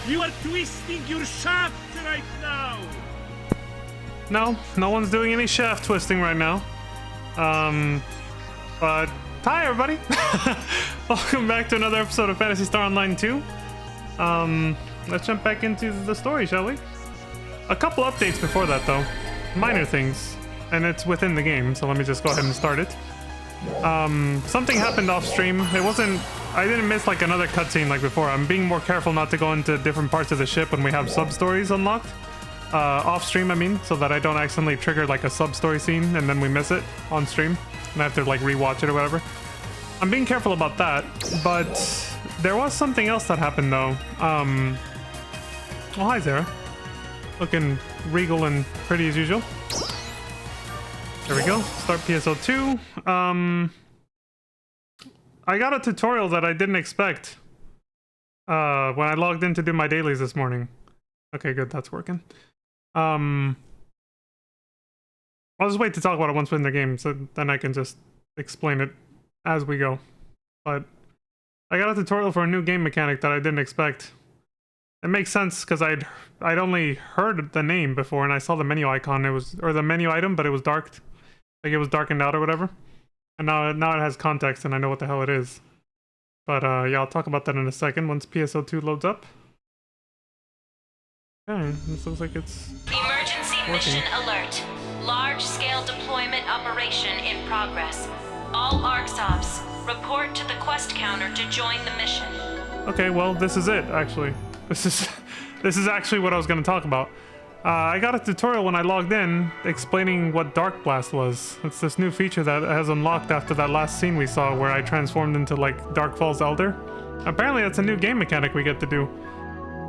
You are twisting your shaft right now! No, no one's doing any shaft twisting right now. But hi everybody! Welcome back to another episode of Phantasy Star Online 2. Let's jump back into the story, shall we? A couple updates before that though. Minor things. And it's within the game, so let me just go ahead and start it. Something happened off stream. I didn't miss like another cutscene like before. I'm being more careful not to go into different parts of the ship when we have sub-stories unlocked. Off stream, I mean, so that I don't accidentally trigger like a sub-story scene and then we miss it on stream. And I have to like rewatch it or whatever. I'm being careful about that, but there was something else that happened though. Oh, hi Zara. Looking regal and pretty as usual. There we go. Start PSO2. I got a tutorial that I didn't expect when I logged in to do my dailies this morning. Okay, good. That's working. I'll just wait to talk about it once we're in the game, so then I can just explain it as we go. But I got a tutorial for a new game mechanic that I didn't expect. It makes sense because I'd only heard the name before and I saw the menu icon. Or the menu item, but it was dark. Like it was darkened out or whatever. And now it has context and I know what the hell it is. But yeah, I'll talk about that in a second once PSO2 loads up. Okay, this looks like it's Emergency working. mission alert. Large-scale deployment operation in progress. All ArcSops, report to the quest counter to join the mission. Okay, well, this is it, actually. This is actually what I was going to talk about. I got a tutorial when I logged in explaining what Dark Blast was. It's this new feature that has unlocked after that last scene we saw where I transformed into like Dark Falls Elder. Apparently that's a new game mechanic we get to do,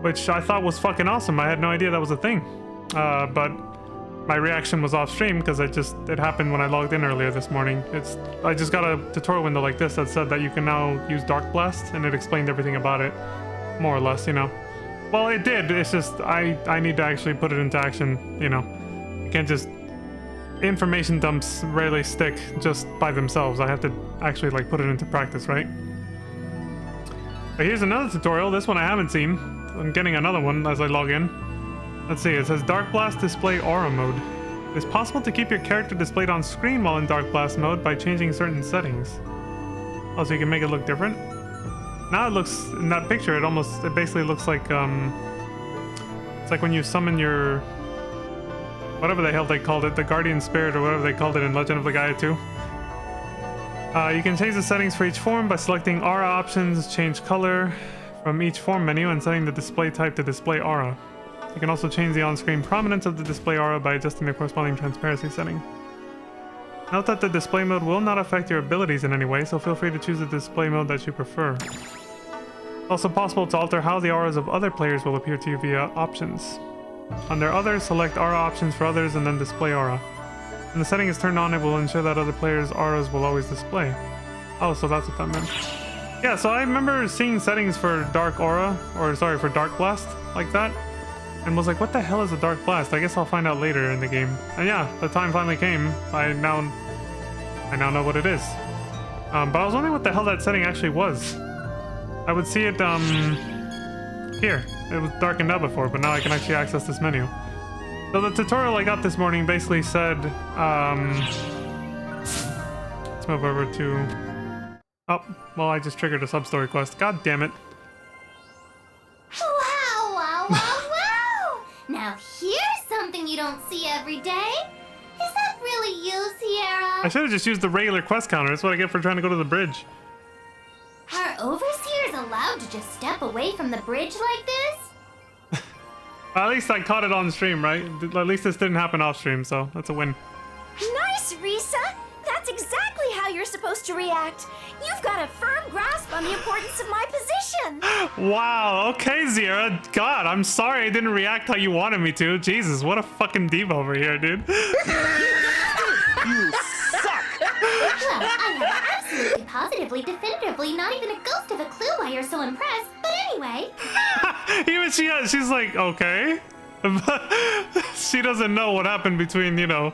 which I thought was fucking awesome. I had no idea that was a thing. But my reaction was off stream because it happened when I logged in earlier this morning. I just got a tutorial window like this that said that you can now use Dark Blast, and it explained everything about it, more or less, you know. Well, it did. It's just I need to actually put it into action, you know. You can't just... Information dumps rarely stick just by themselves. I have to actually like put it into practice, right? But here's another tutorial. This one I haven't seen. I'm getting another one as I log in. Let's see. It says Dark Blast Display Aura Mode. It's possible to keep your character displayed on screen while in Dark Blast mode by changing certain settings. Oh, so you can make it look different? Now it looks, in that picture, it basically looks like, it's like when you summon your, whatever the hell they called it, the Guardian Spirit or whatever they called it in Legend of the Gaia 2. You can change the settings for each form by selecting aura options, change color from each form menu, and setting the display type to display aura. You can also change the on-screen prominence of the display aura by adjusting the corresponding transparency setting. Note that the display mode will not affect your abilities in any way, so feel free to choose the display mode that you prefer. It's also possible to alter how the auras of other players will appear to you via options. Under Others, select aura options for others and then display aura. When the setting is turned on, it will ensure that other players' auras will always display. Oh, so that's what that meant. Yeah, so I remember seeing settings for Dark Aura, or sorry, for Dark Blast, like that. And was like, what the hell is a Dark Blast? I guess I'll find out later in the game. And yeah, the time finally came. I now know what it is. But I was wondering what the hell that setting actually was. I would see it, here. It was darkened out before, but now I can actually access this menu. So the tutorial I got this morning basically said, let's move over to... Oh, well, I just triggered a sub-story quest. God damn it. Wow, wow, wow, wow! Now here's something you don't see every day. Is that really you, Sierra? I should have just used the regular quest counter. That's what I get for trying to go to the bridge. Are overseers allowed to just step away from the bridge like this? At least I caught it on stream, right? At least this didn't happen off stream, so that's a win. Nice, Risa! That's exactly how you're supposed to react. You've got a firm grasp on the importance of my position. Wow, okay, Zira. God, I'm sorry I didn't react how you wanted me to. Jesus, what a fucking diva over here, dude. You suck! Well, I have absolutely, positively, definitively not even a ghost of a clue why you're so impressed, but anyway. Even she's like, okay. She doesn't know what happened between, you know,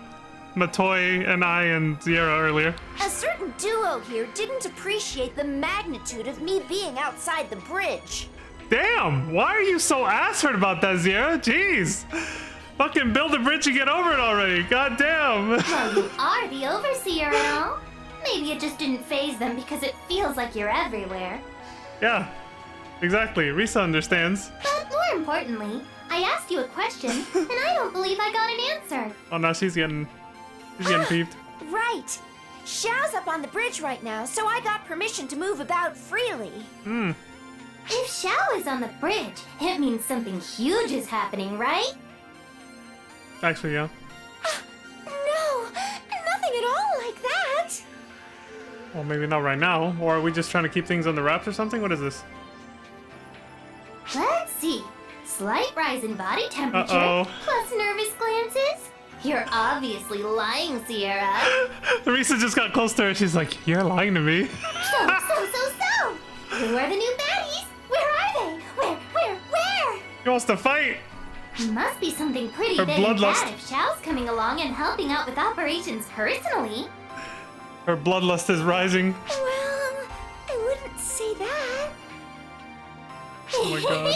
Matoy and I and Sierra earlier. A certain duo here didn't appreciate the magnitude of me being outside the bridge. Damn, why are you so ass-hurt about that, Sierra? Jeez. Fucking build a bridge and get over it already. God damn. Well, you are the overseer and all. Maybe it just didn't faze them because it feels like you're everywhere. Yeah, exactly. Risa understands. But more importantly, I asked you a question, and I don't believe I got an answer. Oh, now she's getting peeved. Right. Xiao's up on the bridge right now, so I got permission to move about freely. Hmm. If Xiao is on the bridge, it means something huge is happening, right? Actually, yeah. No, nothing at all like that. Well, maybe not right now. Or are we just trying to keep things on the wraps or something? What is this? Let's see. Slight rise in body temperature, Uh-oh. plus nervous glances. You're obviously lying, Sierra. Risa just got close to her. She's like, you're lying to me. So. Who are the new baddies? Where are they? Where? He wants to fight. Must be something pretty Her big and bloodlust. bad if Xiao's coming along and helping out with operations personally. Her bloodlust is rising. Well, I wouldn't say that. Oh my god.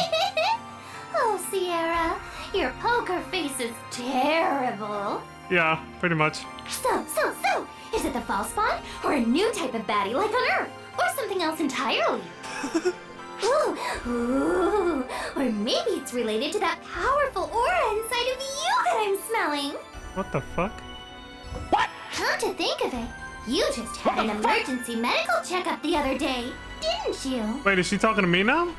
Oh, Sierra, your poker face is terrible. Yeah, pretty much. So, is it the false spawn, or a new type of baddie like on Earth, or something else entirely? Ooh, or maybe it's related to that powerful aura inside of you that I'm smelling. What the fuck? Come to think of it, you just had an emergency medical checkup the other day, didn't you? Wait, is she talking to me now?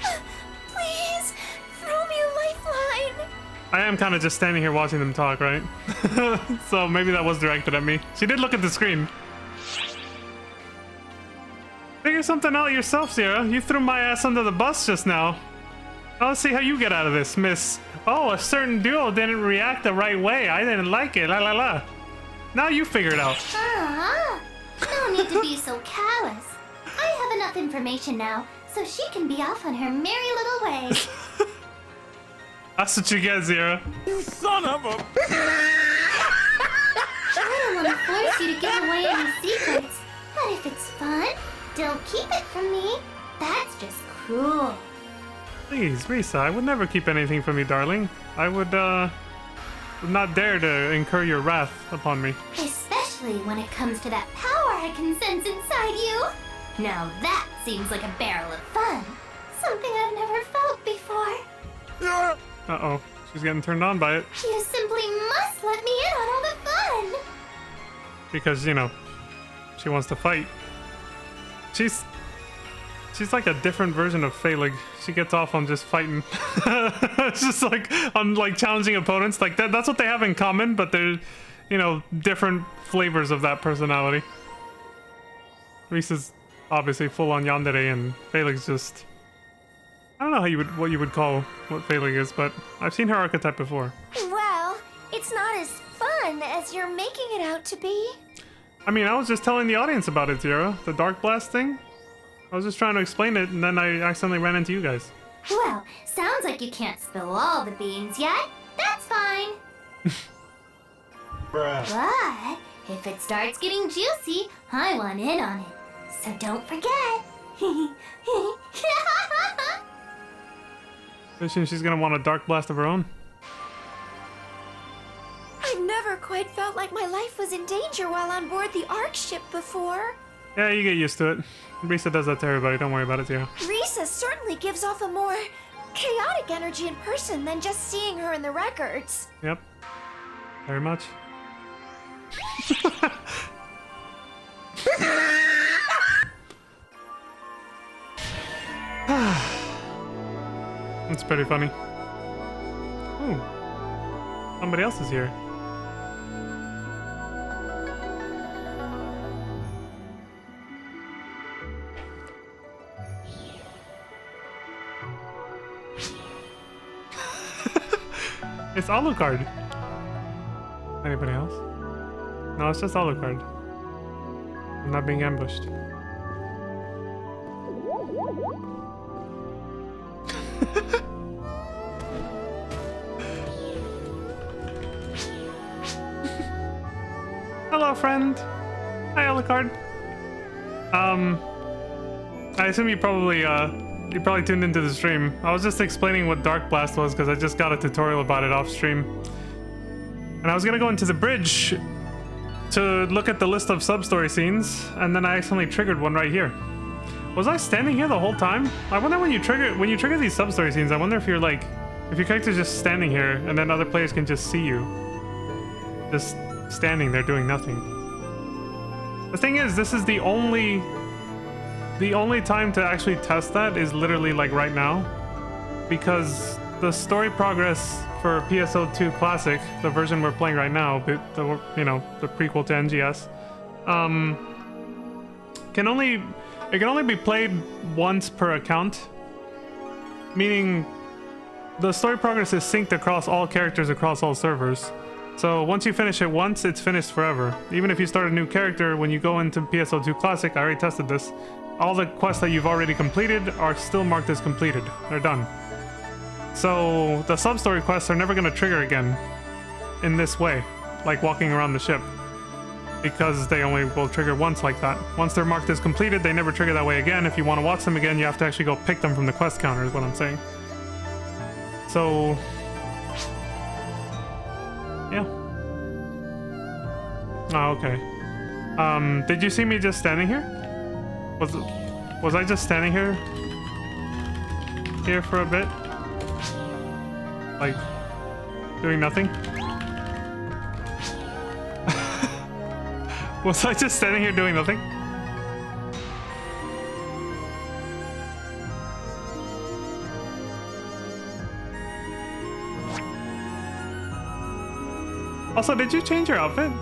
Please, throw me a lifeline. I am kind of just standing here watching them talk, right? So maybe that was directed at me. She did look at the screen. Figure something out yourself, Sierra. You threw my ass under the bus just now. Now let's see how you get out of this, miss. Oh, a certain duo didn't react the right way. I didn't like it. La la la. Now you figure it out. No need to be so callous. I have enough information now, so she can be off on her merry little way. That's what you get, Sierra. You son of a... I don't want to force you to give away any secrets, but if it's fun, don't keep it from me. That's just cruel. Please, Risa, I would never keep anything from you, darling. I would not dare to incur your wrath upon me. Especially when it comes to that power I can sense inside you. Now that seems like a barrel of fun. Something I've never felt before. Uh-oh. She's getting turned on by it. You simply must let me in on all the fun. Because, you know, she wants to fight. She's like a different version of Phalig. She gets off on just fighting. It's just like on like challenging opponents. Like that's what they have in common, but they're, you know, different flavors of that personality. Risa's obviously full on yandere, and Phalig's just, I don't know what you would call what Phalig is, but I've seen her archetype before. Well, it's not as fun as you're making it out to be. I mean, I was just telling the audience about it, Zero. The Dark Blast thing. I was just trying to explain it, and then I accidentally ran into you guys. Well, sounds like you can't spill all the beans yet. That's fine. But if it starts getting juicy, I want in on it. So don't forget. Fishing, she's gonna want a Dark Blast of her own. I've never quite felt like my life was in danger while on board the Ark ship before. Yeah, you get used to it. Risa does that to everybody. Don't worry about it, Zero. Risa certainly gives off a more chaotic energy in person than just seeing her in the records. Yep. Very much. It's pretty funny. Ooh. Somebody else is here. It's Alucard. Anybody else? No, it's just Alucard. I'm not being ambushed. Hello, friend. Hi, Alucard. I assume you probably You probably tuned into the stream. I was just explaining what Dark Blast was because I just got a tutorial about it off stream. And I was gonna go into the bridge to look at the list of sub-story scenes, and then I accidentally triggered one right here. Was I standing here the whole time? I wonder when you trigger these sub-story scenes, I wonder if you're like, if your character's just standing here and then other players can just see you. Just standing there doing nothing. The thing is, this is the only time to actually test that is literally like right now, because the story progress for PSO2 Classic, the version we're playing right now, the prequel to NGS, it can only be played once per account, meaning the story progress is synced across all characters across all servers. So once you finish it once, it's finished forever. Even if you start a new character, when you go into PSO2 Classic, I already tested this, all the quests that you've already completed are still marked as completed. They're done. So the sub-story quests are never going to trigger again in this way, like walking around the ship, because they only will trigger once like that. Once they're marked as completed, they never trigger that way again. If you want to watch them again, you have to actually go pick them from the quest counter, is what I'm saying. So yeah. Oh, okay. Did you see me just standing here? Was I just standing here for a bit? Like, doing nothing? Was I just standing here doing nothing? Also, did you change your outfit?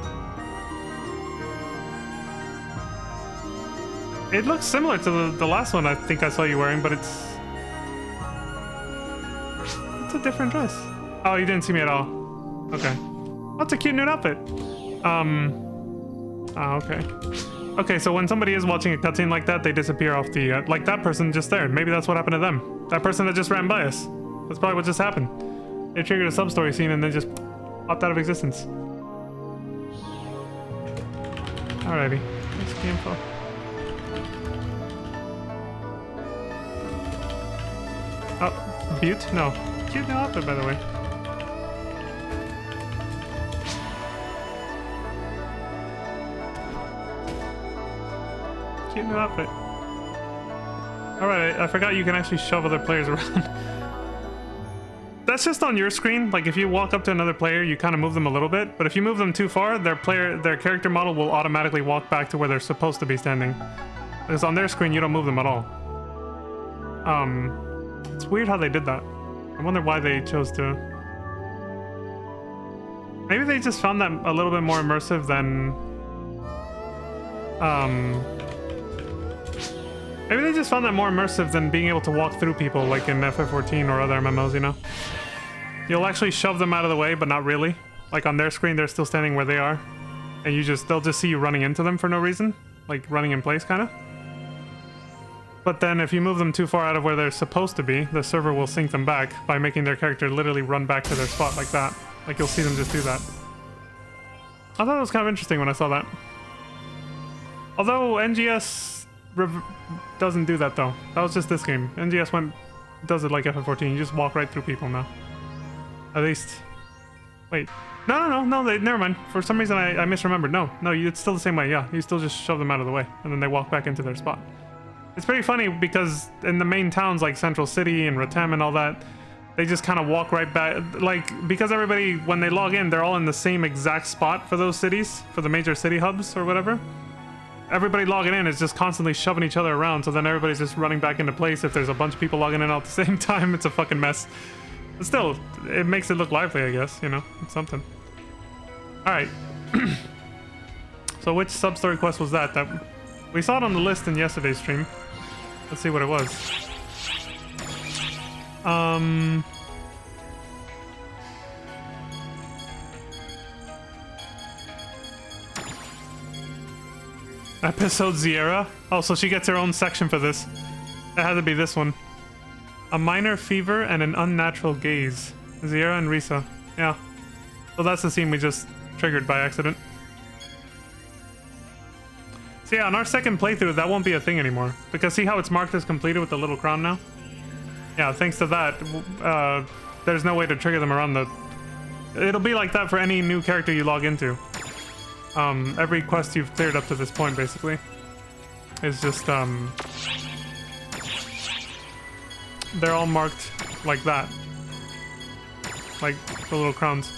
It looks similar to the last one I think I saw you wearing, but it's a different dress. Oh, you didn't see me at all. Okay. That's a cute new outfit. Oh, okay. Okay, so when somebody is watching a cutscene like that, they disappear off the, like that person just there. Maybe that's what happened to them. That person that just ran by us. That's probably what just happened. They triggered a sub-story scene and then just popped out of existence. Alrighty. Let's get info. Oh, Butte? No. Cute new outfit, by the way. Cute new outfit. Alright, I forgot you can actually shove other players around. That's just on your screen. Like, if you walk up to another player, you kind of move them a little bit. But if you move them too far, their character model will automatically walk back to where they're supposed to be standing. Because on their screen, you don't move them at all. It's weird how they did that. I wonder why they chose to. Maybe they just found that a little bit more immersive than... Maybe they just found that more immersive than being able to walk through people like in FF14 or other MMOs, you know? You'll actually shove them out of the way, but not really. Like on their screen, they're still standing where they are. And they'll just see you running into them for no reason. Like running in place, kind of. But then if you move them too far out of where they're supposed to be, the server will sync them back by making their character literally run back to their spot like that. Like you'll see them just do that. I thought it was kind of interesting when I saw that. Although NGS doesn't do that though. That was just this game. NGS does it like FF14. You just walk right through people now. At least. Wait. No, never mind. For some reason I misremembered. No, it's still the same way. Yeah, you still just shove them out of the way and then they walk back into their spot. It's pretty funny because in the main towns like Central City and Ratem and all that, they just kind of walk right back. Like, because everybody, when they log in, they're all in the same exact spot for those cities, for the major city hubs or whatever. Everybody logging in is just constantly shoving each other around, so then everybody's just running back into place. If there's a bunch of people logging in all at the same time, it's a fucking mess. But still, it makes it look lively, I guess, you know? It's something. Alright. So which sub-story quest was that? We saw it on the list in yesterday's stream. Let's see what it was. Episode Zierra? Oh, so she gets her own section for this. It had to be this one. A minor fever and an unnatural gaze. Zierra and Risa. Yeah. So that's the scene we just triggered by accident. So yeah, on our second playthrough, that won't be a thing anymore. Because see how it's marked as completed with the little crown now? yeah, thanks to that, there's no way to trigger them around the... It'll be like that for any new character you log into. Every quest you've cleared up to this point, basically, is just, they're all marked like that. Like the little crowns.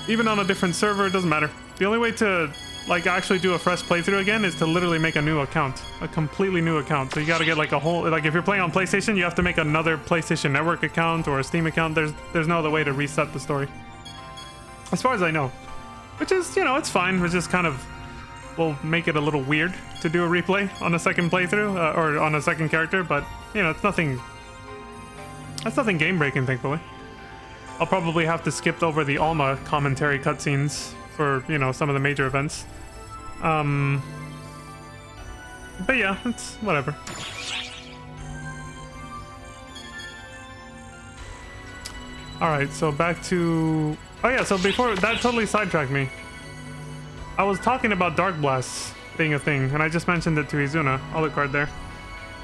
Even on a different server, it doesn't matter. The only way to, like, actually do a fresh playthrough again is to literally make a new account. A completely new account. So you gotta get, like, a whole... Like, if you're playing on PlayStation, you have to make another PlayStation Network account or a Steam account. There's no other way to reset the story. As far as I know. Which is, you know, it's fine. It's just kind of... will make it a little weird to do a replay on a second playthrough, or on a second character, but, you know, it's nothing... That's nothing game-breaking, thankfully. I'll probably have to skip over the Alma commentary cutscenes for, you know, some of the major events. But yeah, it's whatever. Alright, so back to... Oh yeah, so before... That totally sidetracked me. I was talking about Dark Blasts being a thing, and I just mentioned it to Izuna. Alucard there.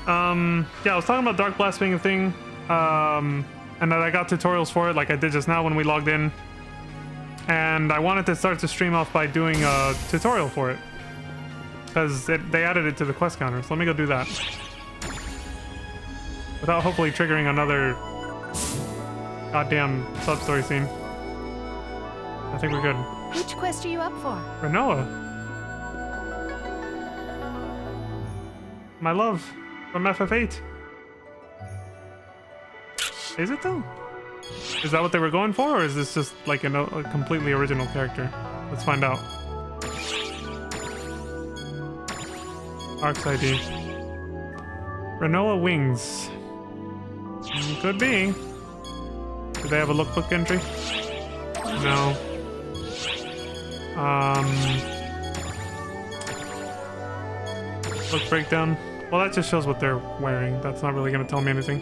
Yeah, I was talking about Dark Blast being a thing, and that I got tutorials for it, like I did just now when we logged in. And I wanted to start the stream off by doing a tutorial for it, because they added it to the quest counter. So let me go do that. Without hopefully triggering another goddamn sub-story scene. I think we're good. Which quest are you up for? Renoa. My love from FF8. Is it though? Is that what they were going for, or is this just like a completely original character? Let's find out. Arcs ID. Renoa Wings. Could be. Do they have a lookbook entry? No. Look breakdown. Well, that just shows what they're wearing. That's not really going to tell me anything.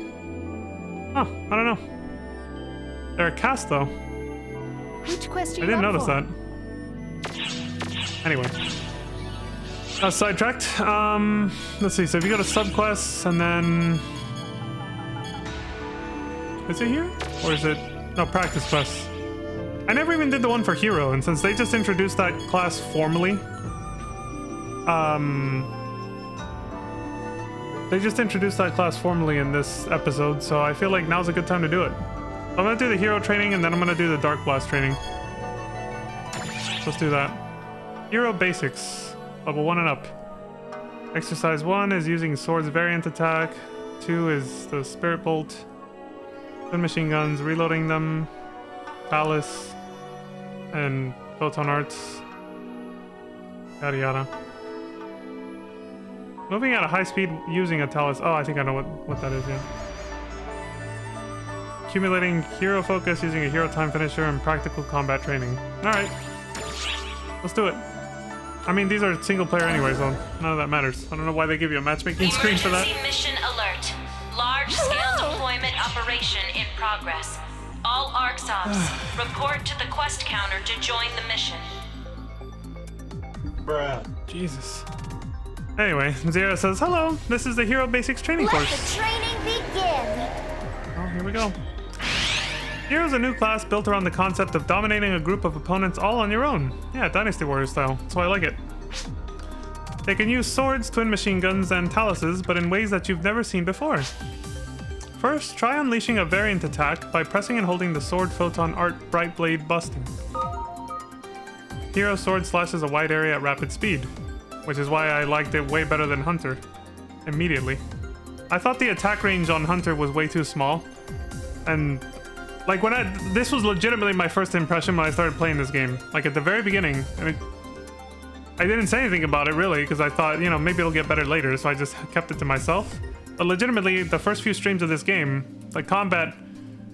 Huh, I don't know. They're a cast, though. Which quest are you I didn't up notice for? that. Anyway. Sidetracked. Let's see. So if you go to subquests and then... Is it here? Or is it... No, practice quests. I never even did the one for Hero, and since they just introduced that class formally... They just introduced that class formally in this episode, so I feel like now's a good time to do it. I'm gonna do the hero training, and then I'm gonna do the Dark Blast training. Let's do that. Hero basics, level 1 and up. Exercise 1 is using swords variant attack. 2 is the Spirit Bolt. Twin machine guns, reloading them. Palace. And Photon Arts. Yada yada. Moving at a high speed using a talus. Oh, I think I know what that is, yeah. Accumulating hero focus using a hero time finisher and practical combat training. Alright. Let's do it. I mean, these are single player anyway, so none of that matters. I don't know why they give you a matchmaking screen for that. Emergency mission alert. Large-scale deployment operation in progress. All ARCSOPs, report to the quest counter to join the mission. Bruh. Jesus. Anyway, Zira says, hello, this is the Hero Basics training Let course. the training begin. Oh, here we go. Hero's a new class built around the concept of dominating a group of opponents all on your own. Yeah, Dynasty Warrior style. That's why I like it. They can use swords, twin machine guns, and taluses, but in ways that you've never seen before. First, try unleashing a variant attack by pressing and holding the Sword Photon Art Bright Blade Busting. Hero Sword slashes a wide area at rapid speed, which is why I liked it way better than Hunter. Immediately. I thought the attack range on Hunter was way too small, and like this was legitimately my first impression when I started playing this game. Like at the very beginning, I mean, I didn't say anything about it really because I thought, you know, maybe it'll get better later, so I just kept it to myself. But legitimately, the first few streams of this game, the combat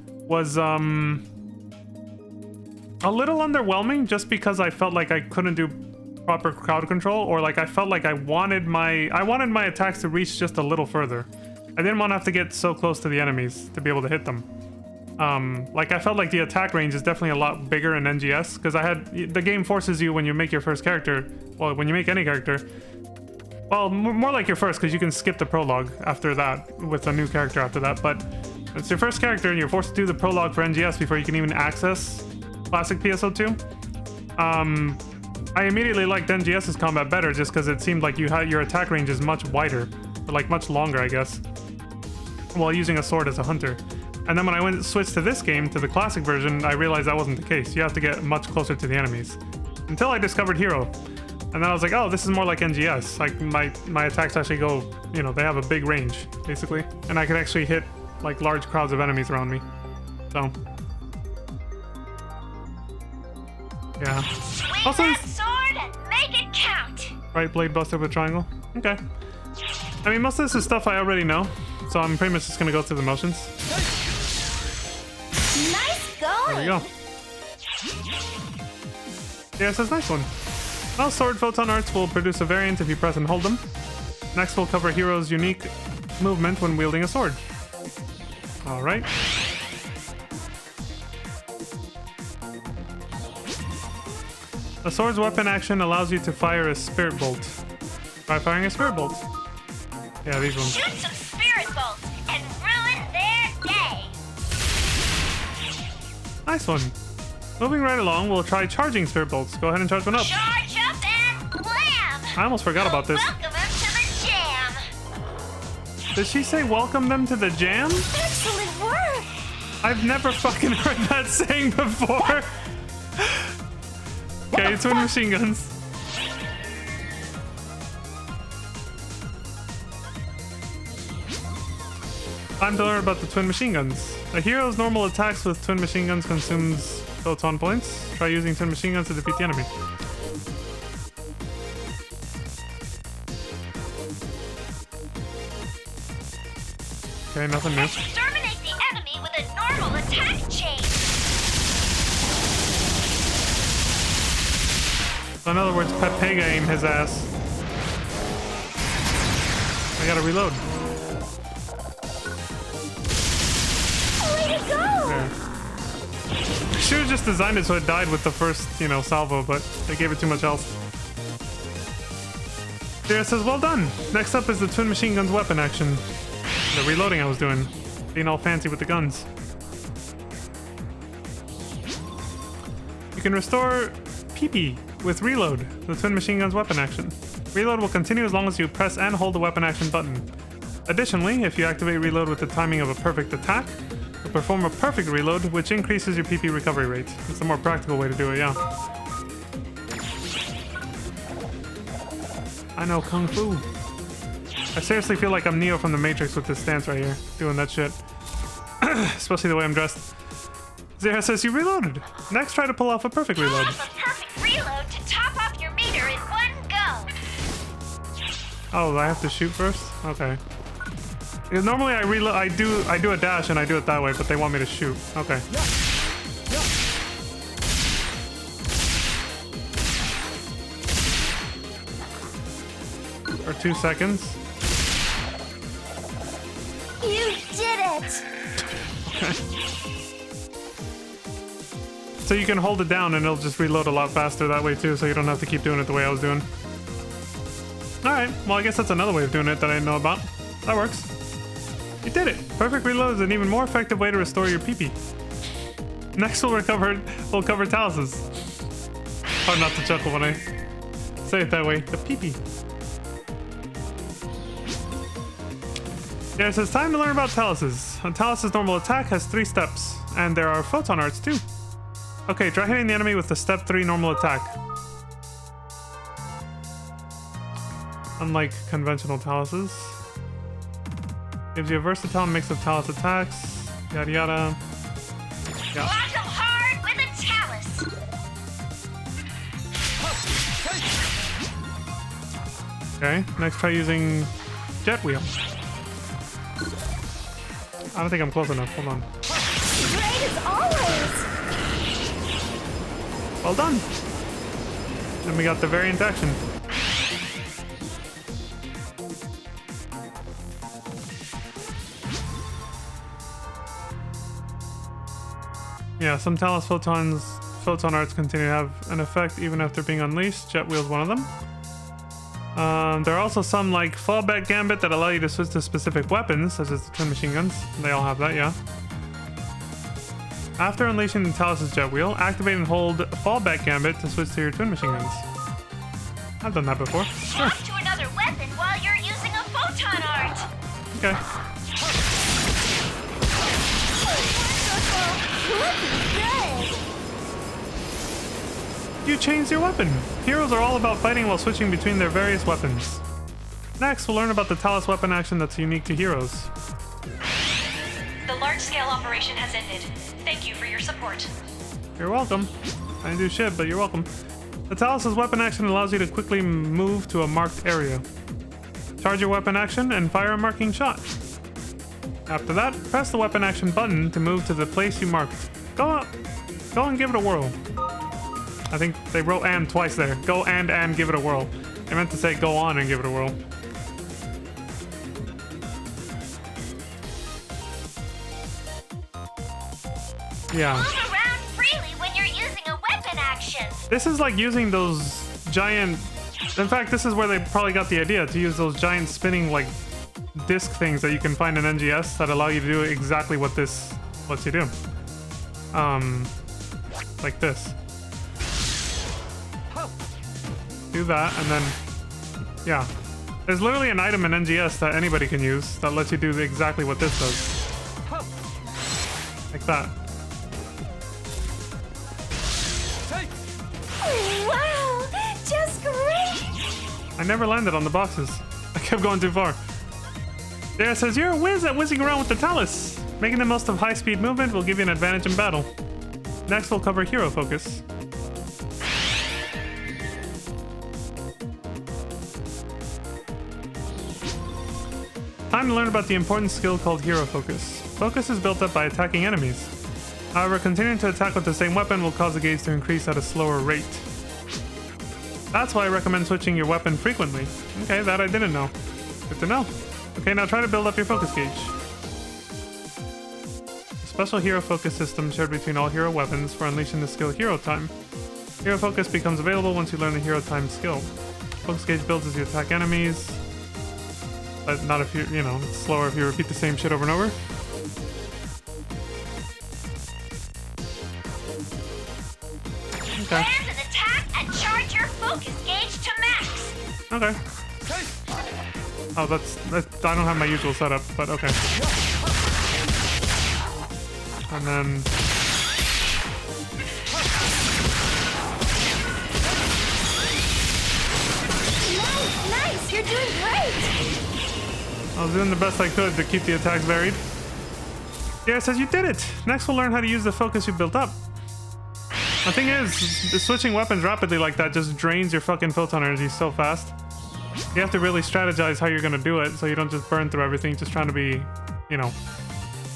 was a little underwhelming just because I felt like I couldn't do proper crowd control, or like I felt like I wanted my attacks to reach just a little further. I didn't want to have to get so close to the enemies to be able to hit them. Like I felt like the attack range is definitely a lot bigger in NGS because the game forces you when you make your first character, well, when you make any character, Well, more like your first, because you can skip the prologue after that with a new character after that. But it's your first character, and you're forced to do the prologue for NGS before you can even access classic PSO2. I immediately liked NGS's combat better, just because it seemed like your attack range is much wider, or like much longer, I guess, while using a sword as a hunter. And then when I switched to this game, to the classic version, I realized that wasn't the case. You have to get much closer to the enemies. Until I discovered Hero. And then I was like, oh, this is more like NGS. Like, my attacks actually go, you know, they have a big range, basically. And I can actually hit, like, large crowds of enemies around me. So. Yeah. Swing Also, that sword and make it count. Right blade buster with triangle. Okay. I mean, most of this is stuff I already know. So I'm pretty much just gonna go through the motions. Nice going. There we go. Yeah, it says nice one. All sword photon arts will produce a variant if you press and hold them. Next, we'll cover Hero's unique movement when wielding a sword. Alright. A sword's weapon action allows you to fire a spirit bolt. Try firing a spirit bolt. Yeah, these ones. Shoot some spirit bolts and ruin their day. Nice one. Moving right along, we'll try charging spirit bolts. Go ahead and charge one up. Charge up and blam! I almost forgot about this. Welcome them to the jam. Did she say welcome them to the jam? Excellent work. I've never fucking heard that saying before. Okay, twin machine guns. Time to learn about the twin machine guns. A hero's normal attacks with twin machine guns consumes photon points. Try using twin machine guns to defeat the enemy. Okay, nothing new. Exterminate the enemy with a normal attack chain. So in other words, Pepega aim his ass. I gotta reload. Way to go! There. Should have just designed it so it died with the first, you know, salvo, but they gave it too much health. There says, well done. Next up is the twin machine guns weapon action. The reloading I was doing. Being all fancy with the guns. You can restore PP with reload, the twin machine guns weapon action. Reload will continue as long as you press and hold the weapon action button. Additionally, if you activate reload with the timing of a perfect attack, you'll perform a perfect reload, which increases your PP recovery rate. It's a more practical way to do it, yeah. I know Kung Fu. I seriously feel like I'm Neo from the Matrix with this stance right here, doing that shit. Especially the way I'm dressed. Zera says you reloaded. Next, try to pull off a perfect reload. Pull off a perfect reload to top off your meter in one go. Oh, I have to shoot first? Okay. Because normally I reload. I do a dash and I do it that way, but they want me to shoot. Okay. For 2 seconds. You did it! Okay. So you can hold it down and it'll just reload a lot faster that way too, so you don't have to keep doing it the way I was doing. Alright, well I guess that's another way of doing it that I didn't know about. That works. You did it! Perfect reload is an even more effective way to restore your PP. Next we'll cover taluses. Hard not to chuckle when I say it that way. The PP. Yeah, it says time to learn about taluses. A talus's normal attack has 3 steps, and there are photon arts too. Okay, try hitting the enemy with the step 3 normal attack. Unlike conventional taluses. Gives you a versatile mix of talus attacks, yada yada. Yeah. Block them hard with a talus. Okay, next try using jet wheel. I don't think I'm close enough. Hold on. Great as always. Well done. Then we got the variant action. Yeah, some talus photon arts continue to have an effect even after being unleashed. Jet wheel's one of them. There are also some like fallback gambit that allow you to switch to specific weapons, such as the twin machine guns. They all have that, yeah. After unleashing the Talos' jet wheel, activate and hold fallback gambit to switch to your twin machine guns. I've done that before. Sure. Swap to another weapon while you're using a photon art. Okay. You changed your weapon. Heroes are all about fighting while switching between their various weapons. Next, we'll learn about the Talos weapon action that's unique to heroes. The large-scale operation has ended. Thank you for your support. You're welcome. I didn't do shit, but you're welcome. The Talos' weapon action allows you to quickly move to a marked area. Charge your weapon action and fire a marking shot. After that, press the weapon action button to move to the place you marked. Go up. Go and give it a whirl. I think they wrote "and" twice there. Go and give it a whirl. I meant to say go on and give it a whirl. Yeah. Move around freely when you're using a weapon action. This is like using those giant... In fact, this is where they probably got the idea, to use those giant spinning like disc things that you can find in NGS that allow you to do exactly what this lets you do. Like this. Do that, and then... Yeah. There's literally an item in NGS that anybody can use that lets you do exactly what this does. Like that. Wow, just great. I never landed on the boxes. I kept going too far. There says, you're a whiz at whizzing around with the Talos. Making the most of high-speed movement will give you an advantage in battle. Next, we'll cover hero focus. Time to learn about the important skill called hero focus. Focus is built up by attacking enemies. However, continuing to attack with the same weapon will cause the gauge to increase at a slower rate. That's why I recommend switching your weapon frequently. Okay, that I didn't know. Good to know. Okay, now try to build up your focus gauge. A special hero focus system shared between all hero weapons for unleashing the skill Hero Time. Hero focus becomes available once you learn the Hero Time skill. Focus gauge builds as you attack enemies, but not if you know, it's slower if you repeat the same shit over and over. Okay. Land an attack and charge your focus gauge to max. Okay. Oh, that's I don't have my usual setup, but okay. And then... Nice, you're doing great. I was doing the best I could to keep the attacks varied. Yeah, it says you did it! Next we'll learn how to use the focus you built up. The thing is, switching weapons rapidly like that just drains your fucking photon energy so fast. You have to really strategize how you're gonna do it so you don't just burn through everything just trying to be, you know,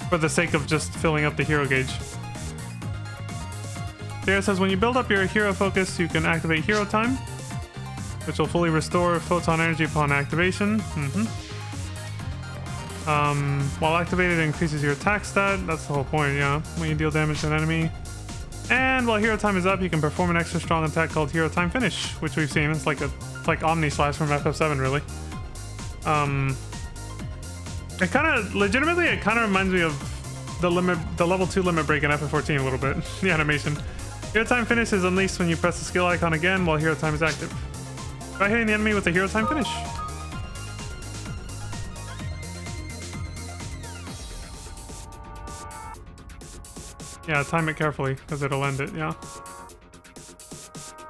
for the sake of just filling up the hero gauge. Here it says when you build up your hero focus, you can activate Hero Time, which will fully restore photon energy upon activation. While activated, it increases your attack stat. That's the whole point, yeah. When you deal damage to an enemy. And while Hero Time is up, you can perform an extra strong attack called Hero Time Finish, which we've seen. It's like Omni Slash from FF7, really. It kind of, legitimately, it kind of reminds me of the level 2 limit break in FF14 a little bit. The animation. Hero Time Finish is unleashed when you press the skill icon again while Hero Time is active. Try hitting the enemy with a Hero Time Finish. Yeah, time it carefully, because it'll end it, yeah.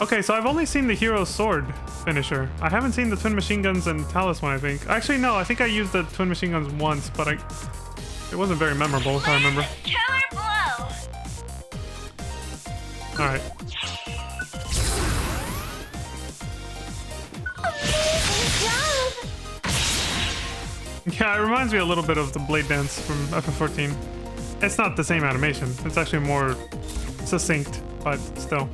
Okay, so I've only seen the Hero Sword finisher. I haven't seen the Twin Machine Guns and Talos one, I think. Actually, no, I think I used the Twin Machine Guns once, but it wasn't very memorable, if I remember. Killer blow. Alright. Amazing job. Yeah, it reminds me a little bit of the Blade Dance from FF14. It's not the same animation. It's actually more succinct, but still.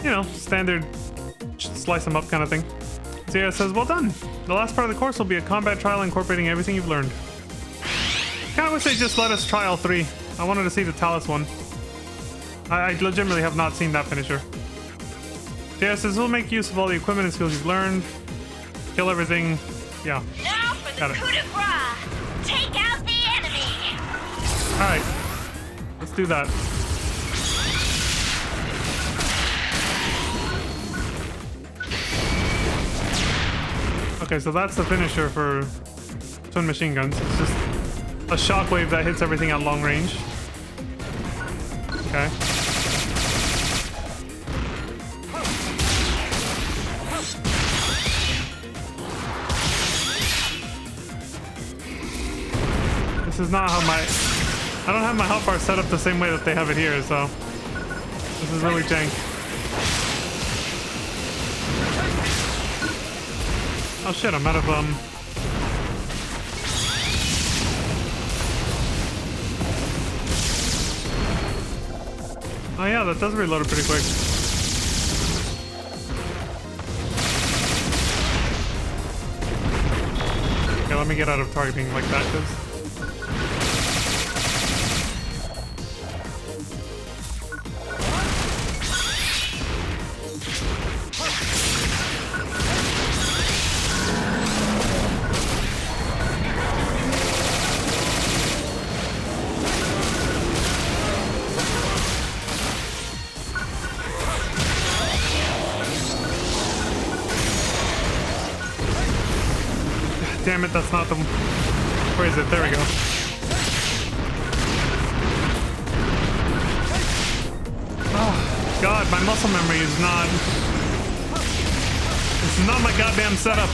You know, standard slice them up kind of thing. So yeah, it says, well done. The last part of the course will be a combat trial incorporating everything you've learned. Kinda wish they just let us try all three. I wanted to see the Talos one. I legitimately have not seen that finisher. Yes, this will make use of all the equipment and skills you've learned. Kill everything. Yeah. Now for Got the it. coup de grace. Take out the enemy. Alright. Let's do that. Okay, so that's the finisher for twin machine guns. It's just a shockwave that hits everything at long range. Okay. This is not how my... I don't have my health bar set up the same way that they have it here, so... This is really jank. Oh shit, I'm out of, Oh yeah, that does reload it pretty quick. Okay, let me get out of targeting like that, because... Damn it, that's not the... Where is it? There we go. Oh, God, my muscle memory is not... This is not my goddamn setup.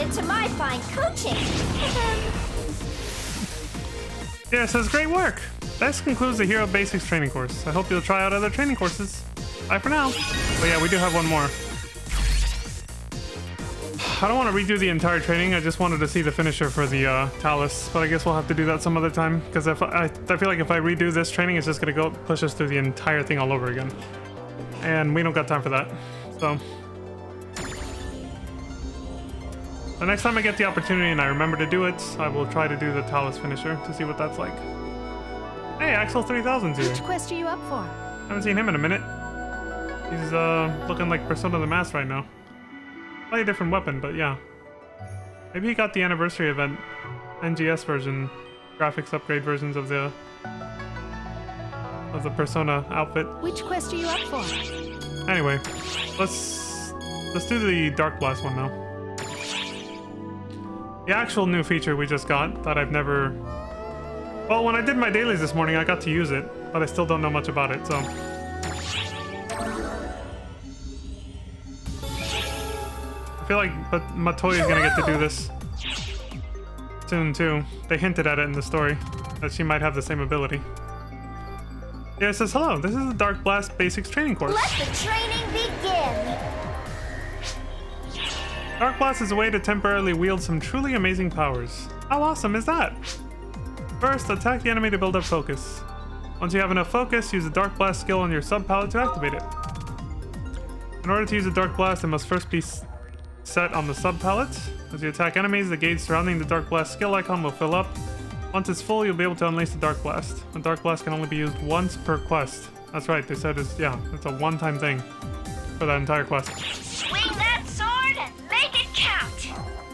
To my fine coaching. Yeah, it says great work. This concludes the Hero Basics training course. I hope you'll try out other training courses. Bye for now. But yeah, we do have one more. I don't want to redo the entire training. I just wanted to see the finisher for the Talus, but I guess we'll have to do that some other time because if I feel like if I redo this training, it's just gonna go push us through the entire thing all over again, and we don't got time for that. So. The next time I get the opportunity and I remember to do it, I will try to do the Talus finisher to see what that's like. Hey, Axel 3000's here. Which quest are you up for? Haven't seen him in a minute. He's looking like Persona the Mask right now. Probably a different weapon, but yeah. Maybe he got the anniversary event, NGS version, graphics upgrade versions of the Persona outfit. Which quest are you up for? Anyway, let's do the Dark Blast one now. The actual new feature we just got that I've never... Well, when I did my dailies this morning, I got to use it, but I still don't know much about it, so... I feel like Matoya is gonna get to do this soon, too. They hinted at it in the story, that she might have the same ability. Yeah, it says, hello, this is the Dark Blast Basics training course. Let the training begin! Dark Blast is a way to temporarily wield some truly amazing powers. How awesome is that? First, attack the enemy to build up focus. Once you have enough focus, use the Dark Blast skill on your sub-palette to activate it. In order to use the Dark Blast, it must first be set on the sub-palette. As you attack enemies, the gauge surrounding the Dark Blast skill icon will fill up. Once it's full, you'll be able to unleash the Dark Blast. The Dark Blast can only be used once per quest. That's right, they said it's a one-time thing for that entire quest. Swing that sword and make it count!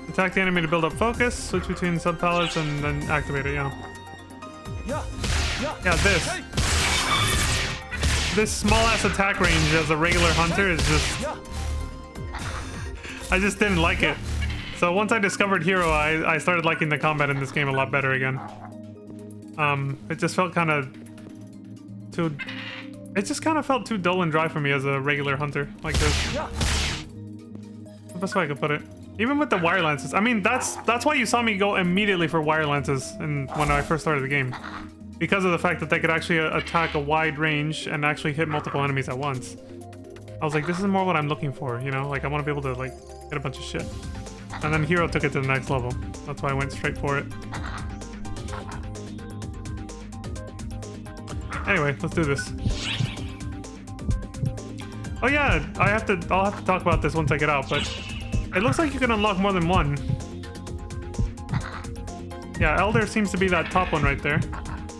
Attack the enemy to build up focus, switch between sub-palettes, and then activate it, yeah. Yeah, this. this small ass attack range as a regular hunter is just, I just didn't like it. So once I discovered Hero, I started liking the combat in this game a lot better again. It just felt kind of too, it just kind of felt too dull and dry for me as a regular hunter like this. The best way I could put it. Even with the wire lances, I mean, that's why you saw me go immediately for wire lances when I first started the game. Because of the fact that they could actually attack a wide range and actually hit multiple enemies at once. I was like, this is more what I'm looking for, you know? Like, I want to be able to, like, get a bunch of shit. And then Hero took it to the next level. That's why I went straight for it. Anyway, let's do this. Oh yeah, I'll have to talk about this once I get out, but it looks like you can unlock more than one. Yeah, Elder seems to be that top one right there.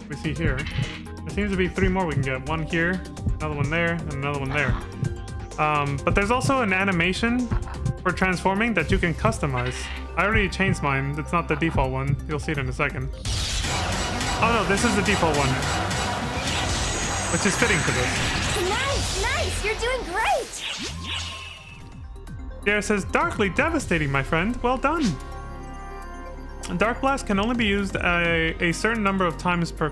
We see here. There seems to be 3 more we can get. One here, another one there, and another one there. But there's also an animation for transforming that you can customize. I already changed mine. It's not the default one. You'll see it in a second. Oh no, this is the default one. Which is fitting for this. Nice! You're doing great! Here it says, darkly devastating, my friend. Well done. Dark Blast can only be used a certain number of times per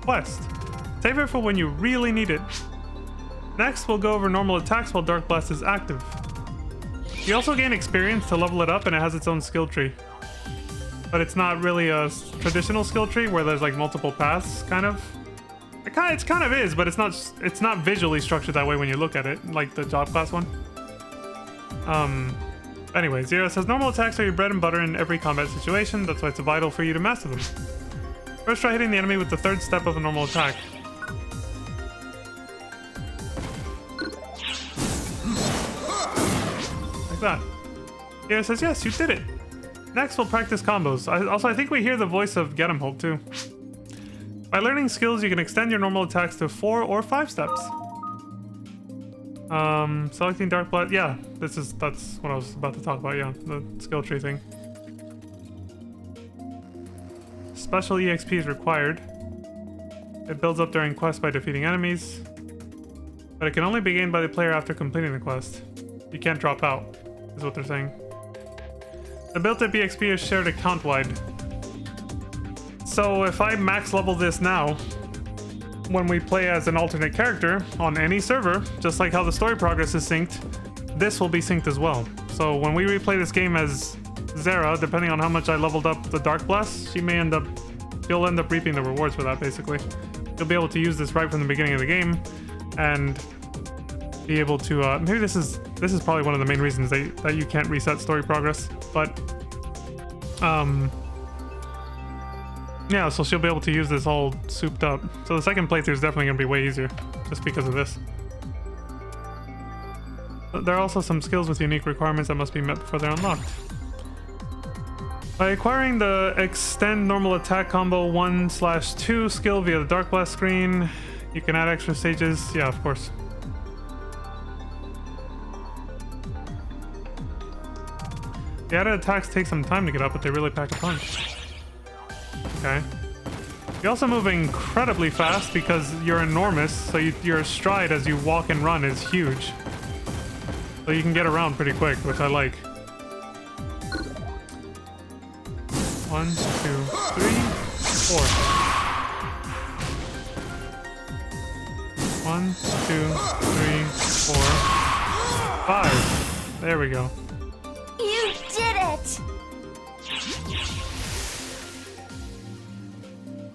quest. Save it for when you really need it. Next, we'll go over normal attacks while Dark Blast is active. You also gain experience to level it up, and it has its own skill tree. But it's not really a traditional skill tree where there's like multiple paths, kind of. It kind of is, but it's not visually structured that way when you look at it, like the job class one. Anyway, Zero says normal attacks are your bread and butter in every combat situation. That's why it's vital for you to master them. First, try hitting the enemy with the 3rd step of a normal attack. Like that. Zero says yes, you did it. Next, we'll practice combos. I think we hear the voice of Get 'em Hope too. By learning skills, you can extend your normal attacks to 4 or 5 steps. Selecting Dark Blast. Yeah, that's what I was about to talk about. Yeah, the skill tree thing. Special EXP is required. It builds up during quests by defeating enemies, but it can only be gained by the player after completing the quest. You can't drop out, is what they're saying. The built-up EXP is shared account-wide. So if I max level this now, when we play as an alternate character on any server, just like how the story progress is synced, this will be synced as well. So when we replay this game as Zera, depending on how much I leveled up the Dark Blast, you'll end up reaping the rewards for that, basically. You'll be able to use this right from the beginning of the game, and be able to, maybe this is probably one of the main reasons that you can't reset story progress, but, yeah, so she'll be able to use this all souped up. So the second playthrough is definitely going to be way easier, just because of this. But there are also some skills with unique requirements that must be met before they're unlocked. By acquiring the Extend Normal Attack Combo 1/2 skill via the Dark Blast screen, you can add extra stages. Yeah, of course. The added attacks take some time to get up, but they really pack a punch. Okay. You also move incredibly fast because you're enormous, so your stride as you walk and run is huge. So you can get around pretty quick, which I like. 1, 2, 3, 4. 1, 2, 3, 4, 5. There we go. You did it!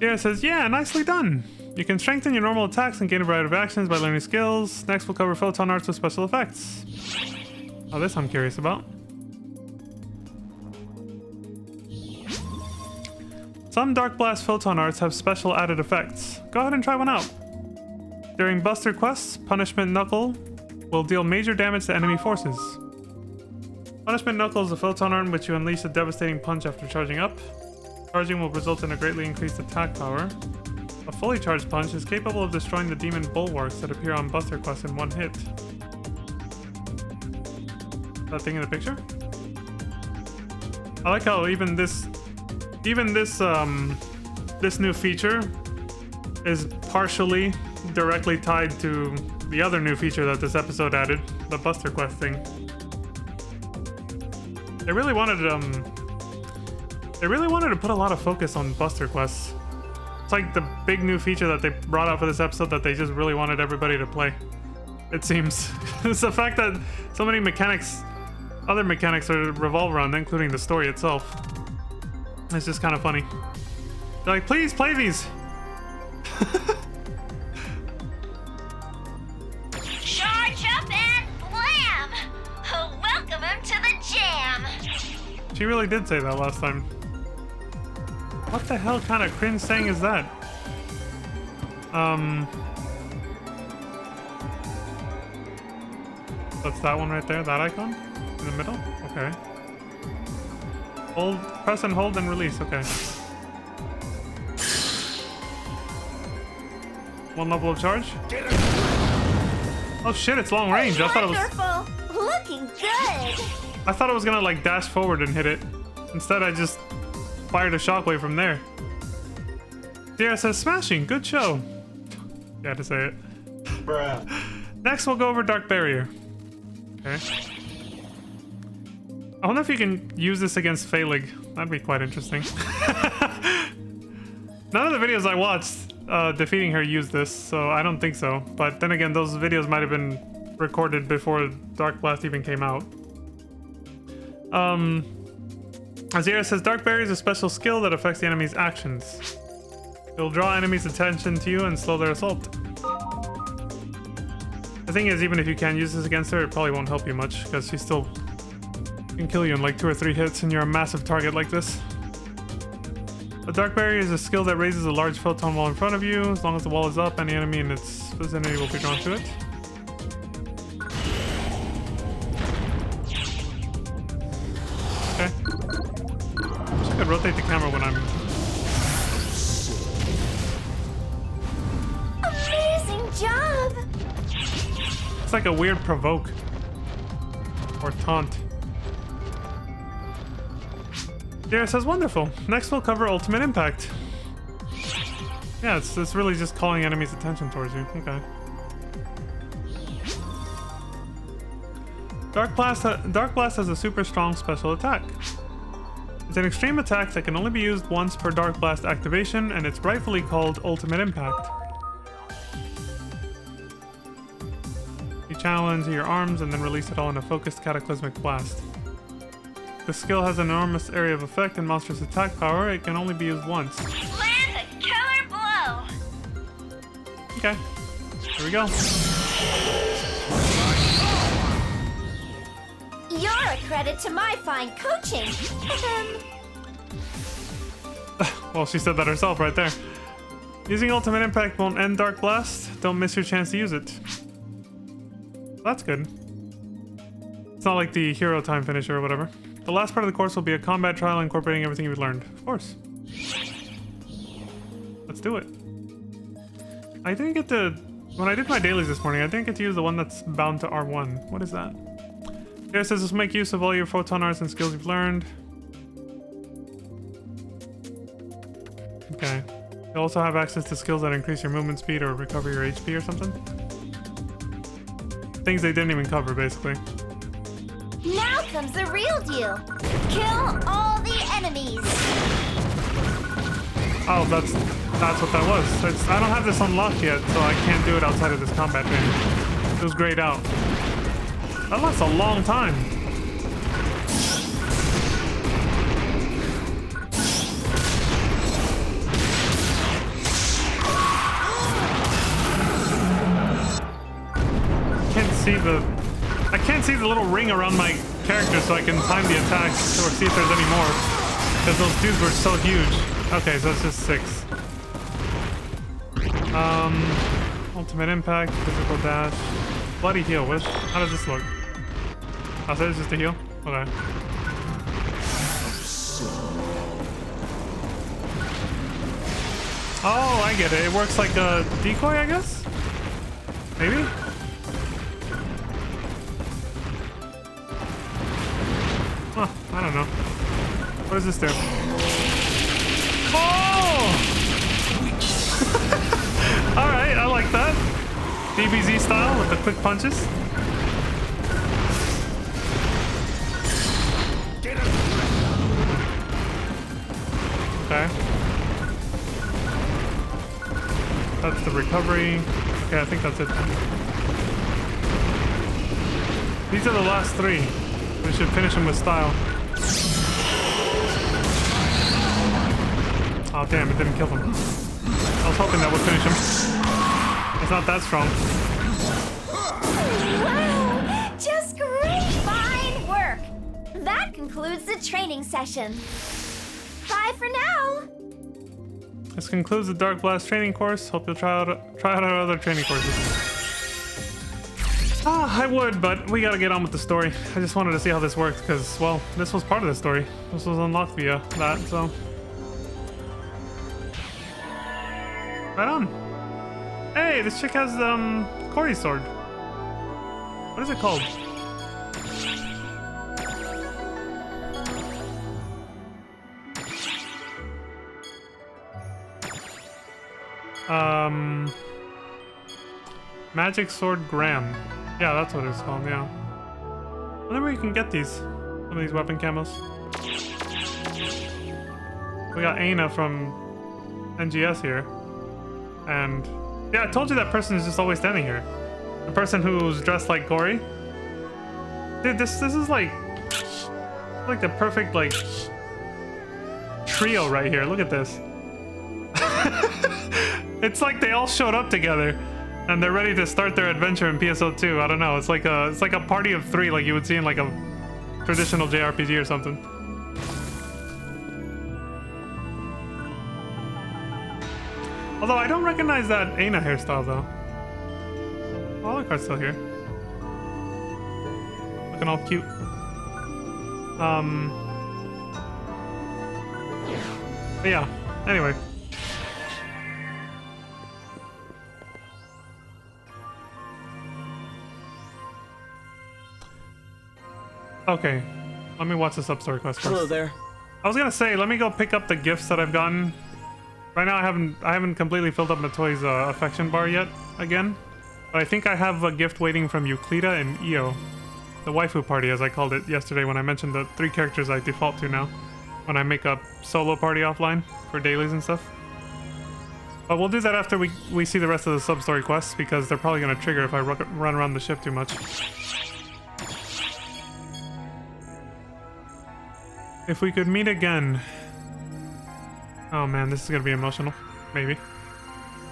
Here it says, yeah, nicely done. You can strengthen your normal attacks and gain a variety of actions by learning skills. Next, we'll cover photon arts with special effects. Oh, this I'm curious about. Some Dark Blast photon arts have special added effects. Go ahead and try one out. During Buster quests, Punishment Knuckle will deal major damage to enemy forces. Punishment Knuckle is a photon art in which you unleash a devastating punch after charging up. Charging will result in a greatly increased attack power. A fully charged punch is capable of destroying the demon bulwarks that appear on Buster quests in one hit. That thing in the picture? I like how even this new feature is partially directly tied to the other new feature that this episode added, the Buster Quest thing. They really wanted to put a lot of focus on Buster Quests. It's like the big new feature that they brought out for this episode that they just really wanted everybody to play. It seems. It's the fact that so many mechanics, other mechanics revolve around, including the story itself. It's just kind of funny. They're like, please play these. Charge up and blam! Welcome him to the jam! She really did say that last time. What the hell kind of cringe saying is that? That's that one right there, that icon? In the middle? Okay. Hold, press and hold and release, okay. One level of charge? Oh shit, it's long range. Wonderful! Looking good! I thought it was gonna like dash forward and hit it. Instead, I just fired a shockwave from there. Sierra says, smashing, good show. You had to say it. Bruh. Next, we'll go over Dark Barrier. Okay. I wonder if you can use this against Phalig. That'd be quite interesting. None of the videos I watched defeating her used this, so I don't think so. But then again, those videos might have been recorded before Dark Blast even came out. Azira says, Dark Barrier is a special skill that affects the enemy's actions. It will draw enemies' attention to you and slow their assault. The thing is, even if you can use this against her, it probably won't help you much, because she still can kill you in like 2 or 3 hits, and you're a massive target like this. A Dark Barrier is a skill that raises a large photon wall in front of you. As long as the wall is up, any enemy in its vicinity will be drawn to it. Okay. I could rotate the camera when I'm... Amazing job! It's like a weird provoke. Or taunt. Dara says, wonderful. Next we'll cover Ultimate Impact. Yeah, it's really just calling enemies' attention towards you. Okay. Dark Blast has a super strong special attack. It's an extreme attack that can only be used once per Dark Blast activation, and it's rightfully called Ultimate Impact. You channel into your arms and then release it all in a focused cataclysmic blast. The skill has an enormous area of effect and monstrous attack power. It can only be used once. Land a killer blow! Okay, here we go. You're a credit to my fine coaching. Well, she said that herself right there. Using Ultimate Impact won't end Dark Blast. Don't miss your chance to use it. That's good. It's not like the hero time finisher or whatever. The last part of the course will be a combat trial incorporating everything you've learned. Of course. Let's do it. I didn't get to... When I did my dailies this morning, I didn't get to use the one that's bound to R1. What is that? Here it says this will make use of all your photon arts and skills you've learned. Okay. You also have access to skills that increase your movement speed or recover your HP or something. Things they didn't even cover, basically. Now comes the real deal. Kill all the enemies. Oh, that's what that was. I don't have this unlocked yet, so I can't do it outside of this combat training. It was grayed out. That lasts a long time. I can't see the little ring around my character so I can time the attacks or see if there's any more. Because those dudes were so huge. Okay, so it's just 6. Ultimate Impact, Physical Dash, Bloody Heal. How does this look? Oh, so it's just a heal? Okay. Oh, I get it. It works like a decoy, I guess? Maybe? Huh, I don't know. What does this do? Oh! Alright, I like that. DBZ style with the quick punches. Okay. That's the recovery. Okay, I think that's it. These are the last three. We should finish them with style. Oh damn, it didn't kill them. I was hoping that would finish him. It's not that strong. Wow! Just great! Fine work! That concludes the training session. Bye for now! This concludes the Dark Blast training course. Hope you'll try out our other training courses. I would, but we gotta get on with the story. I just wanted to see how this worked, because, well, this was part of the story. This was unlocked via that, so... Right on. Hey, this chick has, Corey's sword. What is it called? Magic Sword Graham. Yeah, that's what it's called, yeah. I wonder where you can get these. Some of these weapon camos. We got Aina from NGS here. And yeah, I told you that person is just always standing here. The person who's dressed like Corey. Dude, this is like the perfect like trio right here. Look at this. It's like they all showed up together and they're ready to start their adventure in PSO2. I don't know. It's like a party of three like you would see in like a traditional JRPG or something. Although I don't recognize that Aina hairstyle though. Oh, the card's still here. Looking all cute. But yeah, anyway. Okay, let me watch the sub-story quest first. Hello there. I was gonna say, let me go pick up the gifts that I've gotten. Right now, I haven't completely filled up Matoi's affection bar yet again, but I think I have a gift waiting from Euclida and Io, the waifu party as I called it yesterday when I mentioned the 3 characters I default to now when I make a solo party offline for dailies and stuff. But we'll do that after we see the rest of the sub-story quests because they're probably gonna trigger if I run around the ship too much. If we could meet again. Oh man, this is gonna be emotional. Maybe.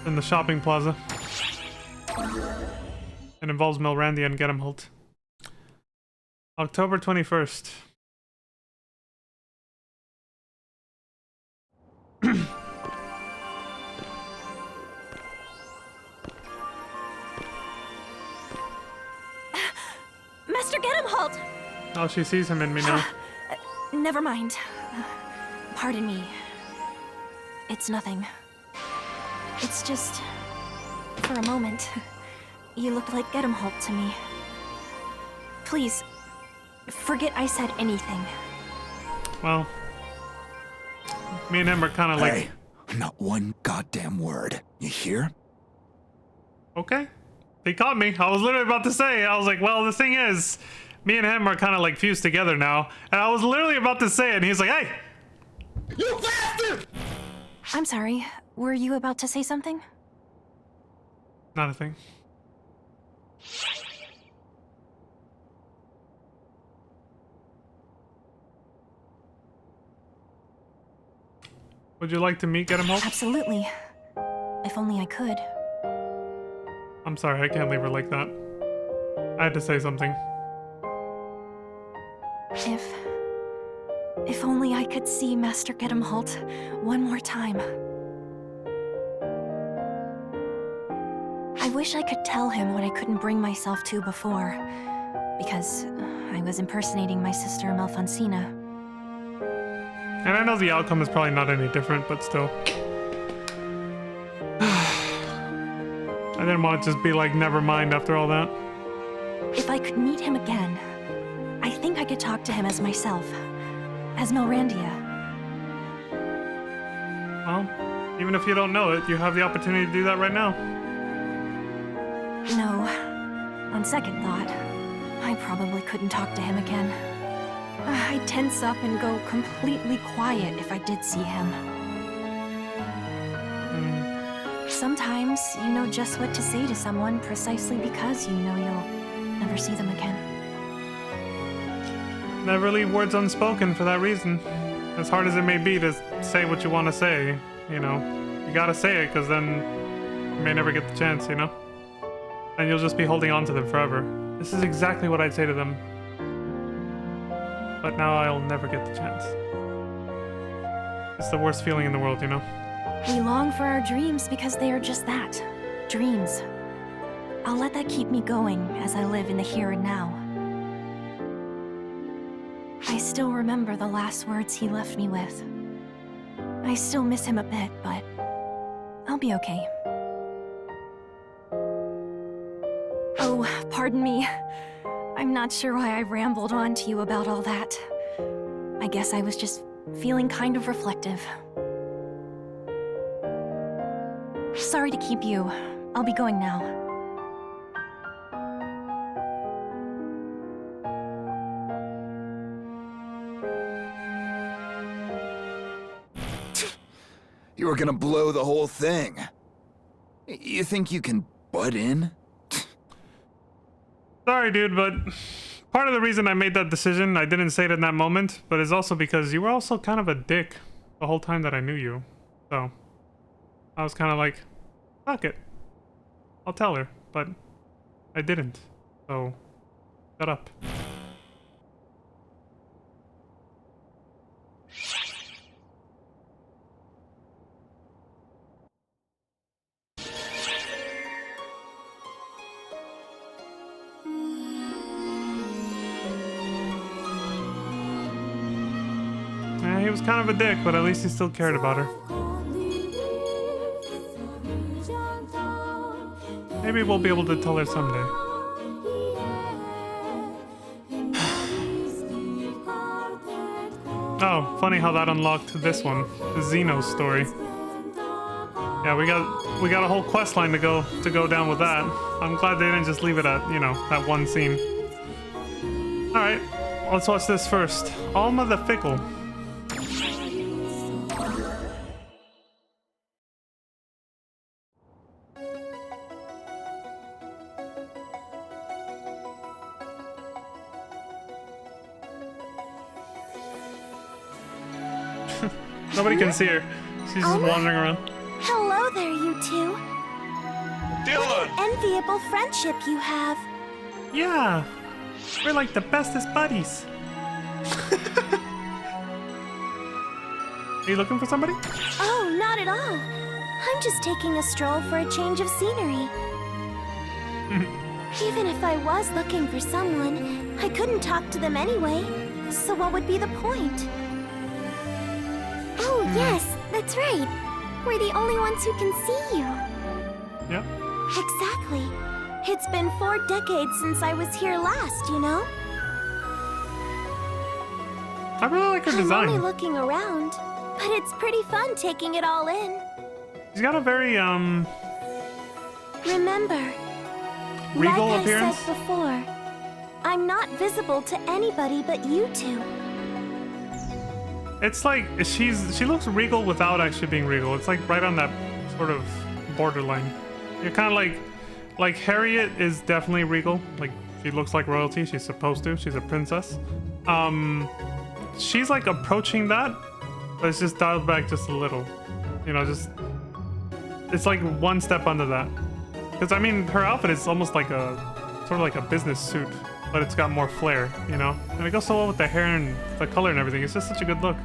In the shopping plaza. It involves Melrandia and Gedemholt. October 21st. Master Gedemholt! Oh, she sees him in me now. Never mind. Pardon me. It's nothing. It's just... for a moment, you looked like Gedemholt to me. Please, forget I said anything. Well, me and him are kind of like... Hey, not one goddamn word. You hear? Okay. He caught me. I was literally about to say, I was like, well, the thing is, me and him are kind of like fused together now. And I was literally about to say it, and he's like, hey! You bastard! I'm sorry, were you about to say something? Not a thing. Would you like to meet Gedemholt? Absolutely. If only I could. I'm sorry, I can't leave her like that. I had to say something. If only I could see Master Gedemholt one more time. I wish I could tell him what I couldn't bring myself to before, because I was impersonating my sister Malfancina. And I know the outcome is probably not any different, but still. I didn't want to just be like, never mind after all that. If I could meet him again, I think I could talk to him as myself. As Melrandia. Well, even if you don't know it, you have the opportunity to do that right now. No. On second thought, I probably couldn't talk to him again. I'd tense up and go completely quiet if I did see him. Sometimes you know just what to say to someone precisely because you know you'll never see them again. Never leave words unspoken for that reason. As hard as it may be to say what you want to say, you know, you gotta say it, because then you may never get the chance, you know? And you'll just be holding on to them forever. This is exactly what I'd say to them. But now I'll never get the chance. It's the worst feeling in the world, you know? We long for our dreams because they are just that. Dreams. I'll let that keep me going as I live in the here and now. I still remember the last words he left me with. I still miss him a bit, but I'll be okay. Oh, pardon me. I'm not sure why I rambled on to you about all that. I guess I was just feeling kind of reflective. Sorry to keep you. I'll be going now. You were gonna blow the whole thing. You think you can butt in? Sorry, dude, but part of the reason I made that decision, I didn't say it in that moment, but is also because you were also kind of a dick the whole time that I knew you. So, I was kind of like, fuck it. I'll tell her, but I didn't. So, shut up. He was kind of a dick, but at least he still cared about her. Maybe we'll be able to tell her someday. Oh, funny how that unlocked this one, the Xeno story. Yeah, we got a whole quest line to go down with that. I'm glad they didn't just leave it at, you know, that one scene. All right, let's watch this first. Alma the Fickle. Nobody can see her. She's just wandering around. Hello there, you two. Dylan! Enviable friendship you have. Yeah, we're like the bestest buddies. Are you looking for somebody? Oh, not at all. I'm just taking a stroll for a change of scenery. Even if I was looking for someone, I couldn't talk to them anyway. So what would be the point? Oh, yes, that's right. We're the only ones who can see you. Yep. Exactly. It's been 4 decades since I was here last, you know? I really like her I'm design. only looking around, but it's pretty fun taking it all in. She's got a very Remember, regal like appearance. I said before, I'm not visible to anybody but you two. It's like she looks regal without actually being regal. It's like right on that sort of borderline. You're kind of like Harriet is definitely regal. Like she looks like royalty. She's supposed to. She's a princess. She's like approaching that, but it's just dialed back just a little. You know, just it's like one step under that. Because I mean, her outfit is almost like a sort of like a business suit, but it's got more flair. You know, and it goes so well with the hair and the color and everything. It's just such a good look.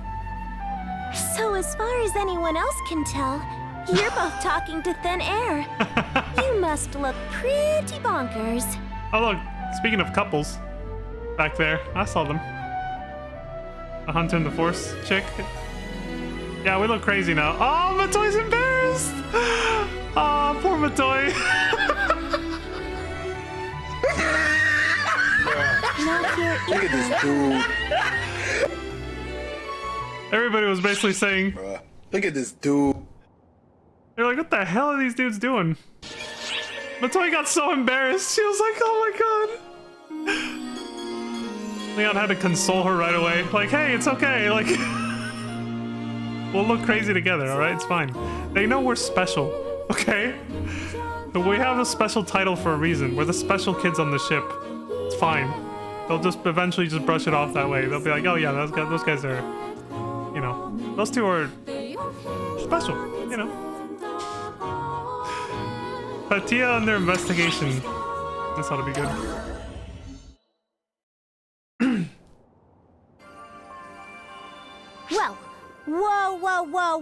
So as far as anyone else can tell, you're both talking to thin air. You must look pretty bonkers. Oh look, speaking of couples, back there, I saw them. The Hunter and the Force chick. Yeah, we look crazy now. Oh, Matoy's embarrassed! Oh, poor Matoy. Not here Look at this dude. Everybody was basically saying, Look at this dude. they're like, what the hell are these dudes doing? Matoy got so embarrassed. She was like, oh my god. Leon had to console her right away. Like, hey, it's okay. Like, we'll look crazy together, alright? It's fine. They know we're special, okay? But we have a special title for a reason. We're the special kids on the ship. It's fine. They'll just eventually just brush it off that way. They'll be like, oh yeah, those guys are, you know, those two are special, you know. Patia under investigation. This ought to be good.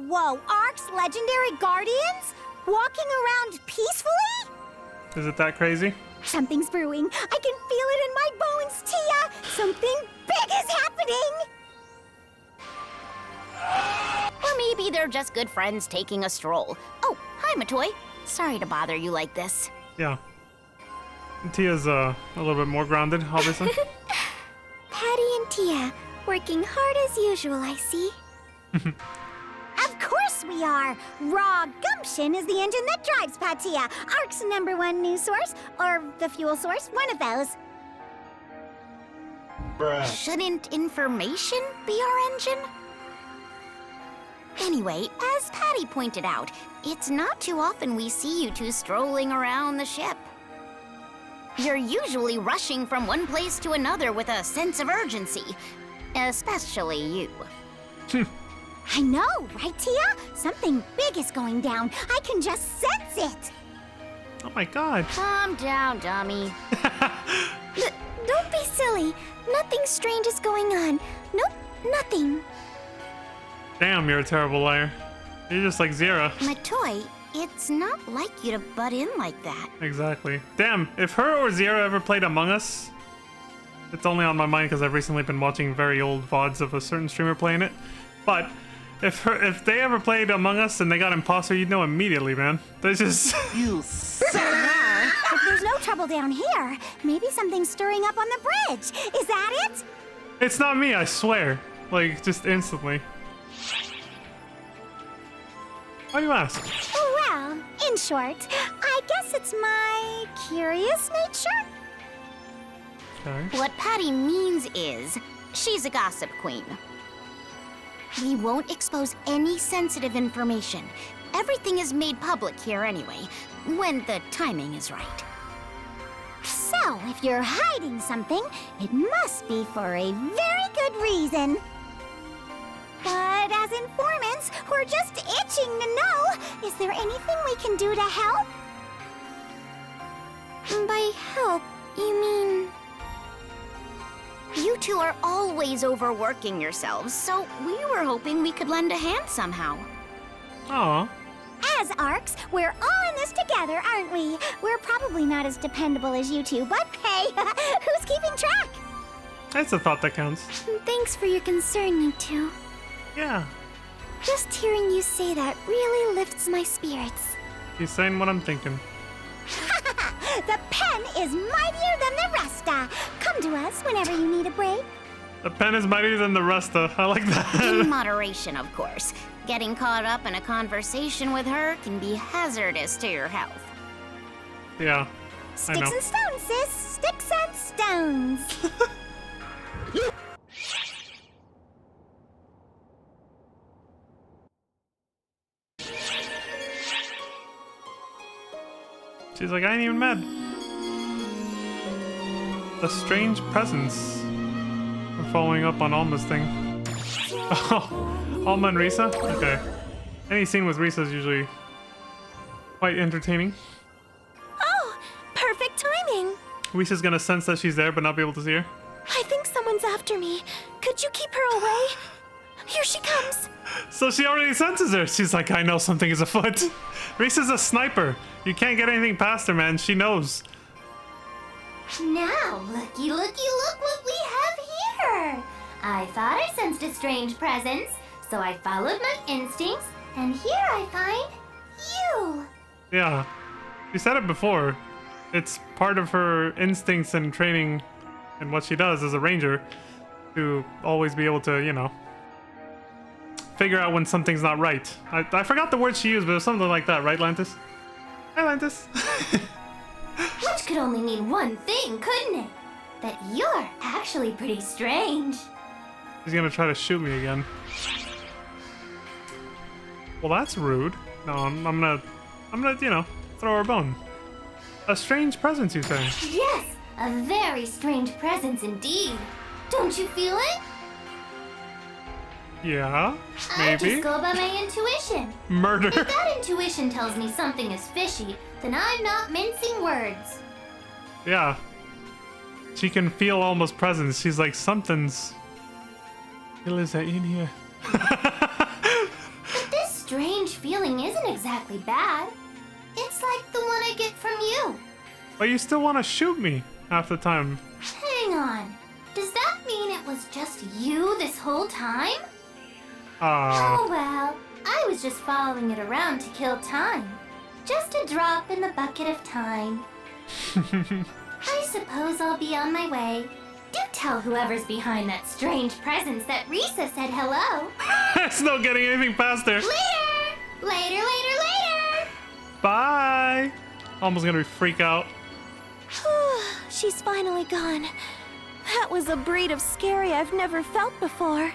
Whoa. Ark's legendary guardians? Walking around peacefully? Is it that crazy? Something's brewing. I can feel it in my bones, Tia. Something big is happening. Or maybe they're just good friends taking a stroll. Oh, hi, Matoy. Sorry to bother you like this. Yeah. Tia's a little bit more grounded, obviously. Patty and Tia, working hard as usual, I see. Of course we are! Raw gumption is the engine that drives Patia, Ark's #1 news source, or the fuel source, one of those. Shouldn't information be our engine? Anyway, as Patty pointed out, it's not too often we see you two strolling around the ship. You're usually rushing from one place to another with a sense of urgency. Especially you. I know, right, Tia? Something big is going down. I can just sense it. Oh my god. Calm down, dummy. Don't be silly. Nothing strange is going on. Nope, nothing. Damn, you're a terrible liar. You're just like Zira. Matoy, it's not like you to butt in like that. Exactly. Damn, if her or Zira ever played Among Us, it's only on my mind because I've recently been watching very old VODs of a certain streamer playing it. But if they ever played Among Us and they got imposter, you'd know immediately, man. They just If there's no trouble down here, maybe something's stirring up on the bridge. Is that it? It's not me, I swear. Like, just instantly. Why do you ask? Well, in short, I guess it's my curious nature. Okay. What Patty means is, she's a gossip queen. We won't expose any sensitive information. Everything is made public here anyway, when the timing is right. So, if you're hiding something, it must be for a very good reason. But as informants, we're just itching to know, is there anything we can do to help? By help, you mean... You two are always overworking yourselves, so we were hoping we could lend a hand somehow. Aw. As Arcs, we're all in this together, aren't we? We're probably not as dependable as you two, but hey, who's keeping track? That's a thought that counts. Thanks for your concern, you two. Yeah. Just hearing you say that really lifts my spirits. She's saying what I'm thinking. The pen is mightier than the rest. Come to us whenever you need a break. The pen is mightier than the rest of. I like that. In moderation, of course. Getting caught up in a conversation with her can be hazardous to your health. Yeah. I know. Sticks and stones, sis. Sticks and stones. She's like, I ain't even mad. A strange presence. I'm following up on Alma's thing. Oh, Alma and Risa? Okay. Any scene with Risa is usually quite entertaining. Oh, perfect timing. Risa's gonna sense that she's there but not be able to see her. I think someone's after me. Could you keep her away? Here she comes. So she already senses her. She's like, I know something is afoot. Risa's a sniper. You can't get anything past her, man. She knows. Now, looky what we have here. I thought I sensed a strange presence, so I followed my instincts, and here I find you. Yeah. She said it before. It's part of her instincts and training and what she does as a ranger to always be able to, you know, figure out when something's not right. I forgot the word she used, but it was something like that, right, Lantis? Hi, Lantis. could only mean one thing, couldn't it? That you're actually pretty strange. He's gonna try to shoot me again. Well, that's rude. No, I'm gonna, you know, throw her a bone. A strange presence, you say? Yes, a very strange presence indeed. Don't you feel it? Yeah, I maybe. just go by my intuition. Murder. If that intuition tells me something is fishy, then I'm not mincing words. Yeah. She can feel almost presence. She's like, something's... Is that in here? But this strange feeling isn't exactly bad. It's like the one I get from you. But you still want to shoot me half the time. Hang on. Does that mean it was just you this whole time? Oh well, I was just following it around to kill time. Just a drop in the bucket of time. I suppose I'll be on my way. Do tell whoever's behind that strange presence that Risa said hello. It's no getting anything past her. Later! Bye! Almost gonna freak out. She's finally gone. That was a breed of scary I've never felt before.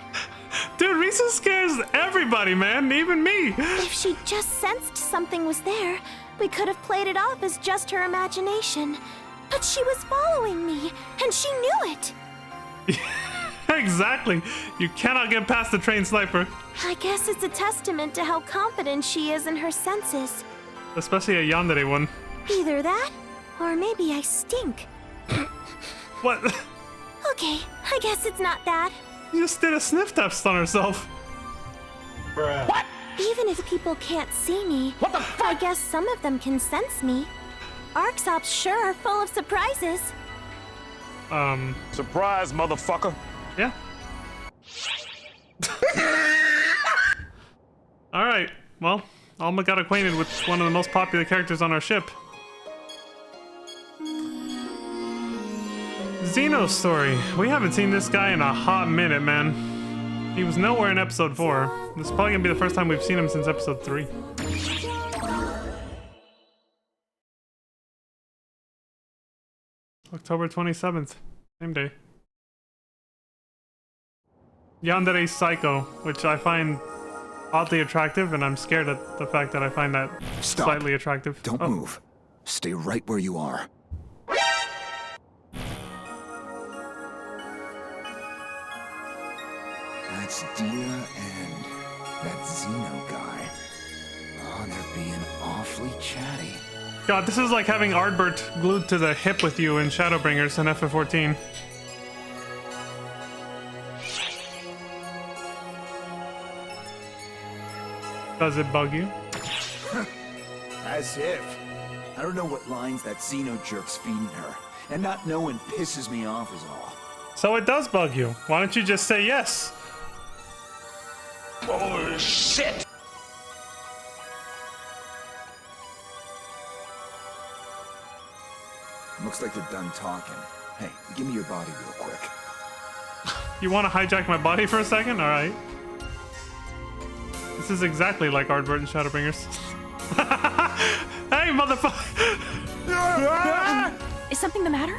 Dude, Risa scares everybody, man, even me. If she just sensed something was there, we could have played it off as just her imagination. But she was following me, and she knew it. Exactly. You cannot get past the trained sniper. I guess it's a testament to how confident she is in her senses. Especially a yandere one. Either that, or maybe I stink. What? Okay, I guess it's not that. You just did a sniff test on herself. Bruh. What? Even if people can't see me, I guess some of them can sense me. Arxops sure are full of surprises. Surprise, motherfucker. Yeah. Alright, well, Alma got acquainted with one of the most popular characters on our ship. Xeno's story. We haven't seen this guy in a hot minute, man. He was nowhere in episode 4. This is probably gonna be the first time we've seen him since episode 3. October 27th. Same day. Yandere Psycho, which I find oddly attractive, and I'm scared at the fact that I find that Stop. slightly attractive. Don't move. Stay right where you are. That's Dia and that Xeno guy. Oh, they're being awfully chatty. God, this is like having Ardbert glued to the hip with you in Shadowbringers in FF14. Does it bug you? As if. I don't know what lines that Xeno jerk's feeding her. And not knowing pisses me off is all. So it does bug you. Why don't you just say yes? Oh, shit. Looks like they're done talking. Hey, give me your body real quick. You want to hijack my body for a second? Alright. This is exactly like Ardbert and Shadowbringers. Hey, motherfucker! Is something the matter?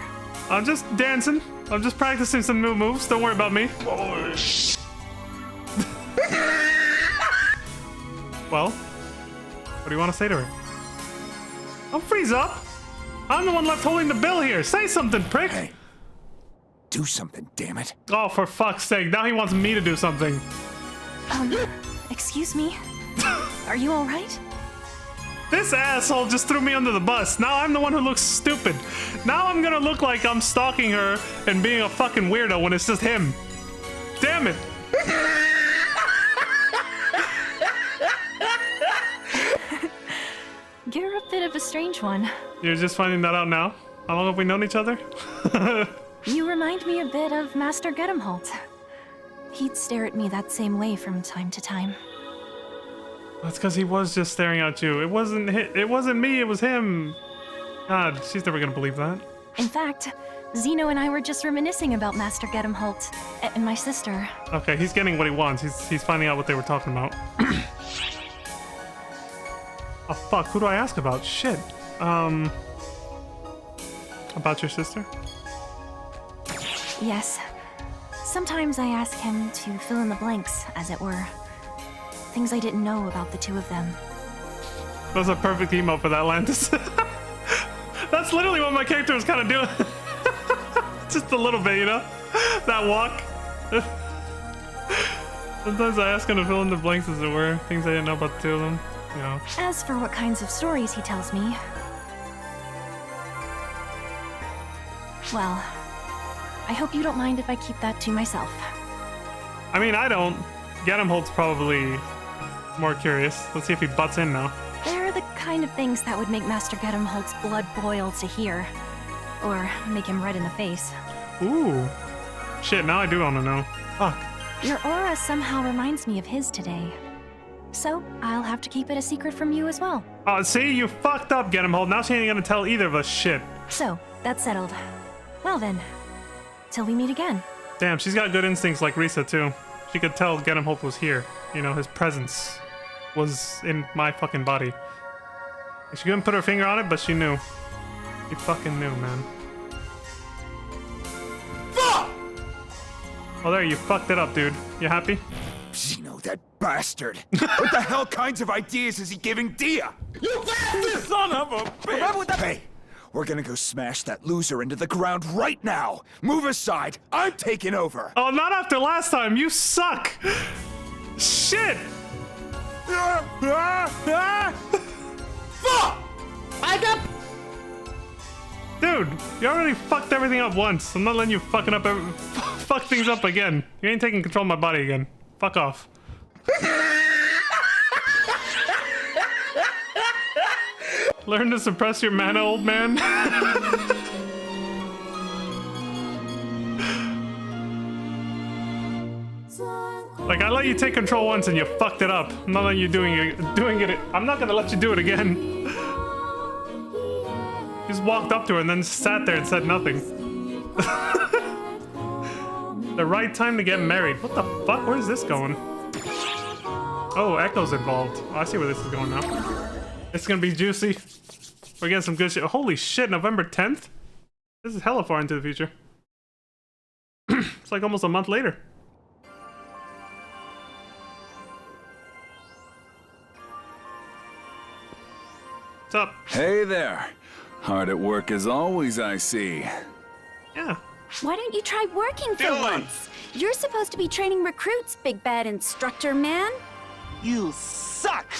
I'm just dancing. I'm just practicing some new moves. Don't worry about me. Oh, shit. Well, what do you want to say to her? Don't freeze up. I'm the one left holding the bill here. Say something, prick. Hey, do something, damn it. Oh, for fuck's sake. Now he wants me to do something. Excuse me? Are you alright? This asshole just threw me under the bus. Now I'm the one who looks stupid. Now I'm gonna look like I'm stalking her and being a fucking weirdo when it's just him. Damn it. You're a bit of a strange one. You're just finding that out now? How long have we known each other? You remind me a bit of Master Gedemholt. He'd stare at me that same way from time to time. That's because he was just staring at you. It wasn't me, it was him. God, she's never gonna believe that. In fact, Xeno and I were just reminiscing about Master Gedemholt and my sister. Okay, he's getting what he wants. He's finding out what they were talking about. Oh fuck, who do I ask about? Shit. About your sister? Yes. Sometimes I ask him to fill in the blanks, as it were. Things I didn't know about the two of them. That's a perfect emote for that, Landis. That's literally what my character was kind of doing. Just a little bit, you know? That walk. Sometimes I ask him to fill in the blanks, as it were. Things I didn't know about the two of them. You know. As for what kinds of stories he tells me... well, I hope you don't mind if I keep that to myself. I mean, I don't. Gedemholt's probably more curious. Let's see if he butts in now. They're the kind of things that would make Master Gedemholt's blood boil to hear. Or make him red in the face. Ooh. Shit, now I do want to know. Fuck. Your aura somehow reminds me of his today. So, I'll have to keep it a secret from you as well. Oh, see? You fucked up, Gedemholt. Now she ain't gonna tell either of us shit. So, that's settled. Well then, till we meet again. Damn, she's got good instincts like Risa, too. She could tell Gedemholt was here. You know, his presence was in my fucking body. She couldn't put her finger on it, but she knew. She fucking knew, man. Fuck! Oh, there, you fucked it up, dude. You happy? Zeno, that bastard. What the hell kinds of ideas is he giving Dia? You bastard son of a bitch! Hey, we're gonna go smash that loser into the ground right now. Move aside. I'm taking over. Oh, not after last time. You suck. Shit. Fuck! I got... Dude, you already fucked everything up once. I'm not letting you fuck things up again. You ain't taking control of my body again. Fuck off. Learn to suppress your mana, old man. Like, I let you take control once and you fucked it up. I'm not letting you doing it. I'm not gonna let you do it again. You just walked up to her and then sat there and said nothing. The right time to get married. What the fuck? Where's this going? Oh, Echo's involved. Oh, I see where this is going now. It's gonna be juicy. We're getting some good shit. Holy shit, November 10th? This is hella far into the future. It's like almost a month later. What's up? Hey there. Hard at work as always, I see. Yeah. Why don't you try working for once? You're supposed to be training recruits, big bad instructor man. You suck!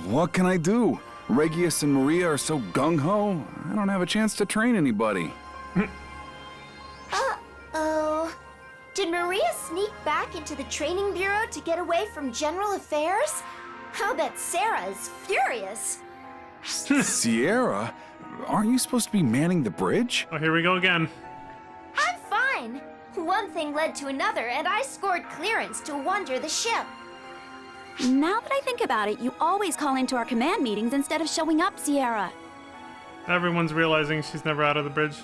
What can I do? Regius and Maria are so gung-ho, I don't have a chance to train anybody. Uh-oh. Did Maria sneak back into the training bureau to get away from general affairs? I'll bet Sarah is furious. Sierra? Aren't you supposed to be manning the bridge? Oh, here we go again. I'm fine. One thing led to another, and I scored clearance to wander the ship. Now that I think about it, you always call into our command meetings instead of showing up, Sierra. Everyone's realizing she's never out of the bridge.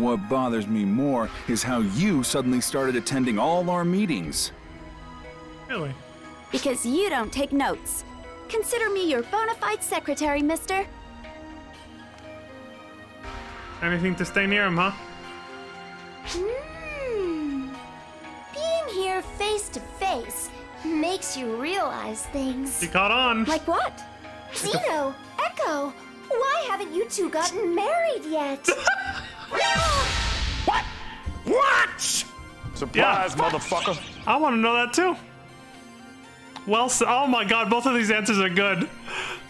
What bothers me more is how you suddenly started attending all our meetings. Really? Because you don't take notes. Consider me your bona fide secretary, mister. Anything to stay near him, huh? Being here face to face makes you realize things. You caught on. Like what? Zeno, Echo, why haven't you two gotten married yet? What? Surprise, motherfucker. I want to know that too. Well, oh my god, both of these answers are good.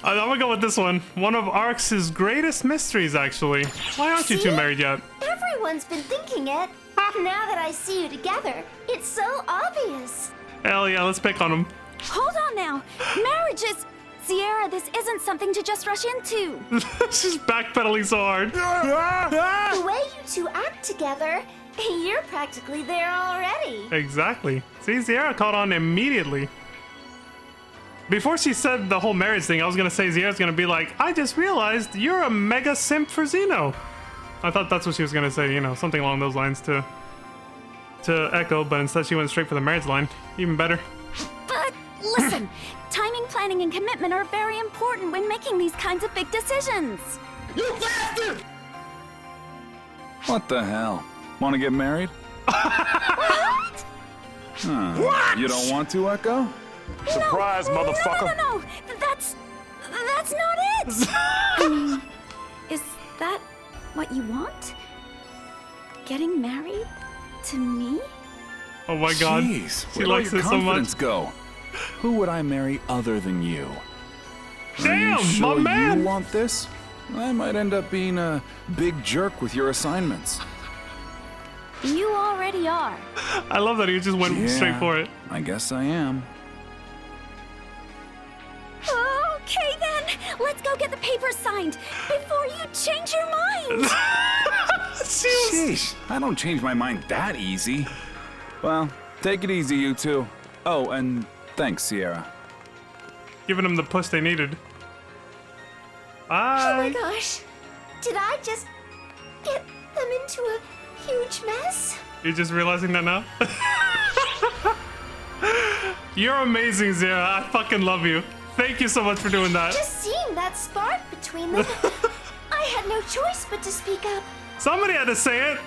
I'm gonna go with this one. One of Arx's greatest mysteries, actually. Why aren't you two married yet? Everyone's been thinking it. Now that I see you together, it's so obvious. Hell yeah, let's pick on him. Hold on now. Marriage is... Sierra, this isn't something to just rush into. She's backpedaling so hard. The way you two act together, you're practically there already. Exactly. See, Sierra caught on immediately. Before she said the whole marriage thing, I was gonna say Sierra's gonna be like, I just realized you're a mega simp for Zeno. I thought that's what she was gonna say, you know, something along those lines to Echo, but instead she went straight for the marriage line. Even better. But listen, timing, planning, and commitment are very important when making these kinds of big decisions. You bastard! What the hell? Want to get married? What? What? You don't want to, Echo? Surprise, motherfucker. No. That's not it. I mean, is that what you want? Getting married to me? Oh my god. Jeez, She where'd likes all it your so much. confidence go? Who would I marry other than you? Are Damn, you sure my man. You want this? I might end up being a big jerk with your assignments. You already are. I love that he just went Yeah, straight for it. I guess I am. Okay then, let's go get the papers signed before you change your mind. Sheesh, I don't change my mind that easy. Well, take it easy, you two. Oh, and thanks, Sierra. Giving them the push they needed. Oh my Bye. gosh, did I just get them into a huge mess? You're just realizing that now? You're amazing, Zira. I fucking love you. Thank you so much for doing that. Just seeing that spark between them, I had no choice but to speak up. Somebody had to say it.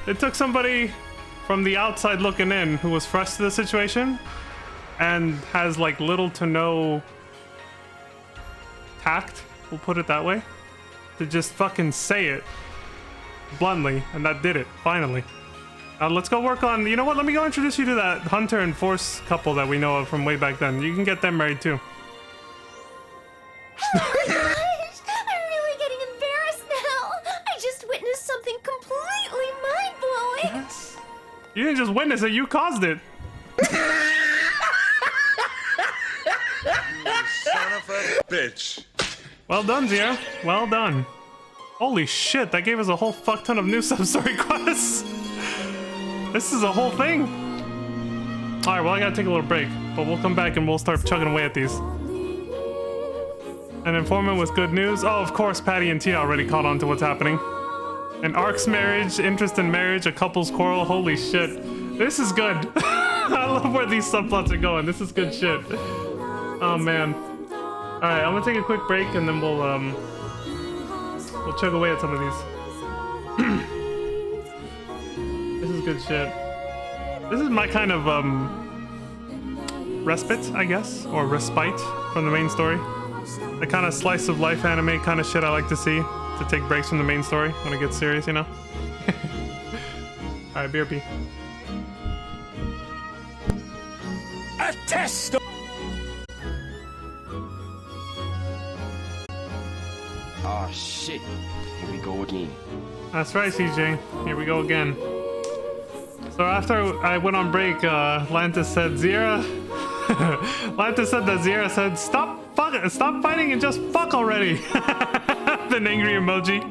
It took somebody from the outside looking in who was fresh to the situation and has like little to no tact, we'll put it that way, to just fucking say it bluntly, and that did it, finally. Let's go work on, you know what, let me go introduce you to that Hunter and Force couple that we know of from way back then. You can get them married too. Oh my gosh, I'm really getting embarrassed now. I just witnessed something completely mind-blowing. Yes. You didn't just witness it, you caused it. Son of a bitch. Well done, Zia. Well done. Holy shit, that gave us a whole fuck ton of new sub-story quests. This is a whole thing. Alright, well I gotta take a little break, but we'll come back and we'll start chugging away at these. An informant with good news. Oh, of course, Patty and Tia already caught on to what's happening. An Ark's marriage, interest in marriage, a couple's quarrel. Holy shit. This is good. I love where these subplots are going. This is good shit. Oh man. Alright, I'm gonna take a quick break and then we'll chug away at some of these. This is good shit. This is my kind of respite, I guess, or respite from the main story. The kind of slice of life anime kind of shit I like to see, to take breaks from the main story when it gets serious, you know? Alright, BRP. A test. Oh shit. Here we go again. That's right, CJ. Here we go again. So after I went on break, Lantis said, Zira... Lantis said that Zira said, stop fighting and just fuck already. An angry emoji.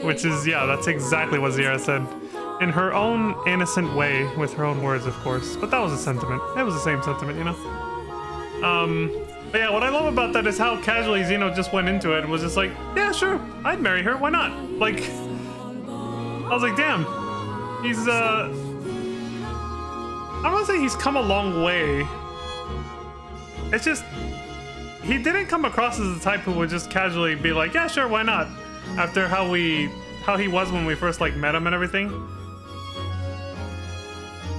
Which is, yeah, that's exactly what Zira said. In her own innocent way, with her own words, of course. But that was a sentiment. It was the same sentiment, you know? But yeah, what I love about that is how casually Zeno just went into it and was just like, yeah, sure, I'd marry her, why not? Like, I was like, damn. He's, I don't want to say he's come a long way. It's just, he didn't come across as the type who would just casually be like, yeah, sure, why not? After how he was when we first, like, met him and everything.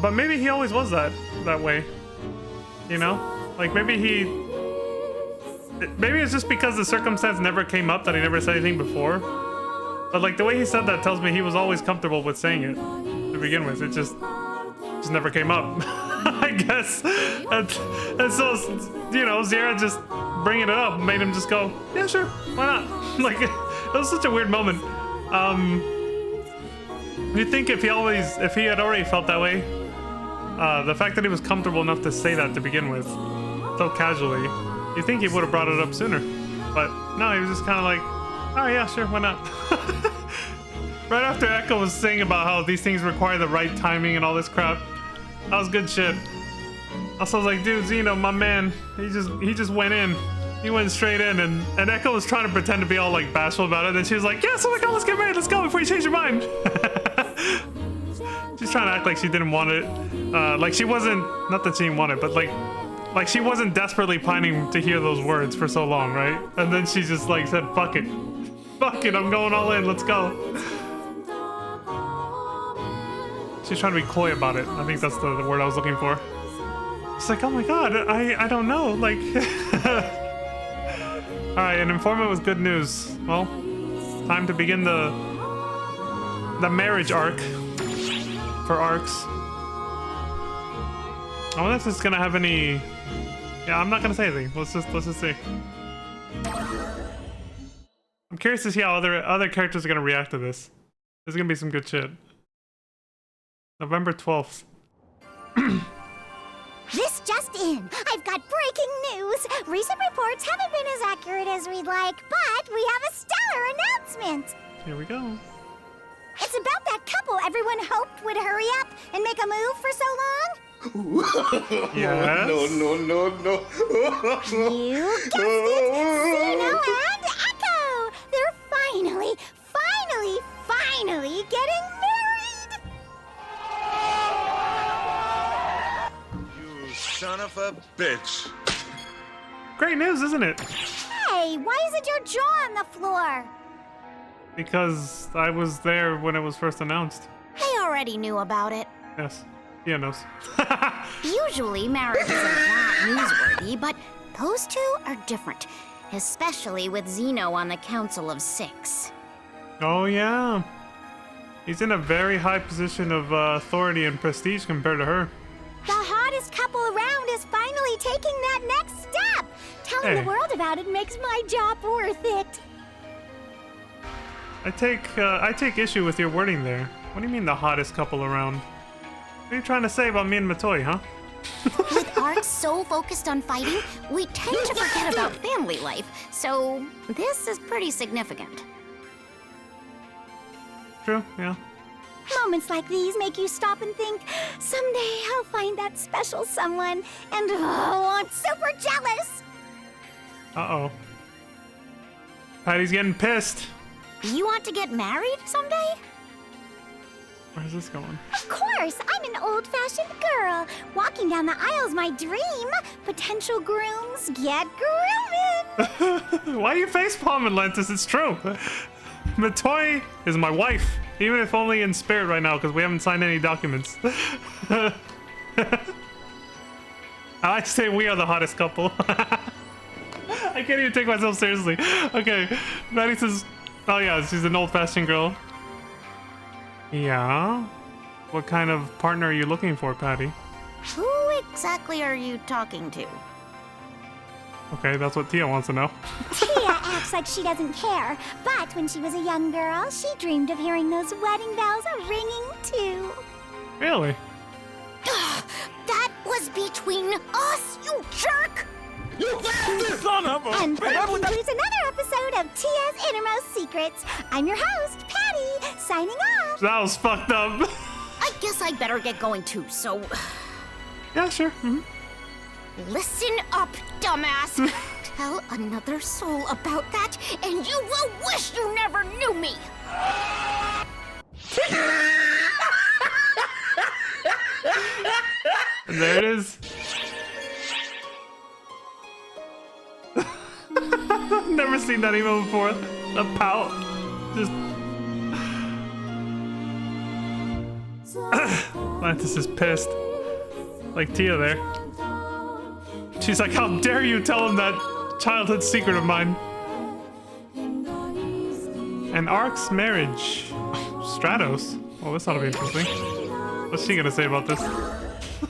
But maybe he always was that way, you know? Like, maybe it's just because the circumstance never came up that he never said anything before. But like the way he said that tells me he was always comfortable with saying it to begin with. It just never came up, I guess. And so, you know, Zira just bringing it up made him just go, yeah, sure, why not? Like, it was such a weird moment. You think if he had already felt that way, the fact that he was comfortable enough to say that to begin with, so casually, you think he would have brought it up sooner. But no, he was just kind of like, oh yeah, sure, why not? Right after Echo was saying about how these things require the right timing and all this crap. That was good shit. Also, I was like, dude, Zeno, my man, he just went in. He went straight in, and Echo was trying to pretend to be all like bashful about it. And she was like, yes, oh my god, let's get married, let's go before you change your mind. She's trying to act like she didn't want it. Like she wasn't, not that she didn't want it, but like she wasn't desperately pining to hear those words for so long, right? And then she just like said, fuck it. Fuck it, I'm going all in, let's go. She's trying to be coy about it. I think that's the word I was looking for. She's like, oh my god, I don't know. Like, all right, an informant with good news. Well, it's time to begin the marriage arc for arcs. I wonder if this is gonna have any. Yeah, I'm not gonna say anything. Let's just see. I'm curious to see how other characters are gonna react to this. There's gonna be some good shit. November 12th. This just in. I've got breaking news. Recent reports haven't been as accurate as we'd like, but we have a stellar announcement. Here we go. It's about that couple everyone hoped would hurry up and make a move for so long. Yes. No. You guessed it, Zeno and Echo. They're finally getting married. You son of a bitch. Great news, isn't it? Hey, why isn't your jaw on the floor? Because I was there when it was first announced. They already knew about it. Yes. Yeah, knows. Usually, marriage isn't that newsworthy, but those two are different. Especially with Zeno on the Council of Six. Oh, yeah. He's in a very high position of authority and prestige compared to her. The hottest couple around is finally taking that next step. Telling the world about it makes my job worth it. I take issue with your wording there. What do you mean the hottest couple around? What are you trying to say about me and Matoi, huh? With Ark so focused on fighting, we tend to forget about family life. So this is pretty significant. True, yeah. Moments like these make you stop and think, someday I'll find that special someone, and oh, I'm super jealous. Uh-oh. Patty's getting pissed. You want to get married someday? Where's this going? Of course, I'm an old-fashioned girl. Walking down the aisle's my dream. Potential grooms, get grooming. Why are you facepalming, Lentis? It's true. Matoi is my wife, even if only in spirit right now, because we haven't signed any documents. I say we are the hottest couple. I can't even take myself seriously. Okay, Maddie says, oh yeah, she's an old-fashioned girl. Yeah? What kind of partner are you looking for, Patty? Who exactly are you talking to? Okay, that's what Tia wants to know. Tia acts like she doesn't care, but when she was a young girl, she dreamed of hearing those wedding bells ringing too. Really? That was between us, you jerk! You son of a And that concludes another episode of Tia's Innermost Secrets. I'm your host, Patty, signing off. That was fucked up. I guess I better get going too, so... Yeah, sure. Mm-hmm. Listen up, dumbass! Tell another soul about that, and you will wish you never knew me! And there it is. Never seen that email before. A pout. Just. Atlantis is pissed. Like Tia there. She's like, how dare you tell him that childhood secret of mine? And Ark's marriage. Stratos. Well, this ought to be interesting. What's she gonna say about this? A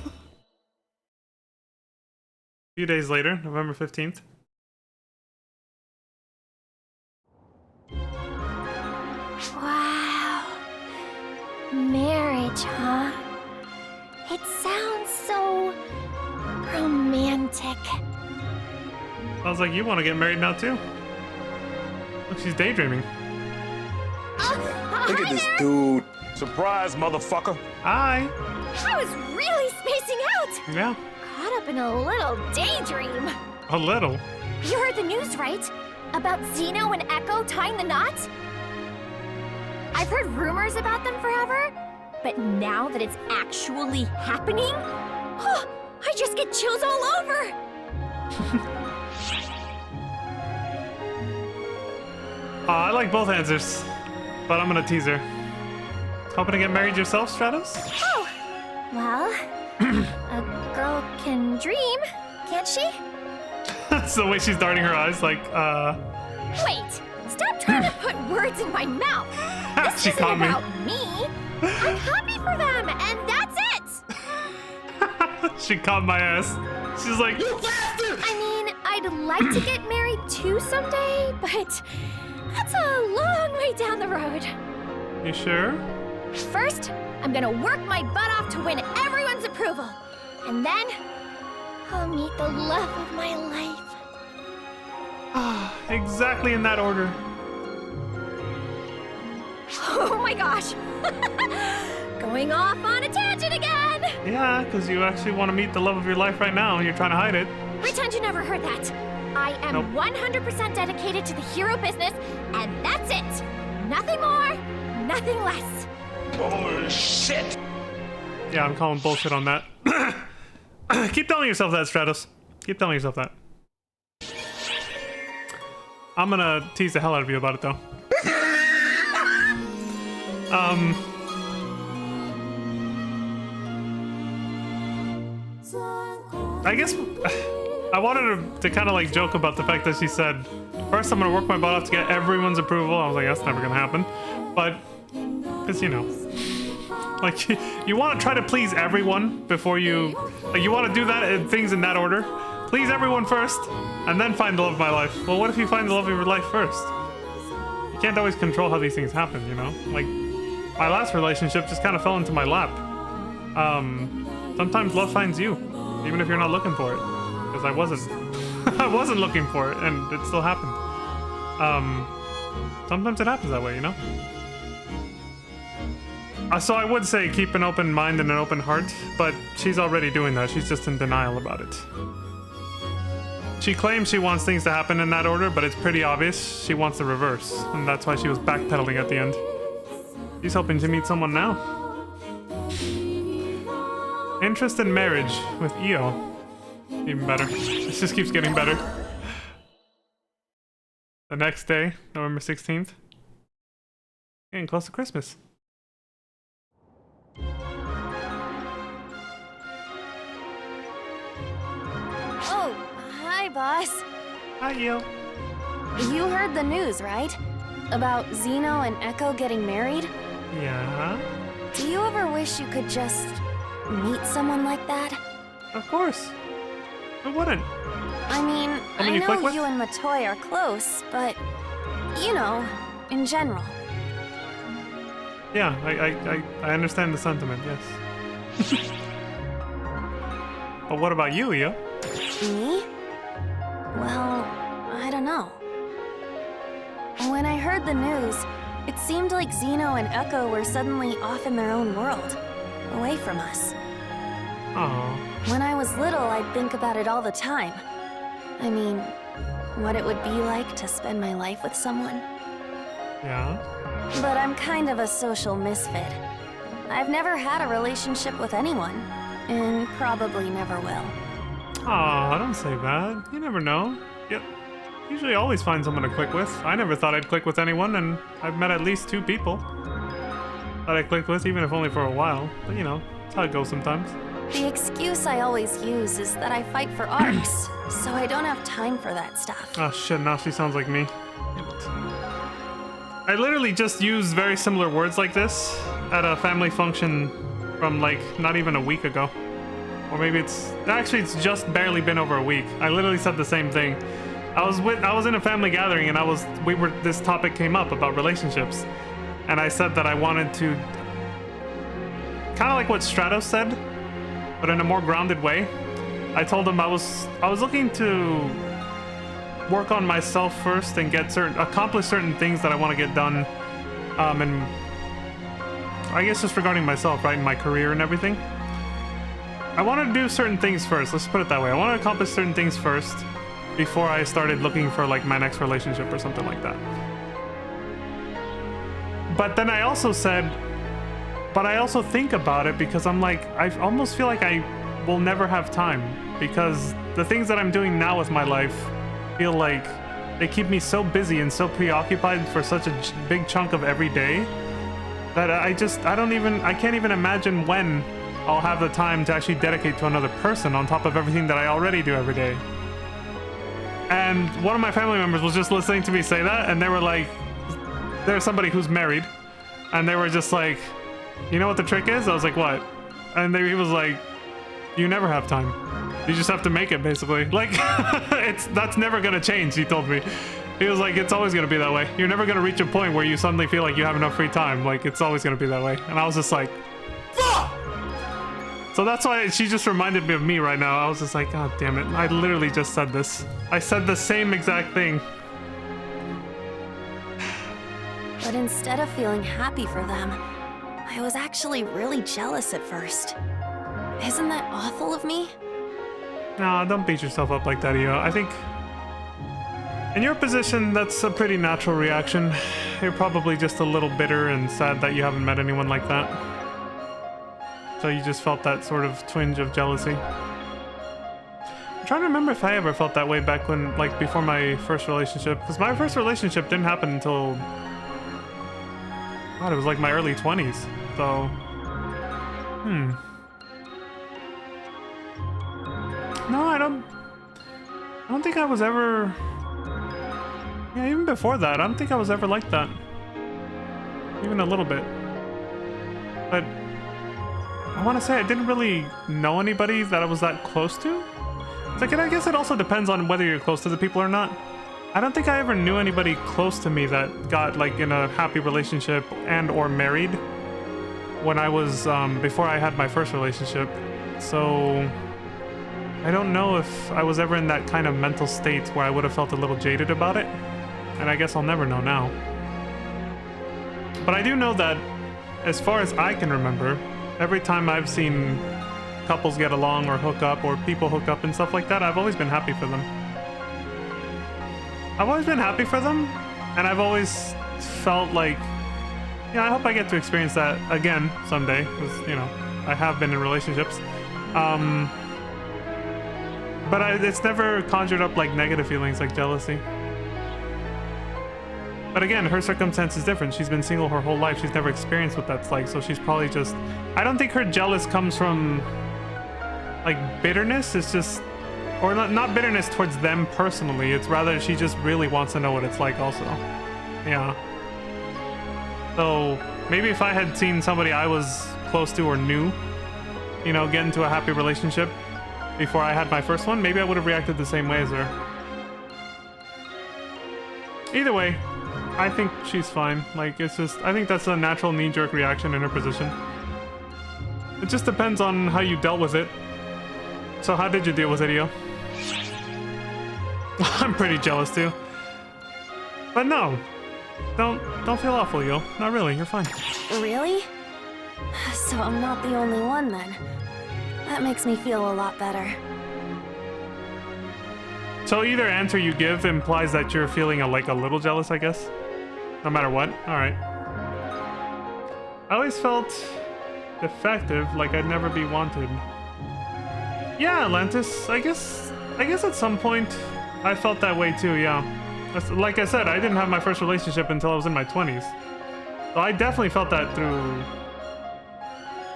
few days later, November 15th. Wow. Marriage, huh? It sounds so romantic. Sounds like you want to get married now too. Look, she's daydreaming. Look at this dude. Surprise, motherfucker. Hi. I was really spacing out. Yeah. Caught up in a little daydream. A little. You heard the news, right? About Zeno and Echo tying the knot? I've heard rumors about them forever, but now that it's actually happening, I just get chills all over. I like both answers, but I'm gonna tease her. Hoping to get married yourself, Stratos? Oh, well, a girl can dream, can't she? That's the way she's darting her eyes, like, Wait, stop trying to put words in my mouth. This She isn't caught me. about me. I'm happy for them, and that's it. She caught my ass. She's like, I mean, I'd like to get married too someday, but that's a long way down the road. you sure? First, I'm gonna work my butt off to win everyone's approval. And then, I'll meet the love of my life. Exactly in that order. Oh my gosh! Going off on a tangent again! Yeah, because you actually want to meet the love of your life right now and you're trying to hide it. Pretend you never heard that. I am Nope. 100% dedicated to the hero business, and that's it. Nothing more, nothing less. Bullshit! Yeah, I'm calling bullshit on that. Keep telling yourself that, Stratos. Keep telling yourself that. I'm gonna tease the hell out of you about it, though. I guess I wanted to kind of like joke about the fact that she said, first I'm gonna work my butt off to get everyone's approval. I was like, that's never gonna happen. But, because, you know, like, you want to try to please everyone before you, like, you want to do that, things in that order. Please everyone first, and then find the love of my life. Well, what if you find the love of your life first? You can't always control how these things happen, you know? Like, my last relationship just kind of fell into my lap. Sometimes love finds you, even if you're not looking for it. Because I wasn't. I wasn't looking for it, and it still happened. Sometimes it happens that way, you know? So I would say keep an open mind and an open heart, but she's already doing that. She's just in denial about it. She claims she wants things to happen in that order, but it's pretty obvious she wants the reverse, and that's why she was backpedaling at the end. She's hoping to meet someone now. Interest in marriage with Io. Even better. This just keeps getting better. The next day, November 16th. Getting close to Christmas. Oh, hi, boss. Hi, Io. You heard the news, right? About Zeno and Echo getting married? Yeah? Do you ever wish you could just meet someone like that? Of course. Who wouldn't? I mean, Someone I you click know with? you and Matoy are close, but, you know, in general. Yeah, I understand the sentiment, yes. But what about you, Io? Me? Well, I don't know. When I heard the news, it seemed like Zeno and Echo were suddenly off in their own world, away from us. Oh. When I was little, I'd think about it all the time. I mean, what it would be like to spend my life with someone. Yeah? But I'm kind of a social misfit. I've never had a relationship with anyone, and probably never will. Aw, don't say that. You never know. Yep. Usually always find someone to click with. I never thought I'd click with anyone, and I've met at least 2 people that I clicked with, even if only for a while. But you know, that's how it goes sometimes. The excuse I always use is that I fight for arcs, so I don't have time for that stuff. Oh shit, now she sounds like me. Damn it. I literally just used very similar words like this at a family function from like not even a week ago. Or maybe it's just barely been over a week. I literally said the same thing. I was in a family gathering and this topic came up about relationships. And I said that I wanted to kind of like what Stratos said, but in a more grounded way. I told him I was looking to work on myself first and accomplish certain things that I want to get done, and I guess just regarding myself, right, in my career and everything. I wanted to do certain things first. Let's put it that way. I want to accomplish certain things first before I started looking for like my next relationship or something like that. But then I also said, but I also think about it because I'm like, I almost feel like I will never have time because the things that I'm doing now with my life feel like they keep me so busy and so preoccupied for such a big chunk of every day that that I can't even imagine when I'll have the time to actually dedicate to another person on top of everything that I already do every day. And one of my family members was just listening to me say that, and they were like, there's somebody who's married, and they were just like, you know what the trick is? I was like, what? And he was like, you never have time. You just have to make it, basically. Like, that's never gonna change, he told me. He was like, it's always gonna be that way. You're never gonna reach a point where you suddenly feel like you have enough free time. Like, it's always gonna be that way. And I was just like, fuck! So that's why she just reminded me of me right now. I was just like, God damn it. I literally just said this. I said the same exact thing. But instead of feeling happy for them, I was actually really jealous at first. Isn't that awful of me? No, don't beat yourself up like that, Io. I think in your position, that's a pretty natural reaction. You're probably just a little bitter and sad that you haven't met anyone like that. So you just felt that sort of twinge of jealousy. I'm trying to remember if I ever felt that way back when, like, before my first relationship. Because my first relationship didn't happen until... God, it was like my early 20s. So... No, I don't think I was ever... Yeah, even before that, I don't think I was ever like that. Even a little bit. But... I want to say I didn't really know anybody that I was that close to. It's like, and I guess it also depends on whether you're close to the people or not. I don't think I ever knew anybody close to me that got like in a happy relationship and or married when I was, before I had my first relationship. So I don't know if I was ever in that kind of mental state where I would have felt a little jaded about it. And I guess I'll never know now. But I do know that as far as I can remember, every time I've seen couples get along or hook up or people hook up and stuff like that, I've always been happy for them. I've always been happy for them, and I've always felt like, I hope I get to experience that again someday, because, I have been in relationships. But it's never conjured up like negative feelings like jealousy. But again, her circumstance is different. She's been single her whole life. She's never experienced what that's like. So she's probably just... I don't think her jealous comes from, like, bitterness. It's just... Or not bitterness towards them personally. It's rather she just really wants to know what it's like also. Yeah. So maybe if I had seen somebody I was close to or knew, get into a happy relationship before I had my first one, maybe I would have reacted the same way as her. Either way, I think she's fine. Like, it's just, I think that's a natural knee-jerk reaction in her position. It just depends on how you dealt with it. So how did you deal with it, Io? I'm pretty jealous too. But no, don't feel awful, Io. Not really, you're fine. Really? So I'm not the only one then. That makes me feel a lot better. So either answer you give implies that you're feeling like a little jealous, I guess? No matter what? Alright. I always felt defective, like I'd never be wanted. Yeah, Atlantis, I guess at some point I felt that way too, yeah. Like I said, I didn't have my first relationship until I was in my 20s. So I definitely felt that through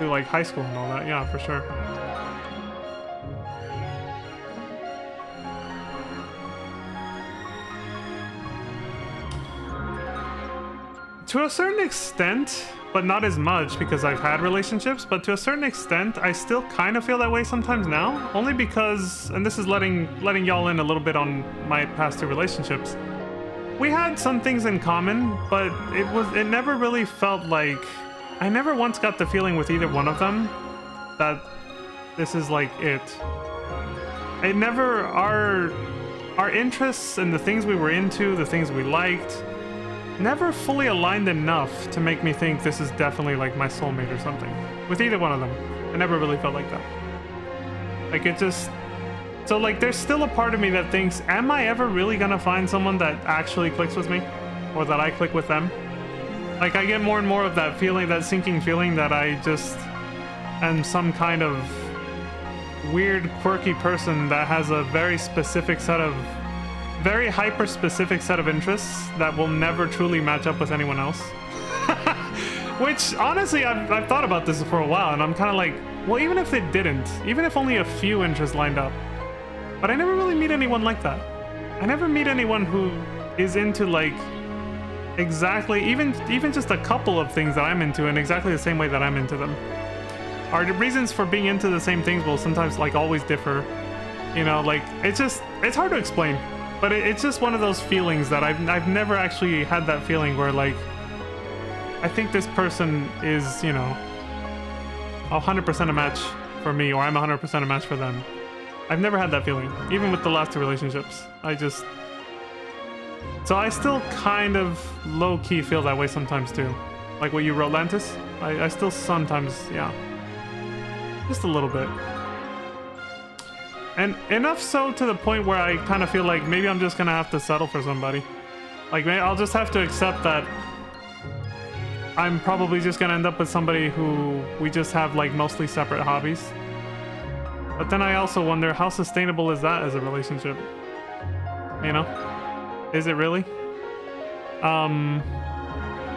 like high school and all that, yeah, for sure. To a certain extent, but not as much because I've had relationships, but to a certain extent, I still kind of feel that way sometimes now, only because, and this is letting y'all in a little bit on my past two relationships. We had some things in common, but it never really felt like, I never once got the feeling with either one of them that this is like it. It never, our interests and the things we were into, the things we liked, never fully aligned enough to make me think this is definitely like my soulmate or something. With either one of them. It never really felt like that. Like it just... So like there's still a part of me that thinks, am I ever really gonna find someone that actually clicks with me? Or that I click with them? Like I get more and more of that feeling, that sinking feeling that I just am some kind of weird, quirky person that has a very specific set of very hyper-specific set of interests that will never truly match up with anyone else. Which, honestly, I've thought about this for a while, and I'm kind of like, well, even if it didn't, even if only a few interests lined up, but I never really meet anyone like that. I never meet anyone who is into, like, exactly, even just a couple of things that I'm into in exactly the same way that I'm into them. Our reasons for being into the same things will sometimes, like, always differ. You know, like, it's hard to explain, but it's just one of those feelings that I've never actually had that feeling where, like, I think this person is, you know, 100% a match for me, or I'm 100% a match for them. I've never had that feeling, even with the last two relationships. So I still kind of low-key feel that way sometimes too. Like what you wrote, Lantis? I still sometimes, yeah. Just a little bit. And enough so to the point where I kind of feel like maybe I'm just gonna have to settle for somebody. Like, maybe I'll just have to accept that I'm probably just gonna end up with somebody who we just have, like, mostly separate hobbies. But then I also wonder, how sustainable is that as a relationship? You know? Is it really? I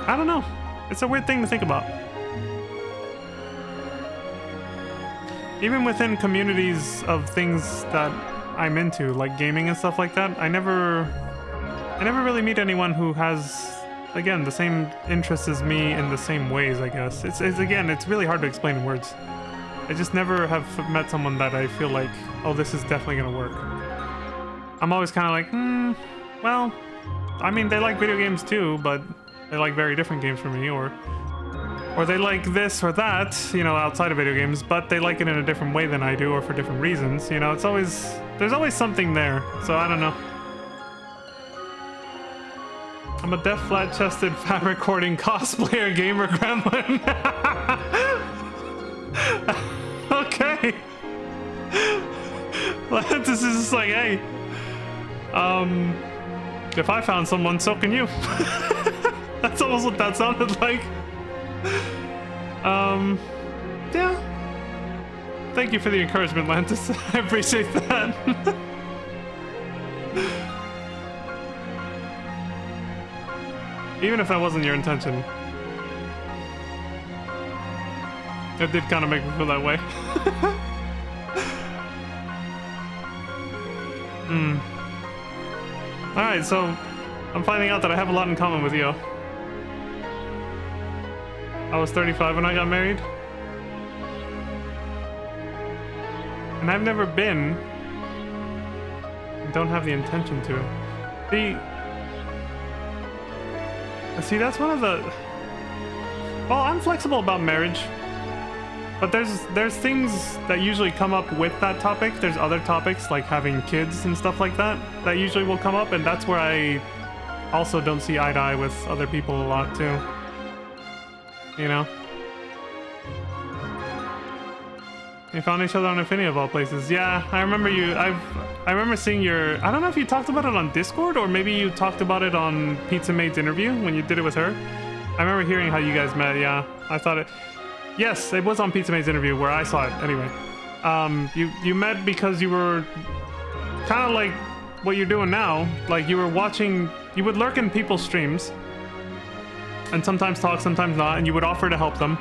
don't know. It's a weird thing to think about. Even within communities of things that I'm into, like gaming and stuff like that, I never really meet anyone who has, again, the same interests as me in the same ways, I guess. It's again, it's really hard to explain in words. I just never have met someone that I feel like, oh, this is definitely gonna work. I'm always kind of like, well, I mean, they like video games too, but they like very different games from me, or they like this or that, you know, outside of video games, but they like it in a different way than I do, or for different reasons. You know, there's always something there, so I don't know. I'm a deaf, flat-chested, fabric-hoarding cosplayer gamer gremlin. Okay. This is just like, hey, if I found someone, so can you. That's almost what that sounded like. Yeah. Thank you for the encouragement, Lantis. I appreciate that. Even if that wasn't your intention. It did kind of make me feel that way. Alright, so I'm finding out that I have a lot in common with you. I was 35 when I got married. And I've never been. And don't have the intention to. See, that's one of the... Well, I'm flexible about marriage. But there's things that usually come up with that topic. There's other topics like having kids and stuff like that usually will come up, and that's where I also don't see eye to eye with other people a lot too. You know? We found each other on Infinity of all places. Yeah, I remember you. I remember seeing your... I don't know if you talked about it on Discord, or maybe you talked about it on Pizza Maid's interview when you did it with her. I remember hearing how you guys met. Yeah, I thought it... Yes, it was on Pizza Maid's interview where I saw it. Anyway, you met because you were kind of like what you're doing now. Like, you were watching... You would lurk in people's streams and sometimes talk, sometimes not, and you would offer to help them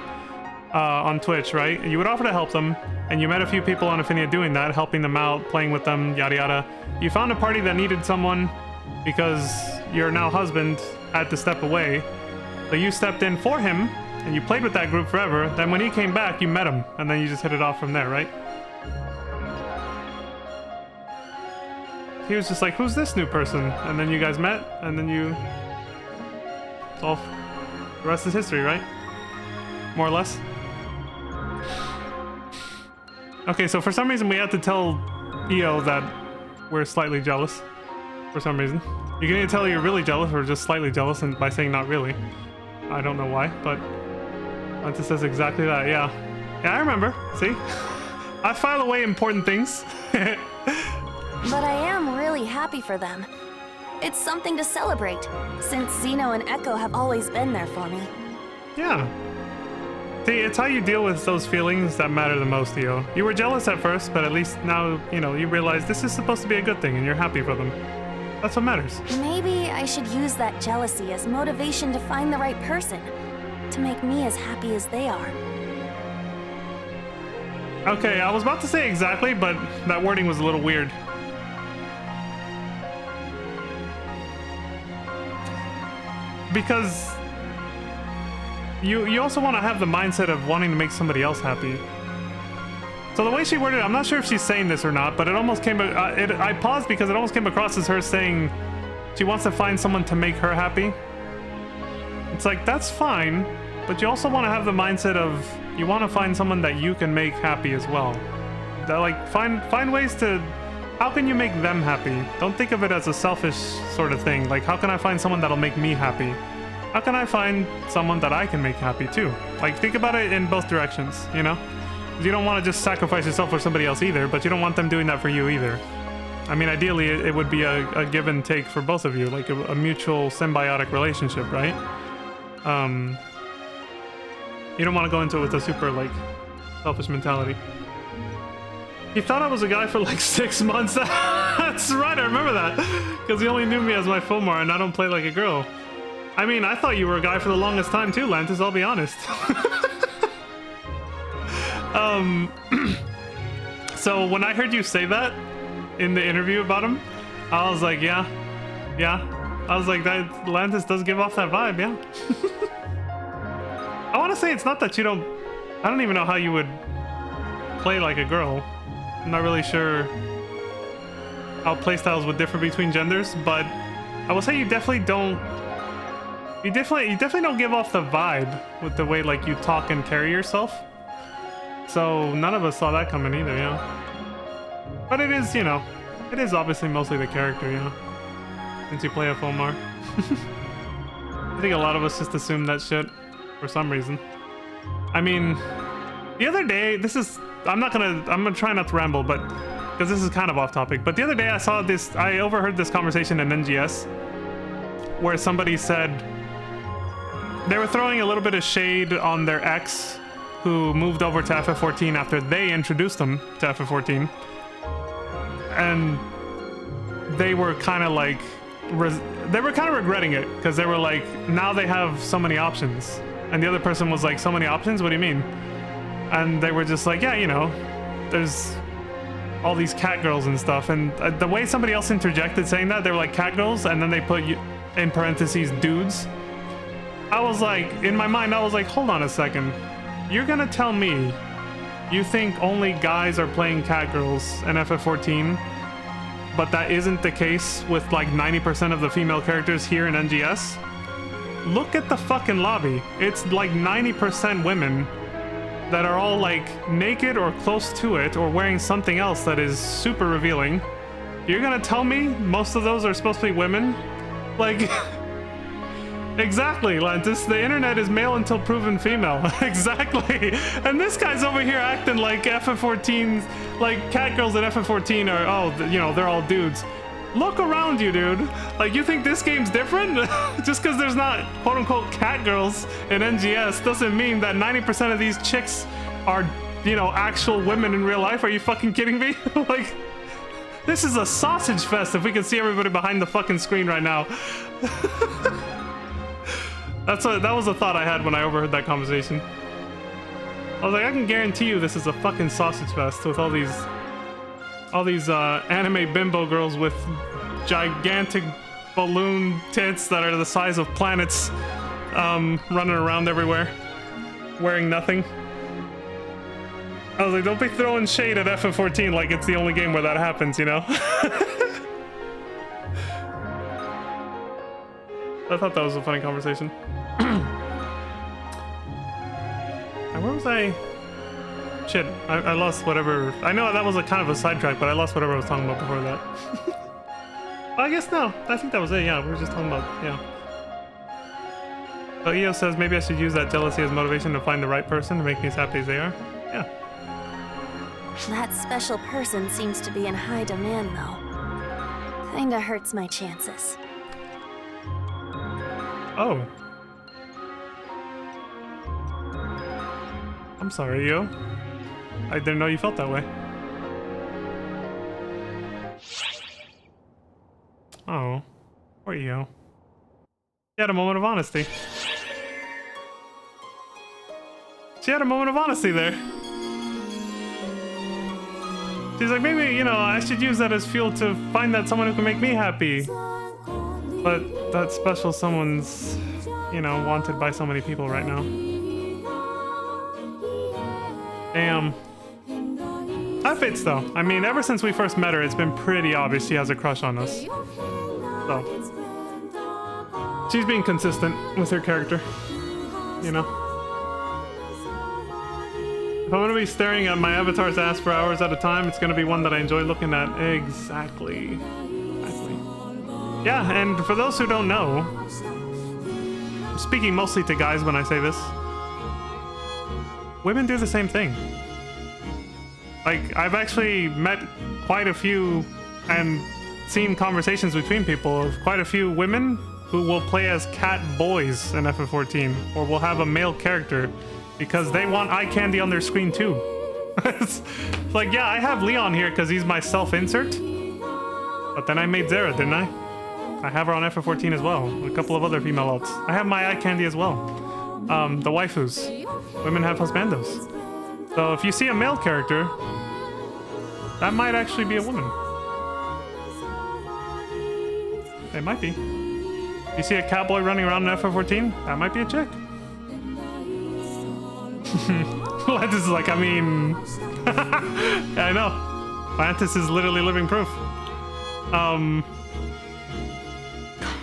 on Twitch, right? And you would offer to help them, and you met a few people on Affinia doing that, helping them out, playing with them, yada yada. You found a party that needed someone because your now husband had to step away, so you stepped in for him, and you played with that group forever. Then when he came back, you met him, and then you just hit it off from there, right? He was just like, who's this new person? And then you guys met, and then you... It's all... The rest is history, right? More or less. Okay, so for some reason we had to tell EO that we're slightly jealous. For some reason. You can either tell you're really jealous or just slightly jealous, and by saying not really. I don't know why, but... It says exactly that, yeah. Yeah, I remember. See? I file away important things. But I am really happy for them. It's something to celebrate, since Xeno and Echo have always been there for me. Yeah. See, it's how you deal with those feelings that matter the most, Theo. You were jealous at first, but at least now, you know, you realize this is supposed to be a good thing, and you're happy for them. That's what matters. Maybe I should use that jealousy as motivation to find the right person. to make me as happy as they are. Okay, I was about to say exactly, but that wording was a little weird. Because you also want to have the mindset of wanting to make somebody else happy. So the way she worded it, I'm not sure if she's saying this or not, but it almost came... I paused because it almost came across as her saying she wants to find someone to make her happy. It's like, that's fine, but you also want to have the mindset of you want to find someone that you can make happy as well. That, like, find ways to... How can you make them happy? Don't think of it as a selfish sort of thing. Like, how can I find someone that'll make me happy? How can I find someone that I can make happy too? Like, think about it in both directions, you know? You don't want to just sacrifice yourself for somebody else either, but you don't want them doing that for you either. I mean, ideally, it would be a give and take for both of you, like a mutual symbiotic relationship, right? You don't want to go into it with a super, like, selfish mentality. He thought I was a guy for like 6 months. That's right, I remember that. Because he only knew me as my Fomar and I don't play like a girl. I mean, I thought you were a guy for the longest time too, Lantis, I'll be honest. So when I heard you say that in the interview about him, I was like, yeah. I was like, that Lantis does give off that vibe, yeah. I want to say it's not that you don't... I don't even know how you would play like a girl. I'm not really sure how playstyles would differ between genders, but I will say you definitely don't... You definitely don't give off the vibe with the way, like, you talk and carry yourself. So none of us saw that coming either, yeah. But it is, you know, it is obviously mostly the character, you know, since you play a Fomar. I think a lot of us just assume that shit for some reason. I mean, the other day, I'm gonna try not to ramble, but because this is kind of off topic, but the other day I overheard this conversation in NGS where somebody said they were throwing a little bit of shade on their ex who moved over to FF14 after they introduced them to FF14. And they were kind of like, regretting it because they were like, now they have so many options. And the other person was like, so many options? What do you mean? And they were just like, yeah, you know, there's all these cat girls and stuff. And the way somebody else interjected saying that, they were like, cat girls, and then they put in parentheses dudes. I was like, in my mind, I was like, hold on a second. You're gonna tell me you think only guys are playing cat girls in FF14, but that isn't the case with like 90% of the female characters here in NGS? Look at the fucking lobby. It's like 90% women that are all like naked or close to it or wearing something else that is super revealing. You're gonna tell me most of those are supposed to be women? Like... Exactly, Lantis. The internet is male until proven female. Exactly. And this guy's over here acting like FF14's, like cat girls in FF14 are, oh, you know, they're all dudes. Look around you, dude. Like, you think this game's different? Just because there's not quote unquote cat girls in NGS doesn't mean that 90% of these chicks are, you know, actual women in real life. Are you fucking kidding me? Like, this is a sausage fest if we can see everybody behind the fucking screen right now. That was a thought I had when I overheard that conversation. I was like, I can guarantee you this is a fucking sausage fest with all these anime bimbo girls with gigantic balloon tits that are the size of planets, running around everywhere, wearing nothing. I was like, don't be throwing shade at FF14 like it's the only game where that happens, you know? I thought that was a funny conversation. Where was I? Shit, I lost whatever. I know that was a kind of a sidetrack, but I lost whatever I was talking about before that. I guess no. I think that was it, yeah. We were just talking about, yeah. So EO says maybe I should use that jealousy as motivation to find the right person to make me as happy as they are. Yeah. That special person seems to be in high demand, though. Kinda hurts my chances. Oh. I'm sorry, yo. I didn't know you felt that way. Oh. Poor yo. He had a moment of honesty. She had a moment of honesty there. She's like, maybe, you know, I should use that as fuel to find that someone who can make me happy. But that special someone's, you know, wanted by so many people right now. Damn. That fits though. I mean, ever since we first met her, it's been pretty obvious she has a crush on us. So, she's being consistent with her character, you know? If I'm gonna be staring at my avatar's ass for hours at a time, it's gonna be one that I enjoy looking at. Exactly. Yeah, and for those who don't know, I'm speaking mostly to guys when I say this, women do the same thing. Like, I've actually met quite a few and seen conversations between people of quite a few women who will play as cat boys in FF14, or will have a male character because they want eye candy on their screen too. It's like, yeah, I have Leon here because he's my self-insert, but then I made Zara, didn't I? I have her on FF14 as well, a couple of other female alts. I have my eye candy as well. The waifus. Women have husbandos. So if you see a male character, that might actually be a woman. It might be. You see a cowboy running around in FF14? That might be a chick. This is like, I mean... yeah, I know. Phantasy is literally living proof.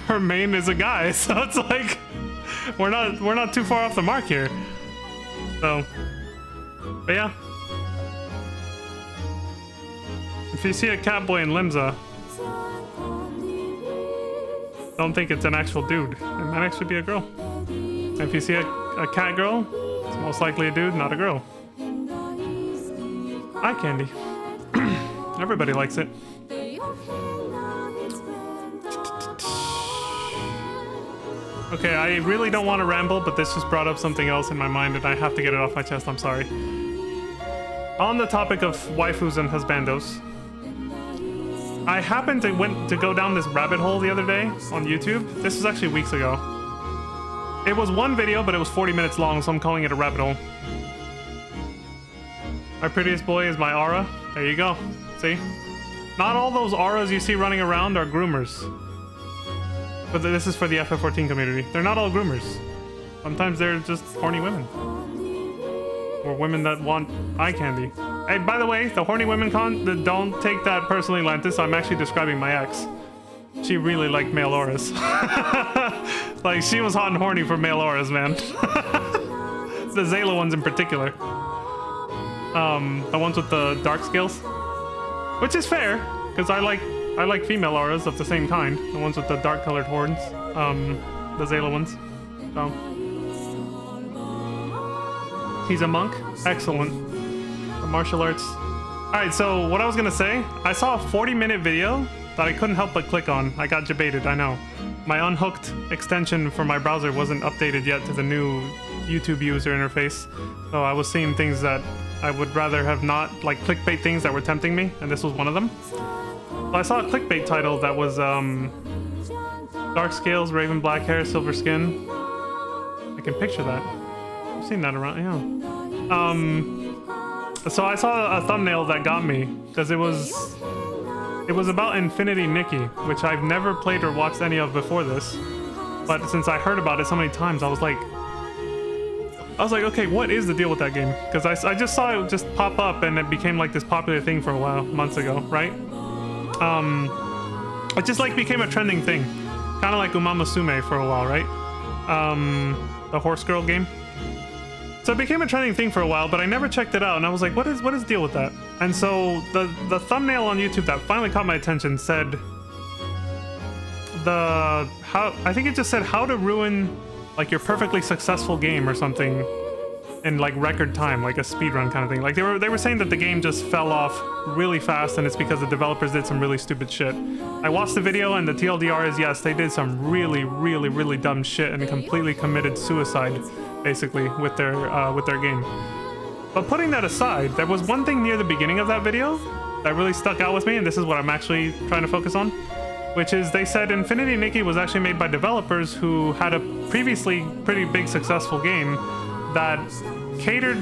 Her main is a guy, so it's like... We're not too far off the mark here. So... But yeah. If you see a catboy in Limsa, don't think it's an actual dude. It might actually be a girl. If you see a cat girl, it's most likely a dude, not a girl. Eye candy. Everybody likes it. Okay, I really don't want to ramble, but this just brought up something else in my mind and I have to get it off my chest, I'm sorry. On the topic of waifus and husbandos, I happened to go down this rabbit hole the other day on YouTube. This was actually weeks ago. It was one video, but it was 40 minutes long, so I'm calling it a rabbit hole. My prettiest boy is my aura. There you go. See? Not all those auras you see running around are groomers. But this is for the FF14 community. They're not all groomers. Sometimes they're just horny women. Or women that want eye candy. Hey, by the way, the horny women don't take that personally, Lantis. I'm actually describing my ex. She really liked male auras. Like, she was hot and horny for male auras, man. The Zayla ones in particular. The ones with the dark scales. Which is fair, because I like female auras of the same kind. The ones with the dark colored horns. The Zayla ones. So. He's a monk? Excellent. The martial arts. Alright, so what I was gonna say, I saw a 40-minute video that I couldn't help but click on. I got jebaited, I know. My unhooked extension for my browser wasn't updated yet to the new YouTube user interface. So I was seeing things that I would rather have not, like clickbait things that were tempting me, and this was one of them. So I saw a clickbait title that was dark scales, raven black hair, silver skin. I can picture that. I've seen that around, yeah. So I saw a thumbnail that got me because it was about Infinity Nikki, which I've never played or watched any of before this. But since I heard about it so many times, I was like, okay, what is the deal with that game? Because I just saw it just pop up and it became like this popular thing for a while, months ago, right? It just like became a trending thing, kind of like Umamasume for a while, right? The horse girl game. So it became a trending thing for a while, but I never checked it out, and I was like, what is the deal with that? And so the thumbnail on YouTube that finally caught my attention said I think it just said how to ruin like your perfectly successful game or something in like record time, like a speedrun kind of thing. Like they were saying that the game just fell off really fast and it's because the developers did some really stupid shit. I watched the video and the TLDR is yes, they did some really, really, really dumb shit and completely committed suicide basically with their game. But putting that aside, there was one thing near the beginning of that video that really stuck out with me, and this is what I'm actually trying to focus on, which is they said Infinity Nikki was actually made by developers who had a previously pretty big successful game that catered...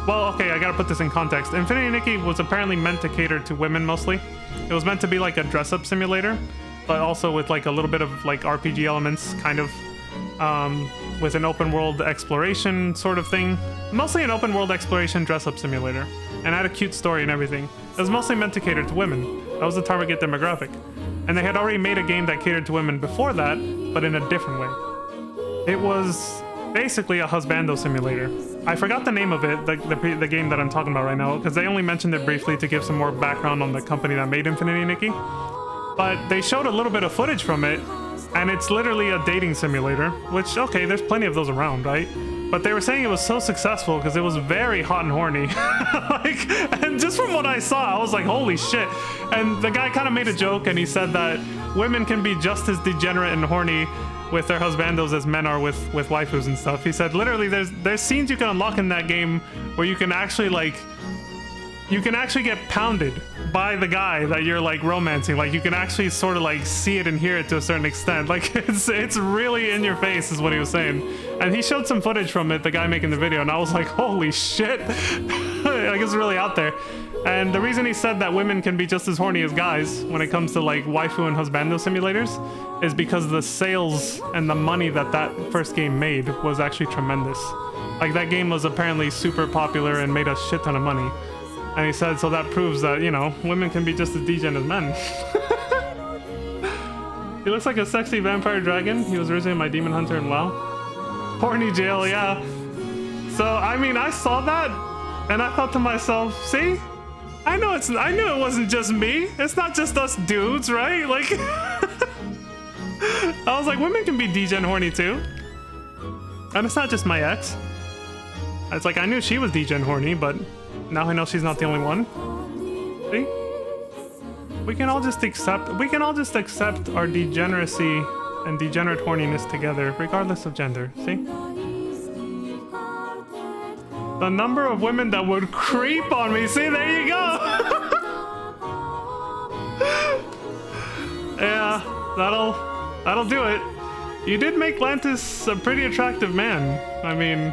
Well, okay, I gotta put this in context. Infinity Nikki was apparently meant to cater to women mostly. It was meant to be like a dress-up simulator, but also with like a little bit of like RPG elements, kind of, with an open world exploration sort of thing. Mostly an open world exploration dress-up simulator, and had a cute story and everything. It was mostly meant to cater to women. That was the target demographic. And they had already made a game that catered to women before that, but in a different way. It was basically a husbando simulator. I forgot the name of it, the game that I'm talking about right now, because they only mentioned it briefly to give some more background on the company that made Infinity Nikki. But they showed a little bit of footage from it, and it's literally a dating simulator, which, okay, there's plenty of those around, right? But they were saying it was so successful because it was very hot and horny. And just from what I saw, I was like, holy shit. And the guy kind of made a joke, and he said that women can be just as degenerate and horny with their husbandos as men are with waifus and stuff. He said literally there's scenes you can unlock in that game where you can actually get pounded by the guy that you're like romancing. Like you can actually sort of like see it and hear it to a certain extent. Like it's really in your face is what he was saying. And he showed some footage from it, the guy making the video, and I was like, holy shit. Like it's really out there. And the reason he said that women can be just as horny as guys when it comes to like waifu and husbando simulators is because the sales and the money that first game made was actually tremendous. Like that game was apparently super popular and made a shit ton of money. And he said, so that proves that, you know, women can be just as degen as men. He looks like a sexy vampire dragon. He was originally my demon hunter in WoW. Horny jail, yeah. So, I mean, I saw that and I thought to myself, see? I knew it wasn't just me. It's not just us dudes, right? Like, I was like, women can be degen horny too. And it's not just my ex. It's like, I knew she was degen horny, but now I know she's not the only one. See? We can all just accept our degeneracy and degenerate horniness together, regardless of gender. See? The number of women that would creep on me. See, there you go. Yeah, that'll do it. You did make Lantis a pretty attractive man. I mean,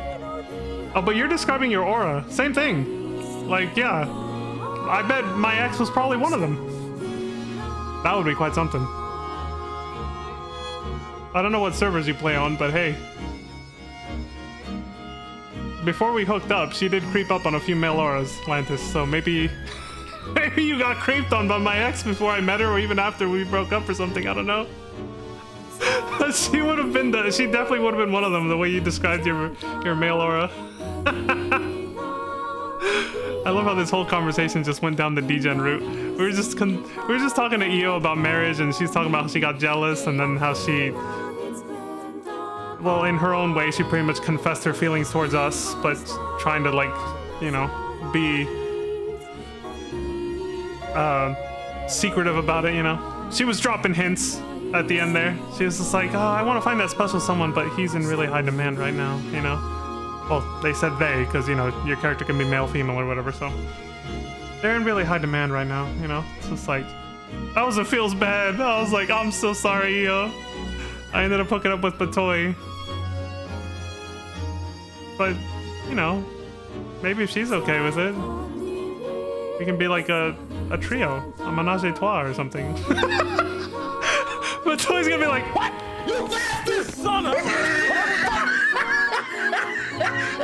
oh, but you're describing your aura. Same thing. Like, yeah, I bet my ex was probably one of them. That would be quite something. I don't know what servers you play on, but hey. Before we hooked up, she did creep up on a few male auras, Lantis, so maybe you got creeped on by my ex before I met her, or even after we broke up or something, I don't know. She definitely would have been one of them, the way you described your male aura. I love how this whole conversation just went down the degen route. We were just talking to Io about marriage, and she's talking about how she got jealous, and then how she, well, in her own way, she pretty much confessed her feelings towards us, but trying to, like, you know, be secretive about it, you know. She was dropping hints at the end there. She was just like, oh, I want to find that special someone, but he's in really high demand right now, you know. Well, they said they, because, you know, your character can be male, female, or whatever, so. They're in really high demand right now, you know. It's just like, it feels bad. I was like, I'm so sorry, Io. I ended up hooking up with Batoy. But, you know, maybe if she's okay with it, we can be like a trio, a menage a trois or something. Batoy's gonna be like, what? You bastard son of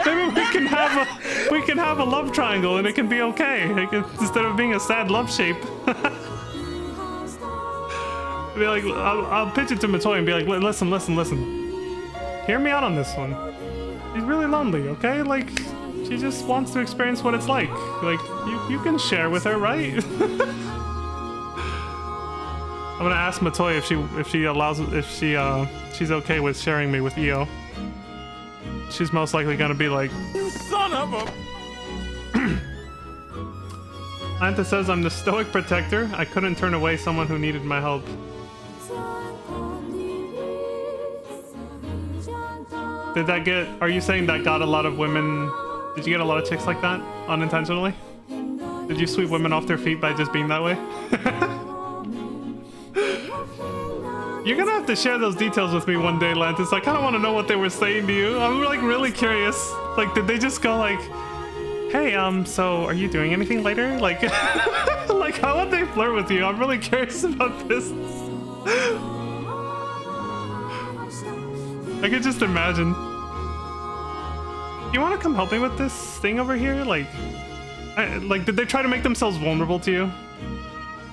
Maybe we can have a love triangle and it can be okay. Instead of being a sad love shape. Be like, I'll pitch it to Matoy and be like, listen. Hear me out on this one. She's really lonely, okay? Like, she just wants to experience what it's like. Like, you can share with her, right? I'm gonna ask Matoy if she's okay with sharing me with Io. She's most likely gonna be like, you son of a... Anta says, I'm the stoic protector. I couldn't turn away someone who needed my help. Are you saying that got a lot of women... Did you get a lot of chicks like that, unintentionally? Did you sweep women off their feet by just being that way? You're gonna have to share those details with me one day, Lantis. I kind of want to know what they were saying to you. I'm like really curious. Like, did they just go like, "Hey, so are you doing anything later?" Like, like how would they flirt with you? I'm really curious about this. I could just imagine. You want to come help me with this thing over here? Like, did they try to make themselves vulnerable to you?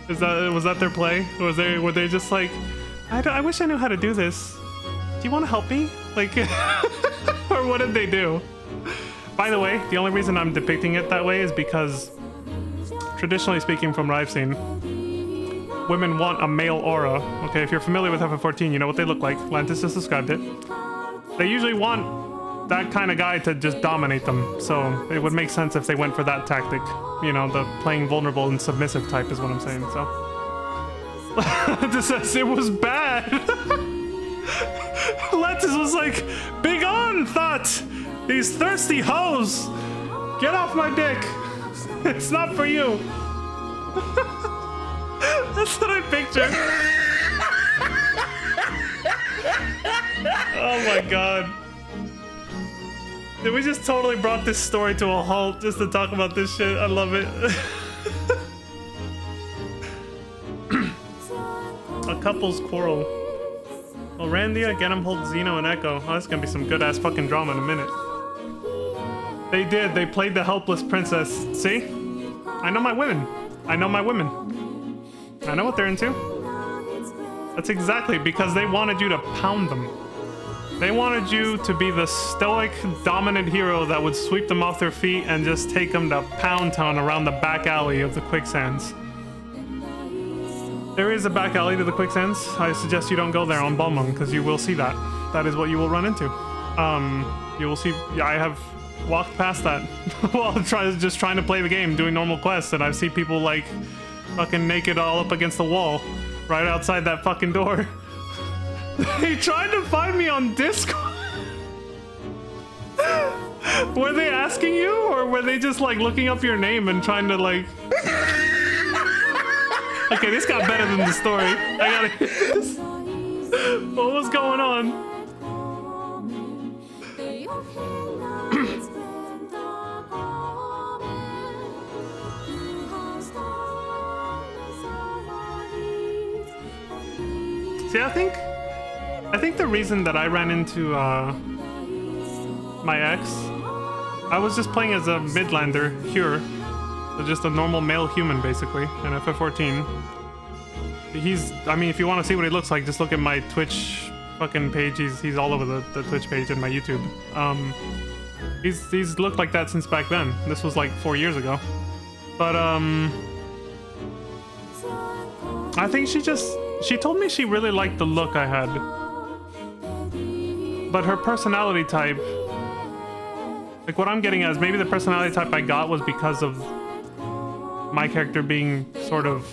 Was that their play? Were they just like, I wish I knew how to do this. Do you want to help me? Like, or what did they do? By the way, the only reason I'm depicting it that way is because, traditionally speaking, from what I've seen, women want a male aura. Okay, if you're familiar with FF14, you know what they look like. Lantis just described it. They usually want that kind of guy to just dominate them. So it would make sense if they went for that tactic. You know, the playing vulnerable and submissive type is what I'm saying. So this says it was bad. Lantis was like, "Big on, Thought! These thirsty hoes! Get off my dick! It's not for you!" That's what I pictured. Oh my god. Did we just totally brought this story to a halt just to talk about this shit? I love it. A couple's quarrel. Well, Randia, Ganem holds Xeno and Echo. Oh, that's gonna be some good ass fucking drama in a minute. They did. They played the helpless princess. See? I know my women. I know my women. I know what they're into. That's exactly because they wanted you to pound them. They wanted you to be the stoic, dominant hero that would sweep them off their feet and just take them to Pound Town around the back alley of the quicksands. There is a back alley to the quicksands. I suggest you don't go there on Balmung because you will see that. That is what you will run into. You will see. I have walked past that while just trying to play the game, doing normal quests, and I've seen people like fucking naked all up against the wall right outside that fucking door. They tried to find me on Discord. Were they asking you, or were they just like looking up your name and trying to like... Okay, this got better than the story. I gotta hear this. What was going on? See, I think the reason that I ran into my ex, I was just playing as a midlander, Cure, so just a normal male human basically, in FF14. I mean, if you want to see what he looks like, just look at my Twitch fucking page. He's all over the Twitch page and my YouTube. He's looked like that since back then. This was like 4 years ago. But I think she told me she really liked the look I had. But her personality type, like what I'm getting at is maybe the personality type I got was because of my character being sort of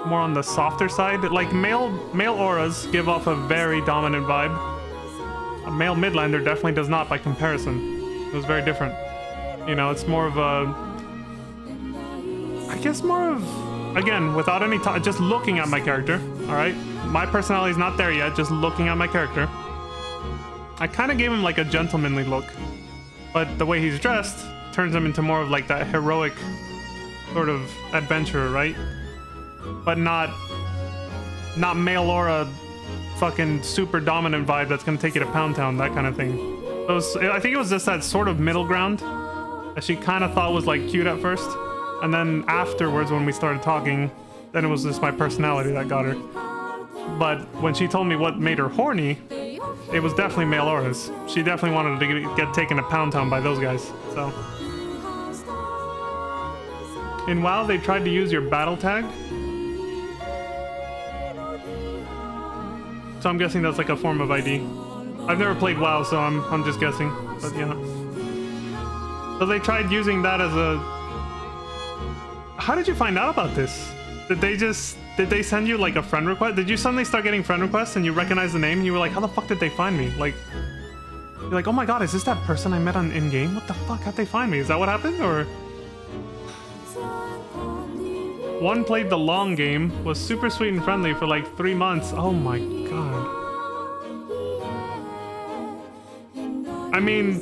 more on the softer side. Like male auras give off a very dominant vibe. A male midlander definitely does not by comparison. It was very different. You know, it's more of a, I guess more of, again, without any just looking at my character, all right? My personality's not there yet, just looking at my character. I kind of gave him like a gentlemanly look, but the way he's dressed turns him into more of like that heroic sort of adventurer, right? But not male aura, fucking super dominant vibe that's gonna take you to Pound Town, that kind of thing. I think it was just that sort of middle ground that she kind of thought was like cute at first. And then afterwards, when we started talking, then it was just my personality that got her. But when she told me what made her horny, it was definitely male auras. She definitely wanted to get taken to Pound Town by those guys, so. In WoW, they tried to use your battle tag. So I'm guessing that's like a form of ID. I've never played WoW, so I'm just guessing, but yeah. So they tried using that as a... How did you find out about this? Did they send you like a friend request? Did you suddenly start getting friend requests and you recognize the name and you were like, how the fuck did they find me? Like, you're like, oh my god, is this that person I met on in-game? What the fuck, how'd they find me? Is that what happened, or? One played the long game, was super sweet and friendly for like 3 months. Oh my god. I mean,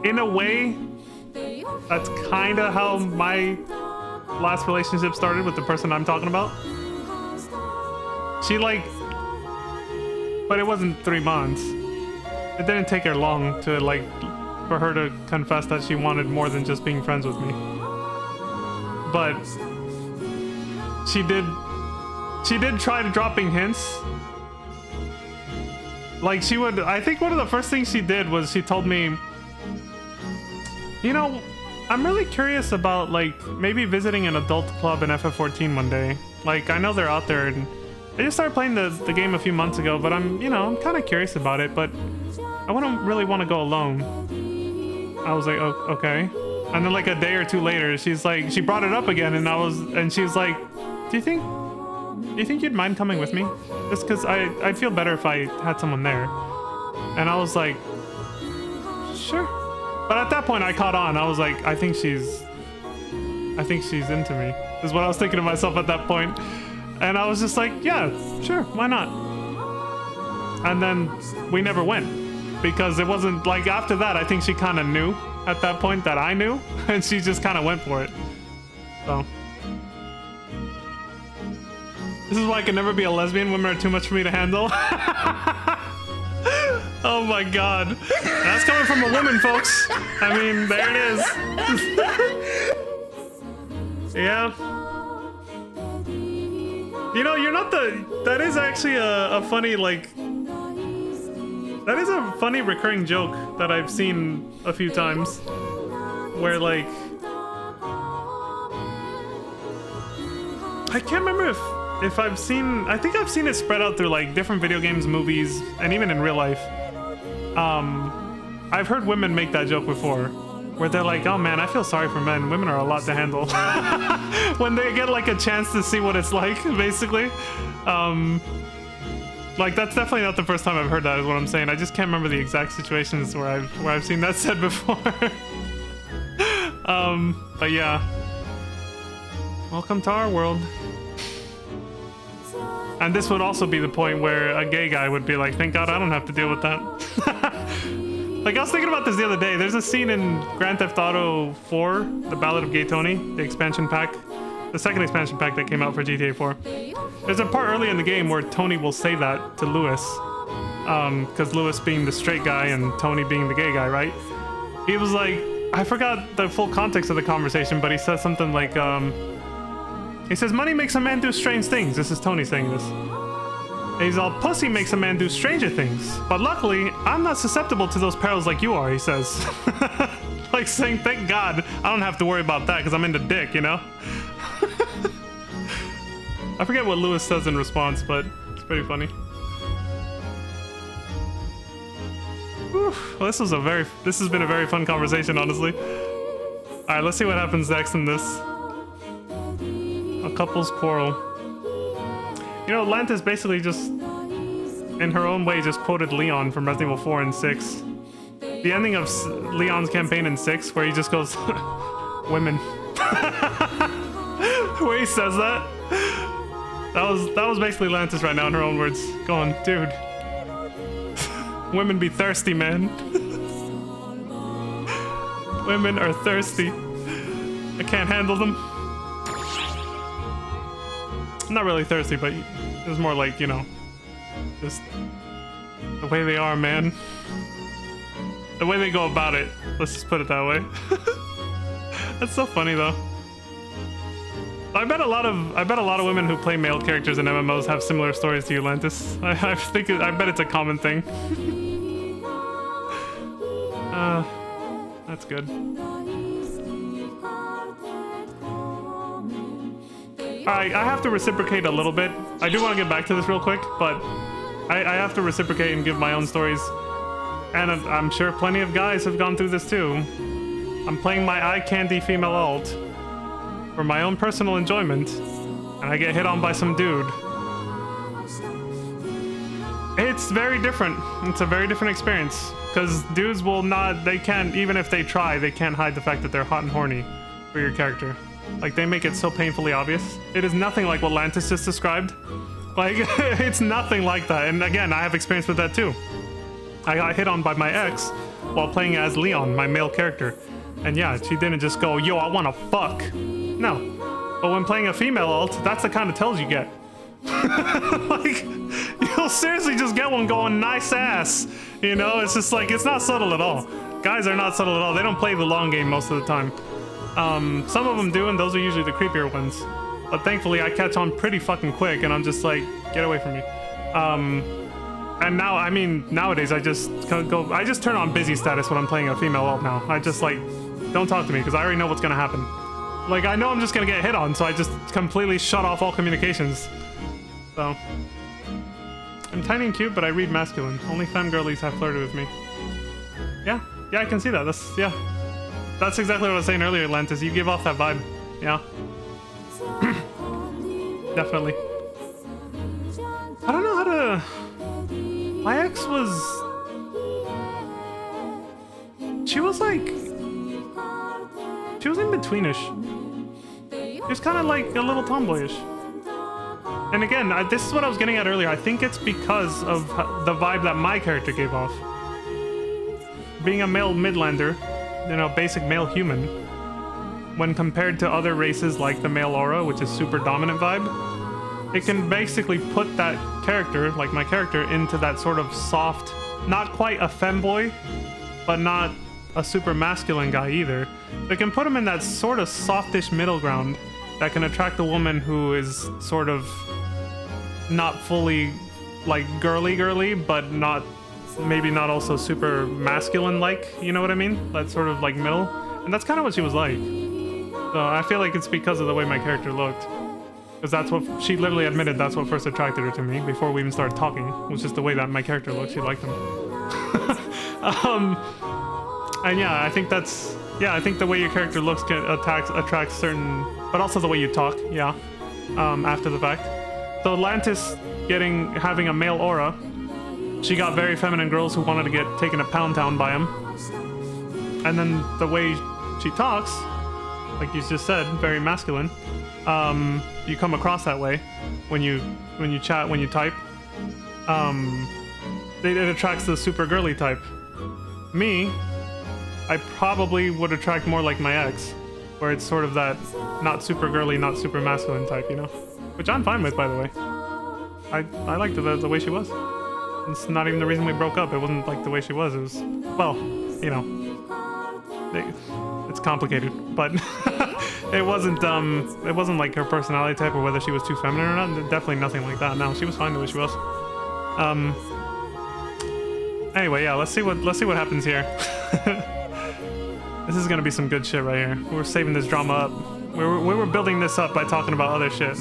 in a way, that's kind of how my last relationship started with the person I'm talking about. She like, but it wasn't 3 months. It didn't take her long to like, for her to confess that she wanted more than just being friends with me. But she did try dropping hints. Like she would, I think one of the first things she did was she told me, you know, I'm really curious about like maybe visiting an adult club in FF14 one day. Like I know they're out there and I just started playing the game a few months ago, but I'm kind of curious about it, but I wouldn't really want to go alone. I was like, oh, okay. And then like a day or two later, she's like, she brought it up again and she's like, do you think you'd mind coming with me? Just cause I'd feel better if I had someone there. And I was like, sure. But at that point I caught on. I was like, I think she's into me, is what I was thinking to myself at that point. And I was just like, yeah, sure, why not? And then we never went because it wasn't like after that, I think she kind of knew at that point that I knew and she just kind of went for it. So this is why I can never be a lesbian. Women are too much for me to handle. Oh my god. That's coming from a woman, folks. I mean, there it is. Yeah. You know, you're not that is actually a funny, like, that is a funny recurring joke that I've seen a few times. Where, like, I can't remember if I've seen, I think I've seen it spread out through, like, different video games, movies, and even in real life. I've heard women make that joke before. Where they're like, oh man, I feel sorry for men. Women are a lot to handle. When they get like a chance to see what it's like, basically. Like that's definitely not the first time I've heard that, is what I'm saying. I just can't remember the exact situations where I've seen that said before. But yeah. Welcome to our world. And this would also be the point where a gay guy would be like, thank God I don't have to deal with that. Like, I was thinking about this the other day. There's a scene in Grand Theft Auto 4, The Ballad of Gay Tony, the expansion pack. The second expansion pack that came out for GTA 4. There's a part early in the game where Tony will say that to Lewis. Because Lewis being the straight guy and Tony being the gay guy, right? He was like, I forgot the full context of the conversation, but he says something like, he says, money makes a man do strange things. This is Tony saying this. He's all, pussy makes a man do stranger things. But luckily, I'm not susceptible to those perils like you are, he says. Like saying, thank God, I don't have to worry about that because I'm into dick, you know? I forget what Lewis says in response, but it's pretty funny. Whew. Well, this has been a very fun conversation, honestly. Alright, let's see what happens next in this. A couple's quarrel. You know, Lantis basically just, in her own way, just quoted Leon from Resident Evil 4 and 6. The ending of Leon's campaign in 6, where he just goes, women. Where he says that. That was basically Lantis right now in her own words. Going, dude. Women be thirsty, man. Women are thirsty. I can't handle them. Not really thirsty, but it's more like, you know, just the way they are, man. The way they go about it. Let's just put it that way. That's so funny, though. I bet a lot of women who play male characters in MMOs have similar stories to you, Lantis. I bet it's a common thing. That's good. Alright, I have to reciprocate a little bit. I do want to get back to this real quick, but I have to reciprocate and give my own stories. And I'm sure plenty of guys have gone through this too. I'm playing my eye candy female alt for my own personal enjoyment, and I get hit on by some dude. It's very different. It's a very different experience. Because dudes will not, they can't, even if they try, they can't hide the fact that they're hot and horny for your character. Like, they make it so painfully obvious. It is nothing like what Lantis just described. Like, it's nothing like that. And again, I have experience with that too. I got hit on by my ex while playing as Leon, my male character. And yeah, she didn't just go, yo, I wanna fuck. No. But when playing a female alt, that's the kind of tells you get. Like, you'll seriously just get one going, nice ass. You know, it's just like, it's not subtle at all. Guys are not subtle at all. They don't play the long game most of the time. Some of them do, and those are usually the creepier ones. But thankfully, I catch on pretty fucking quick, and I'm just like, get away from me. And now, I mean, nowadays, I just turn on busy status when I'm playing a female alt now. I just like, don't talk to me, because I already know what's gonna happen. Like, I know I'm just gonna get hit on, so I just completely shut off all communications. So, I'm tiny and cute, but I read masculine. Only fangirlies have flirted with me. Yeah, I can see that. That's exactly what I was saying earlier, Lantis. You give off that vibe. Yeah. Definitely. I don't know how to... My ex was... She was like... She was in betweenish. She was kind of like a little tomboyish. And again, this is what I was getting at earlier. I think it's because of the vibe that my character gave off. Being a male Midlander, you know, basic male human, when compared to other races like the male aura, which is super dominant vibe, it can basically put that character, like my character, into that sort of soft, not quite a femboy, but not a super masculine guy either. It can put him in that sort of softish middle ground that can attract a woman who is sort of not fully like girly, but not maybe not also super masculine like, you know what I mean? That sort of like middle. And that's kind of what she was like. So I feel like it's because of the way my character looked. Because that's what she literally admitted, that's what first attracted her to me before we even started talking. It was just the way that my character looked. She liked him. And yeah, I think that's, yeah, I think the way your character looks can attract certain, but also the way you talk, yeah, after the fact. So Lantis having a male aura, she got very feminine girls who wanted to get taken to Pound Town by him. And then the way she talks, like you just said, very masculine, you come across that way when you chat, when you type. It attracts the super girly type. Me, I probably would attract more like my ex, where it's sort of that not super girly, not super masculine type, you know? Which I'm fine with, by the way. I liked the way she was. It's not even the reason we broke up. It wasn't like the way she was. It was, well, you know, it's complicated, but it wasn't like her personality type or whether she was too feminine or not. Definitely nothing like that. No, she was fine the way she was. Anyway, yeah, let's see what happens here. This is gonna be some good shit right here. We're saving this drama up. We were building this up by talking about other shit.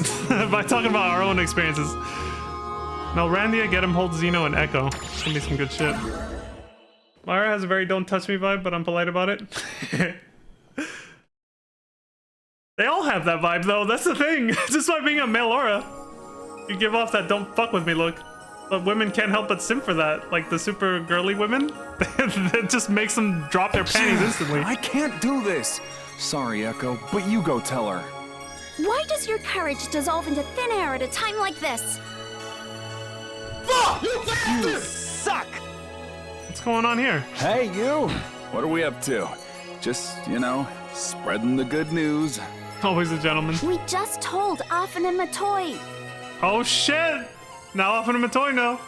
By talking about our own experiences. Melrandia, Get Him, Hold Xeno, and Echo. It's gonna be some good shit. Lyra has a very don't touch me vibe, but I'm polite about it. They all have that vibe though, that's the thing. Just by being a male aura, you give off that don't fuck with me look. But women can't help but simp for that. Like the super girly women, it just makes them drop their panties instantly. I can't do this. Sorry, Echo, but you go tell her. Why does your courage dissolve into thin air at a time like this? Fuck! You suck! What's going on here? Hey, you! What are we up to? Just, you know, spreading the good news. Always a gentleman. We just told Affen and Matoy. Oh shit! Now Affen and Matoy know.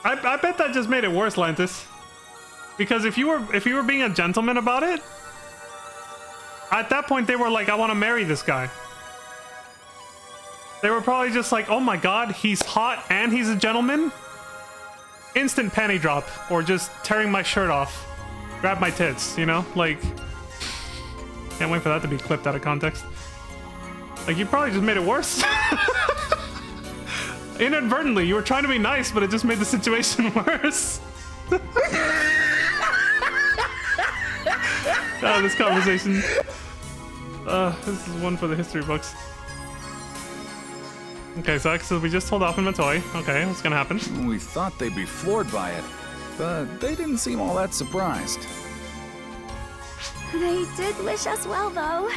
I bet that just made it worse, Lantis. Because if you were being a gentleman about it, at that point they were like, I want to marry this guy. They were probably just like, oh my god, he's hot and he's a gentleman? Instant panty drop, or just tearing my shirt off. Grab my tits, you know? Like, can't wait for that to be clipped out of context. Like, you probably just made it worse. Inadvertently, you were trying to be nice, but it just made the situation worse. God, this conversation. This is one for the history books. Okay, so we just told Affen and Matoy. Okay, what's gonna happen? We thought they'd be floored by it, but they didn't seem all that surprised. They did wish us well, though.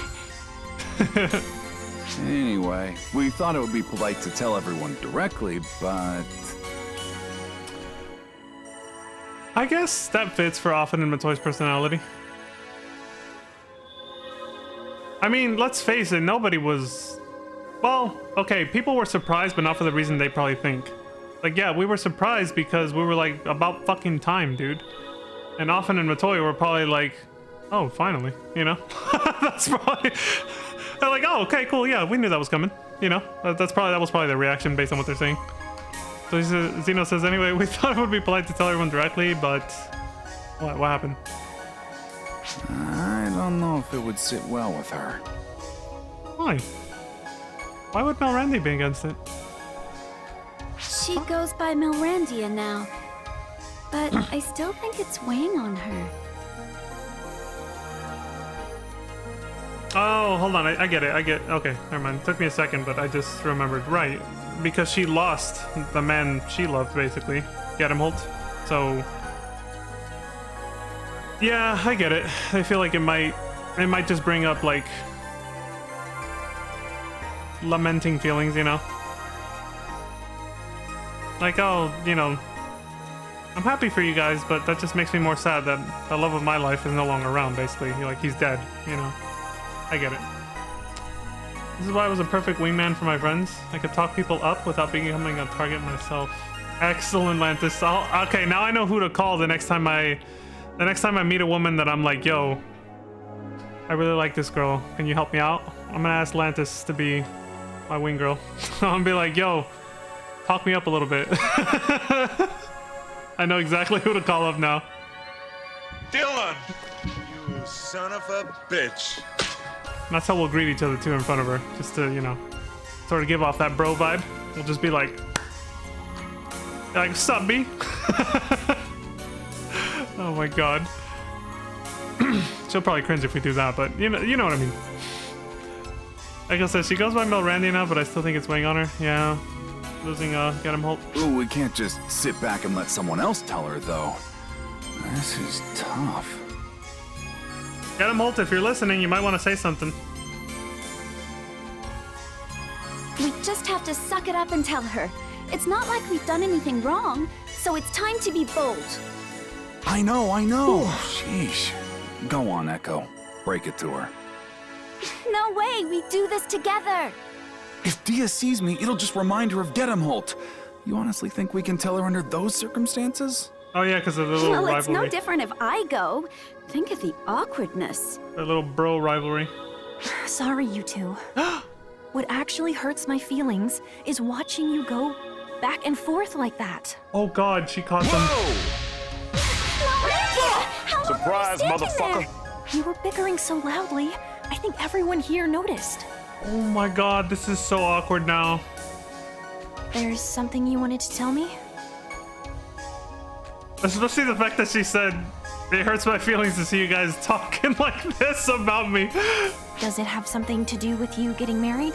Anyway, we thought it would be polite to tell everyone directly, but... I guess that fits for Often and Matoy's personality. I mean, let's face it, nobody was... Well, okay, people were surprised, but not for the reason they probably think. Like, yeah, we were surprised because we were like, about fucking time, dude. And Often and Matoy were probably like, oh, finally, you know? That's probably... They're like, oh, okay, cool, yeah, we knew that was coming. You know, that was probably their reaction based on what they're saying. So Zeno says, anyway, we thought it would be polite to tell everyone directly, but... What happened? I don't know if it would sit well with her. Why? Why would Melrandy be against it? She goes by Melrandia now. But I still think it's weighing on her. Oh, hold on, I get it, okay, never mind. Took me a second, but I just remembered. Right, because she lost the man she loved, basically. Gedemholt. So... Yeah, I get it. I feel like it might just bring up, like... lamenting feelings, you know? Like, oh, you know... I'm happy for you guys, but that just makes me more sad that the love of my life is no longer around, basically. Like, he's dead, you know? I get it. This is why I was a perfect wingman for my friends. I could talk people up without becoming a target myself. Excellent, Lantis. Okay, now I know who to call the next time I meet a woman that I'm like, yo, I really like this girl. Can you help me out? I'm gonna ask Lantis to be my wing girl. I'm gonna be like, yo, talk me up a little bit. I know exactly who to call up now. Dylan! You son of a bitch. And that's how we'll greet each other too in front of her. Just to, you know, sort of give off that bro vibe. We'll just be like, sup, B? Oh my god. She'll probably cringe if we do that, but you know what I mean. Like I said, she goes by Melrandy now, but I still think it's weighing on her. Yeah. Losing Gedemholt. Ooh, we can't just sit back and let someone else tell her, though. This is tough. Gedemholt, if you're listening, you might want to say something. We just have to suck it up and tell her. It's not like we've done anything wrong, so it's time to be bold. I know. Ooh. Sheesh. Go on, Echo. Break it to her. No way, we do this together. If Dia sees me, it'll just remind her of Gedemholt. You honestly think we can tell her under those circumstances? Oh yeah, because of the little rivalry. Well, it's no different if I go. Think of the awkwardness. A little bro rivalry. Sorry, you two. What actually hurts my feelings is watching you go back and forth like that. Oh god, she caught them. Surprise, motherfucker. You were bickering so loudly, I think everyone here noticed. Oh my god, this is so awkward now. There's something you wanted to tell me? Especially the fact that she said, it hurts my feelings to see you guys talking like this about me. Does it have something to do with you getting married?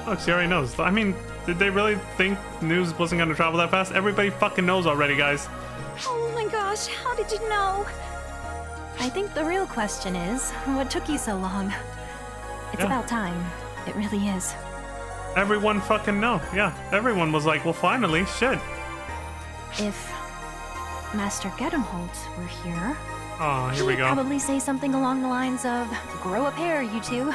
Look, she already knows. I mean, did they really think news wasn't going to travel that fast? Everybody fucking knows already, guys. Oh my gosh, how did you know? I think the real question is, what took you so long? It's about time. It really is. Everyone fucking know. Yeah, everyone was like, well, finally, shit. If Master Gedemholt were here, oh, here we he'd go. probably say something along the lines of, grow a pair, you two.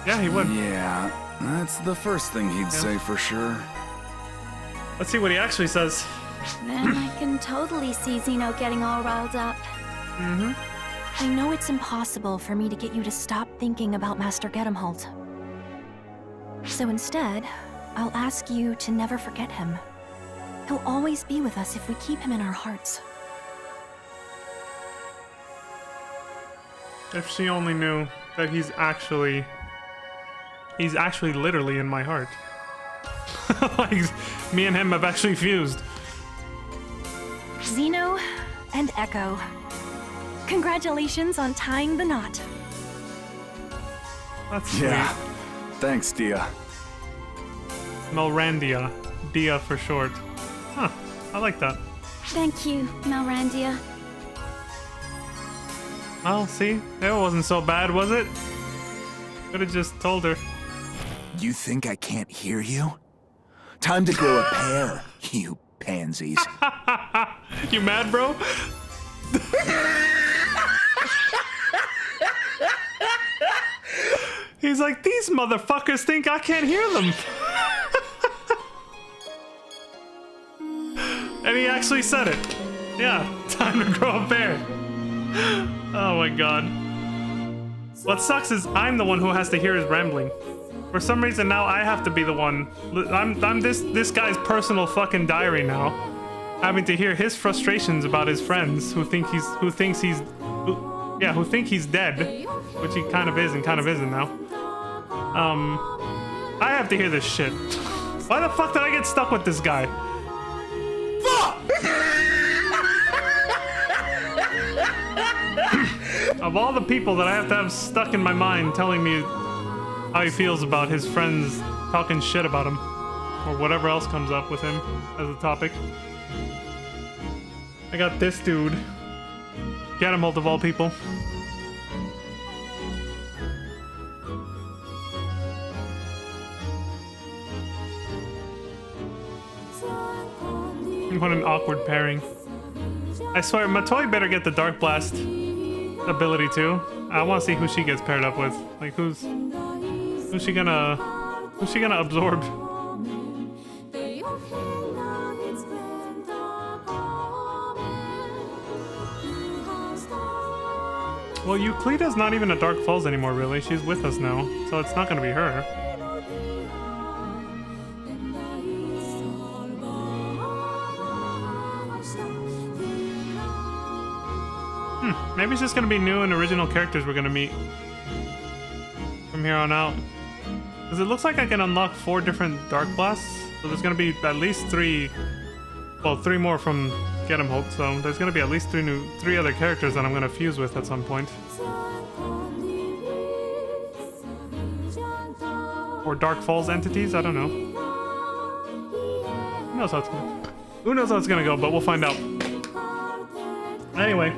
Yeah, he would. Yeah, that's the first thing he'd say for sure. Let's see what he actually says. Then I can totally see Zeno getting all riled up. Mm-hmm. I know it's impossible for me to get you to stop thinking about Master Gedemholt. So instead, I'll ask you to never forget him. He'll always be with us if we keep him in our hearts. If she only knew that he's actually literally in my heart. Like, me and him have actually fused. Zeno and Echo, congratulations on tying the knot. That's sweet. Yeah, thanks, Dia. Melrandia. Dia for short. Huh, I like that. Thank you, Melrandia. Well, see, that wasn't so bad, was it? Could have just told her. You think I can't hear you? Time to grow a pair, you pansies. You mad, bro? He's like, these motherfuckers think I can't hear them. And he actually said it. Yeah, time to grow a pair. Oh my god. What sucks is I'm the one who has to hear his rambling. For some reason now I have to be the one. I'm this guy's personal fucking diary now, having to hear his frustrations about his friends who think he's dead, which he kind of is and kind of isn't now. I have to hear this shit. Why the fuck did I get stuck with this guy? Of all the people that I have to have stuck in my mind telling me how he feels about his friends talking shit about him, or whatever else comes up with him as a topic, I got this dude. Get him, of all people. What an awkward pairing. I swear, Matoi better get the Dark Blast ability too. I want to see who she gets paired up with. Like, who's she gonna absorb? Well, Euclida's not even at Dark Falls anymore, really. She's with us now, so it's not gonna be her. Maybe it's just gonna be new and original characters we're gonna meet from here on out. Because it looks like I can unlock 4 different Dark Blasts, so there's gonna be at least 3. Well, 3 more from Get 'em Hope, so there's gonna be at least 3 other characters that I'm gonna fuse with at some point. Or Dark Falls entities, I don't know. Who knows how it's gonna go, but we'll find out. Anyway.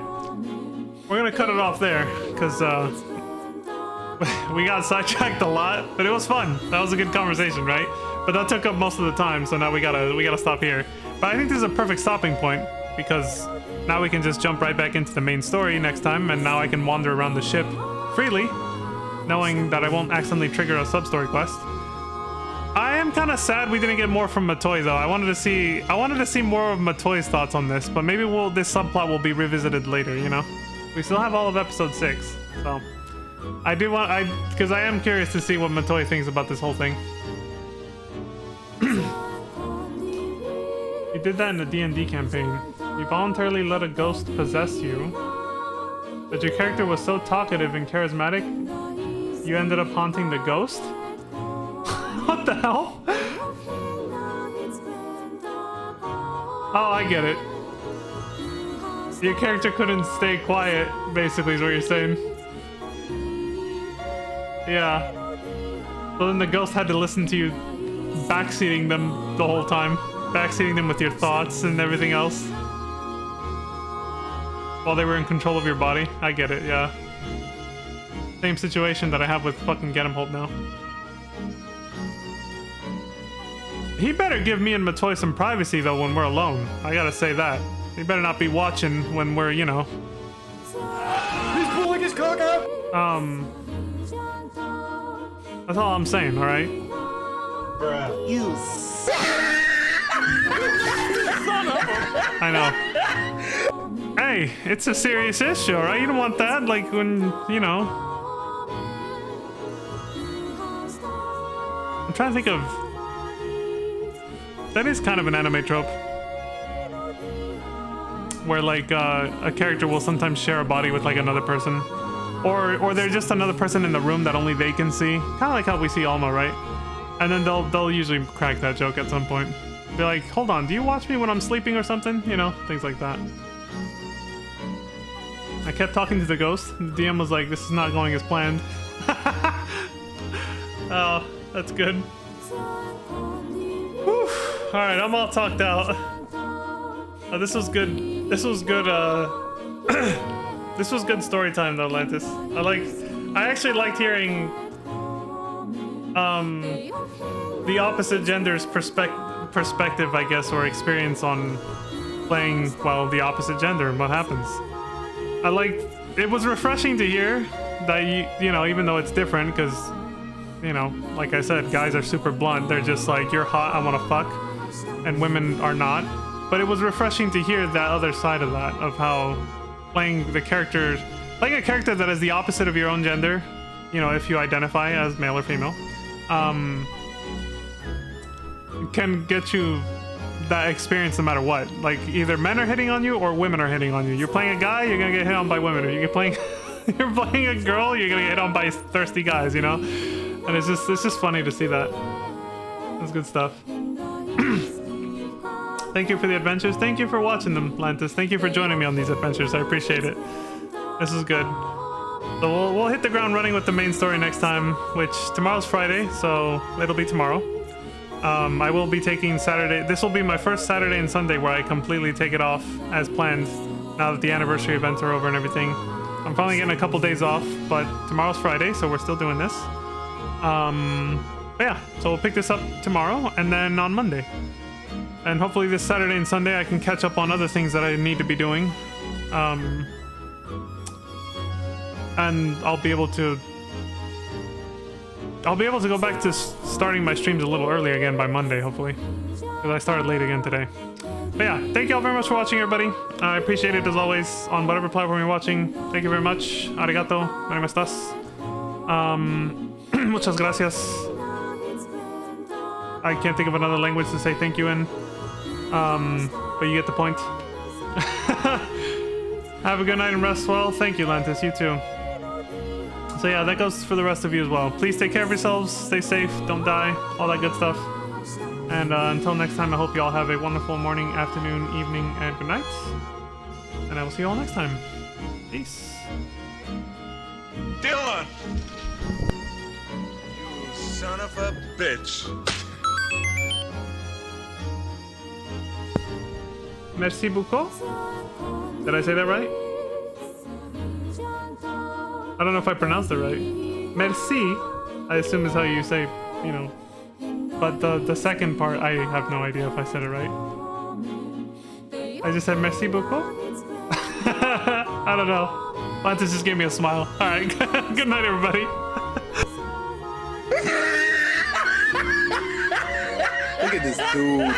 We're gonna cut it off there, because we got sidetracked a lot, but it was fun. That was a good conversation, right? But that took up most of the time, so now we gotta stop here. But I think this is a perfect stopping point, because now we can just jump right back into the main story next time, and now I can wander around the ship freely, knowing that I won't accidentally trigger a sub-story quest. I am kind of sad we didn't get more from Matoi though. I wanted to see more of Matoi's thoughts on this, but maybe this subplot will be revisited later, you know? We still have all of episode 6, so because I am curious to see what Matoi thinks about this whole thing. You did that in the D&D campaign. You voluntarily let a ghost possess you, but your character was so talkative and charismatic, you ended up haunting the ghost? What the hell? Oh, I get it. Your character couldn't stay quiet, basically, is what you're saying. Yeah. So then the ghost had to listen to you backseating them the whole time. Backseating them with your thoughts and everything else. While they were in control of your body. I get it, yeah. Same situation that I have with fucking Get 'em Hope now. He better give me and Matoi some privacy, though, when we're alone. I gotta say that. He better not be watching when we're, you know... He's pulling his cock out! That's all I'm saying, alright? Bruh. You son of a... I know. Hey, it's a serious issue, right? You don't want that, like, when, you know... I'm trying to think of... That is kind of an anime trope. Where, like, a character will sometimes share a body with, like, another person. Or they're just another person in the room that only they can see. Kind of like how we see Alma, right? And then they'll usually crack that joke at some point. Be like, hold on, do you watch me when I'm sleeping or something? You know, things like that. I kept talking to the ghost. The DM was like, this is not going as planned. Oh, that's good. Whew. Alright, I'm all talked out. This was good. This was good, This was good story time though, Lantis. I actually liked hearing the opposite gender's perspective, I guess, or experience on playing, well, the opposite gender and what happens. It was refreshing to hear that you know, even though it's different, because, you know, like I said, guys are super blunt. They're just like, you're hot, I want to fuck, and women are not. But it was refreshing to hear that other side of that, of how playing a character that is the opposite of your own gender, you know, if you identify as male or female, can get you that experience no matter what. Like, either men are hitting on you or women are hitting on you. You're playing a guy, you're gonna get hit on by women. Or you're playing a girl, you're gonna get hit on by thirsty guys, you know? And it's just funny to see that. That's good stuff. Thank you for the adventures. Thank you for watching them, Lantis. Thank you for joining me on these adventures. I appreciate it. This is good. So we'll hit the ground running with the main story next time, which tomorrow's Friday, so it'll be tomorrow. I will be taking Saturday. This will be my first Saturday and Sunday where I completely take it off as planned now that the anniversary events are over and everything. I'm finally getting a couple days off, but tomorrow's Friday, so we're still doing this. But yeah, so we'll pick this up tomorrow and then on Monday. And hopefully this Saturday and Sunday I can catch up on other things that I need to be doing. And I'll be able to go back to starting my streams a little earlier again by Monday, hopefully. Because I started late again today. But yeah, thank you all very much for watching, everybody. I appreciate it as always on whatever platform you're watching. Thank you very much. Arigato. ¿Cómo estás? Muchas gracias. I can't think of another language to say thank you in. But you get the point. Have a good night and rest well. Thank you, Lantis. You too. So yeah, that goes for the rest of you as well. Please take care of yourselves. Stay safe. Don't die. All that good stuff. And until next time, I hope you all have a wonderful morning, afternoon, evening, and good night. And I will see you all next time. Peace. Dylan! You son of a bitch. Merci beaucoup. Did I say that right? I don't know if I pronounced it right. Merci, I assume is how you say, you know. But the second part, I have no idea if I said it right. I just said merci beaucoup? I don't know. Lantis just gave me a smile. Alright, good night, everybody. Look at this dude.